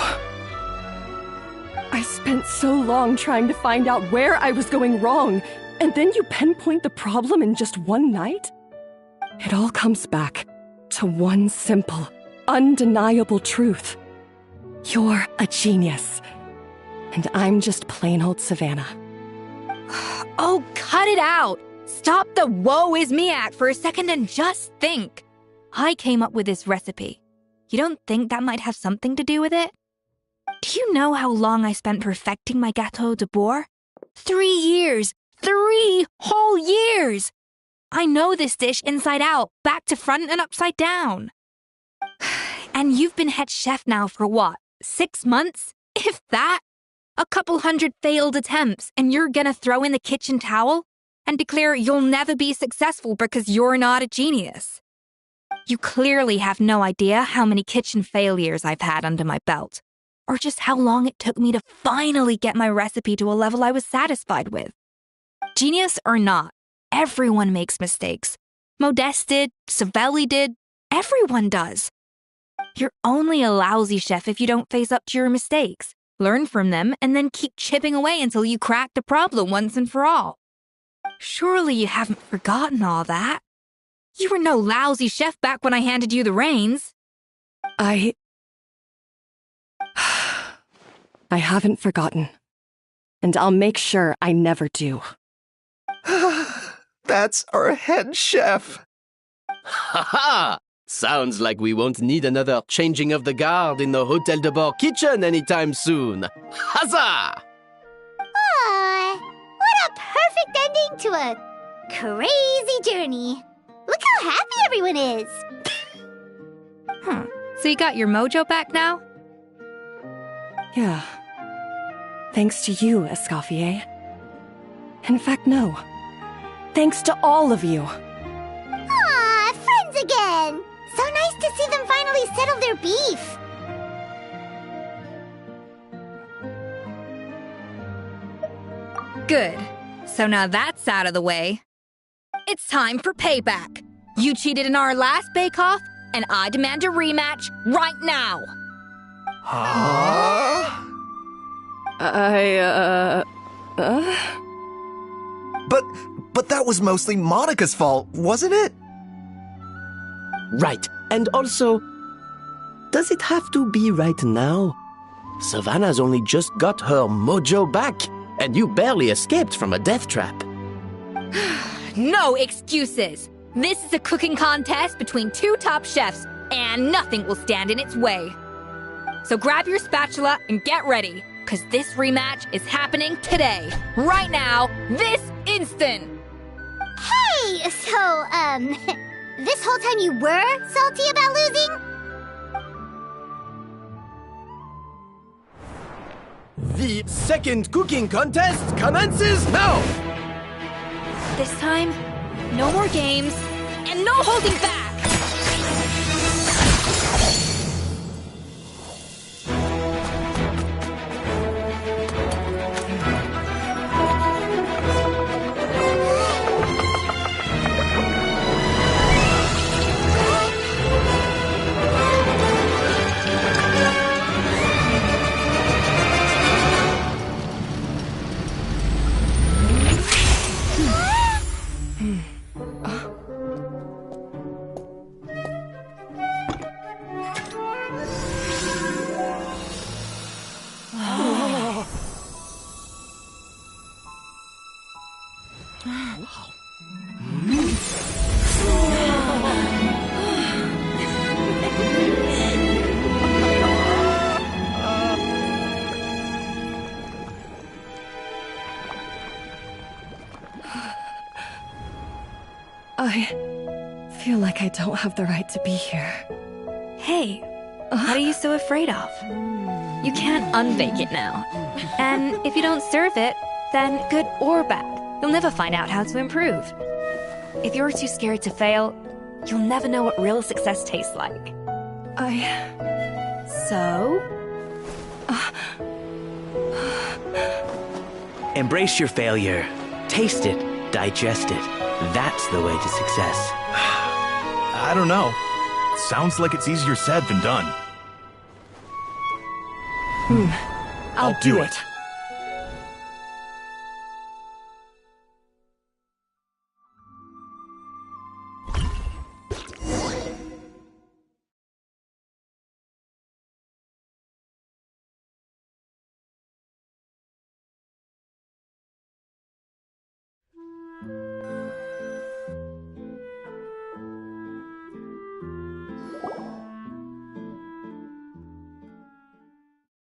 I spent so long trying to find out where I was going wrong, and then you pinpoint the problem in just one night? It all comes back to one simple, undeniable truth. You're a genius, and I'm just plain old Savannah. Oh, cut it out! Stop the woe is me act for a second and just think. I came up with this recipe. You don't think that might have something to do with it? Do you know how long I spent perfecting my Gâteau de Bourg? 3 years! 3 whole years! I know this dish inside out, back to front and upside down. And you've been head chef now for what, 6 months? If that? A couple hundred failed attempts, and you're gonna throw in the kitchen towel and declare you'll never be successful because you're not a genius. You clearly have no idea how many kitchen failures I've had under my belt, or just how long it took me to finally get my recipe to a level I was satisfied with. Genius or not, everyone makes mistakes. Modeste did, Savelli did, everyone does. You're only a lousy chef if you don't face up to your mistakes, learn from them, and then keep chipping away until you crack the problem once and for all. Surely you haven't forgotten all that. You were no lousy chef back when I handed you the reins. I haven't forgotten. And I'll make sure I never do. That's our head chef. Ha ha! Sounds like we won't need another changing of the guard in the Hôtel de Bord kitchen anytime soon. Huzzah! Aw, what a perfect ending to a crazy journey. Look how happy everyone is. So you got your mojo back now? Yeah. Thanks to you, Escoffier. In fact, no. Thanks to all of you. Aw, friends again. So nice to see them finally settle their beef. Good. So now that's out of the way. It's time for payback. You cheated in our last bake-off, and I demand a rematch right now. Huh? But that was mostly Monica's fault, wasn't it? Right. And also, does it have to be right now? Savannah's only just got her mojo back, and you barely escaped from a death trap. No excuses. This is a cooking contest between 2 top chefs, and nothing will stand in its way. So grab your spatula and get ready, because this rematch is happening today, right now, this instant. Hey, so, this whole time you were salty about losing? The second cooking contest commences now! This time, no more games, and no holding back! I feel like I don't have the right to be here. Hey, what are you so afraid of? You can't unbake it now. And if you don't serve it, then good or bad, you'll never find out how to improve. If you're too scared to fail, you'll never know what real success tastes like. So? Embrace your failure. Taste it. Digest it. That's the way to success. I don't know. Sounds like it's easier said than done. I'll do it.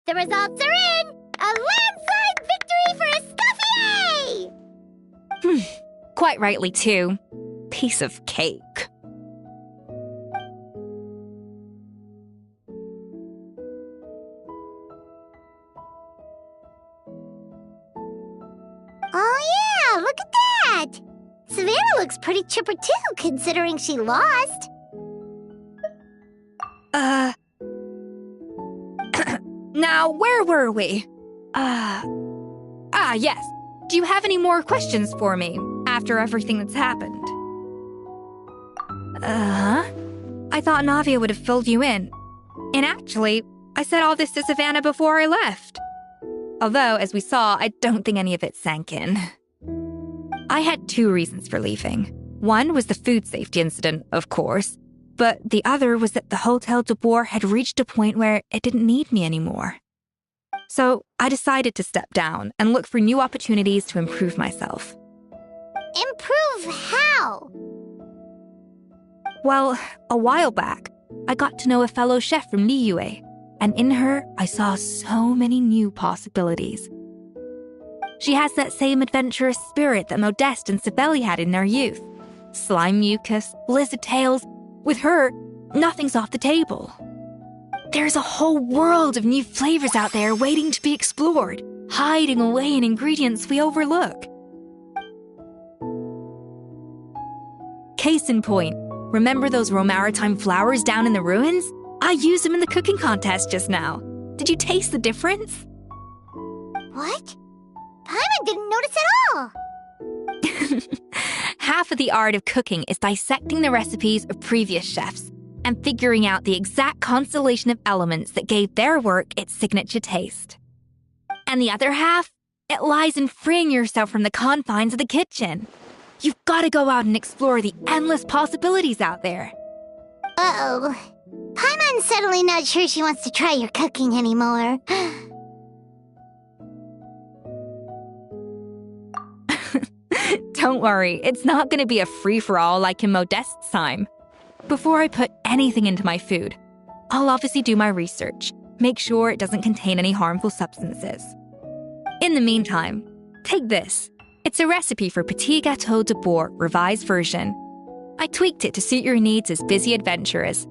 The results are in! A landslide victory for Escoffier! Quite rightly, too. Piece of cake. Oh yeah, look at that! Savannah looks pretty chipper too, considering she lost. Now, where were we? Yes. Do you have any more questions for me after everything that's happened? I thought Navia would have filled you in. And actually, I said all this to Savannah before I left. Although, as we saw, I don't think any of it sank in. I had 2 reasons for leaving. One was the food safety incident, of course. But the other was that the Hotel de Boer had reached a point where it didn't need me anymore. So I decided to step down and look for new opportunities to improve myself. Improve how? Well, a while back, I got to know a fellow chef from Liyue, and in her, I saw so many new possibilities. She has that same adventurous spirit that Modeste and Sibeli had in their youth. Slime mucus, lizard tails. With her, nothing's off the table. There's a whole world of new flavors out there waiting to be explored, hiding away in ingredients we overlook. Case in point, remember those Romaritime flowers down in the ruins? I used them in the cooking contest just now. Did you taste the difference? What? Paimon didn't notice at all! Half of the art of cooking is dissecting the recipes of previous chefs and figuring out the exact constellation of elements that gave their work its signature taste. And the other half, it lies in freeing yourself from the confines of the kitchen. You've got to go out and explore the endless possibilities out there. Uh-oh. Paimon's suddenly not sure she wants to try your cooking anymore. Don't worry, it's not going to be a free-for-all like in Modeste's time. Before I put anything into my food, I'll obviously do my research, make sure it doesn't contain any harmful substances. In the meantime, take this. It's a recipe for Petit Gâteau de Boer revised version. I tweaked it to suit your needs as busy adventurers.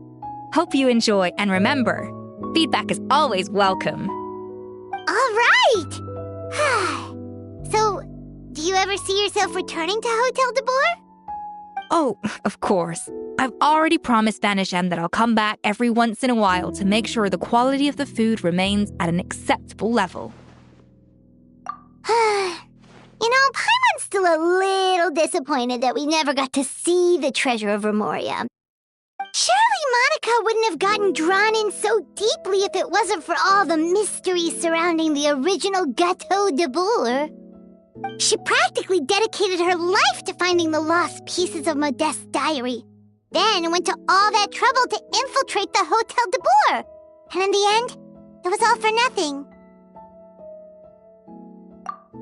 Hope you enjoy, and remember, feedback is always welcome. All right! So, do you ever see yourself returning to Hotel de Boer? Oh, of course. I've already promised Vanisham that I'll come back every once in a while to make sure the quality of the food remains at an acceptable level. You know, Paimon's still a little disappointed that we never got to see the treasure of Remoria. Surely Monica wouldn't have gotten drawn in so deeply if it wasn't for all the mystery surrounding the original Gâteau de Boer. She practically dedicated her life to finding the lost pieces of Modeste's diary, then went to all that trouble to infiltrate the Hotel de Boer. And in the end, it was all for nothing.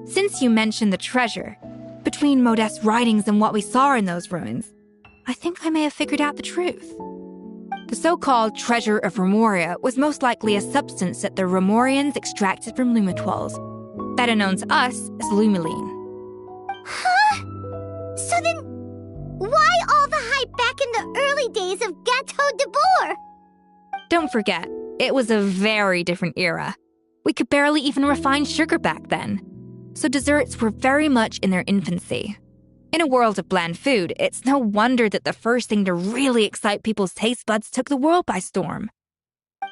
Since you mentioned the treasure, between Modeste's writings and what we saw in those ruins, I think I may have figured out the truth. The so-called treasure of Remoria was most likely a substance that the Remorians extracted from Lumitoiles, better known to us as Lumiline. Huh? So then, why all the hype back in the early days of Gâteau de Boer? Don't forget, it was a very different era. We could barely even refine sugar back then. So desserts were very much in their infancy. In a world of bland food, it's no wonder that the first thing to really excite people's taste buds took the world by storm.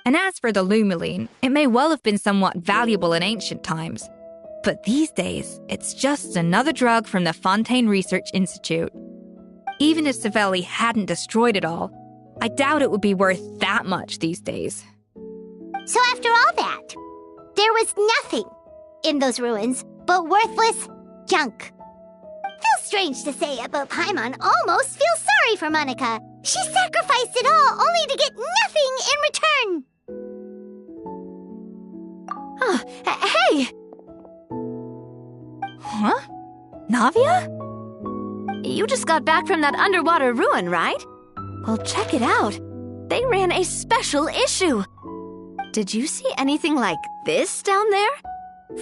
And as for the Lumiline, it may well have been somewhat valuable in ancient times. But these days, it's just another drug from the Fontaine Research Institute. Even if Savelli hadn't destroyed it all, I doubt it would be worth that much these days. So after all that, there was nothing in those ruins but worthless junk. Feels strange to say it, but Paimon almost feels sorry for Monica. She sacrificed it all only to get nothing in return. Hey! Huh? Navia? You just got back from that underwater ruin, right? Well, check it out. They ran a special issue. Did you see anything like this down there?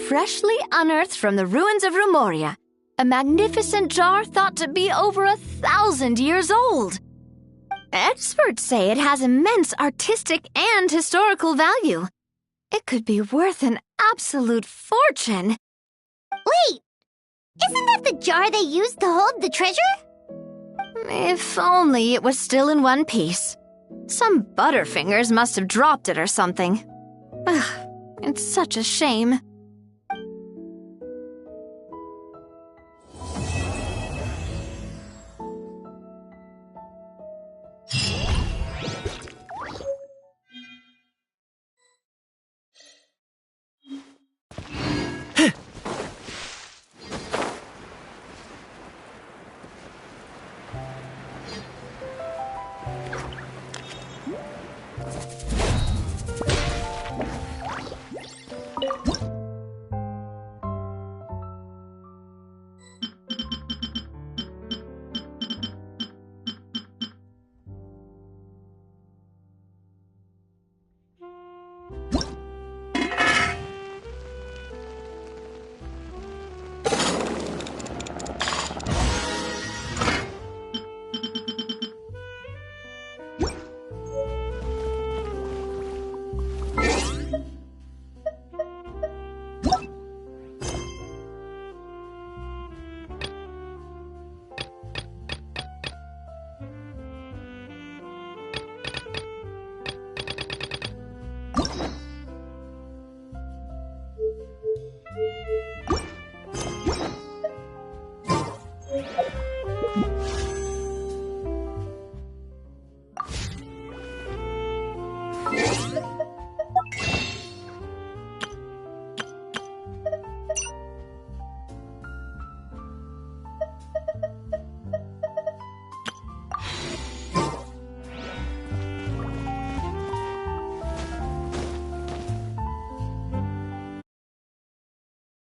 Freshly unearthed from the ruins of Rumoria, a magnificent jar thought to be over 1,000 years old. Experts say it has immense artistic and historical value. It could be worth an absolute fortune. Wait! Isn't that the jar they used to hold the treasure? If only it was still in one piece. Some butterfingers must have dropped it or something. Ugh, it's such a shame.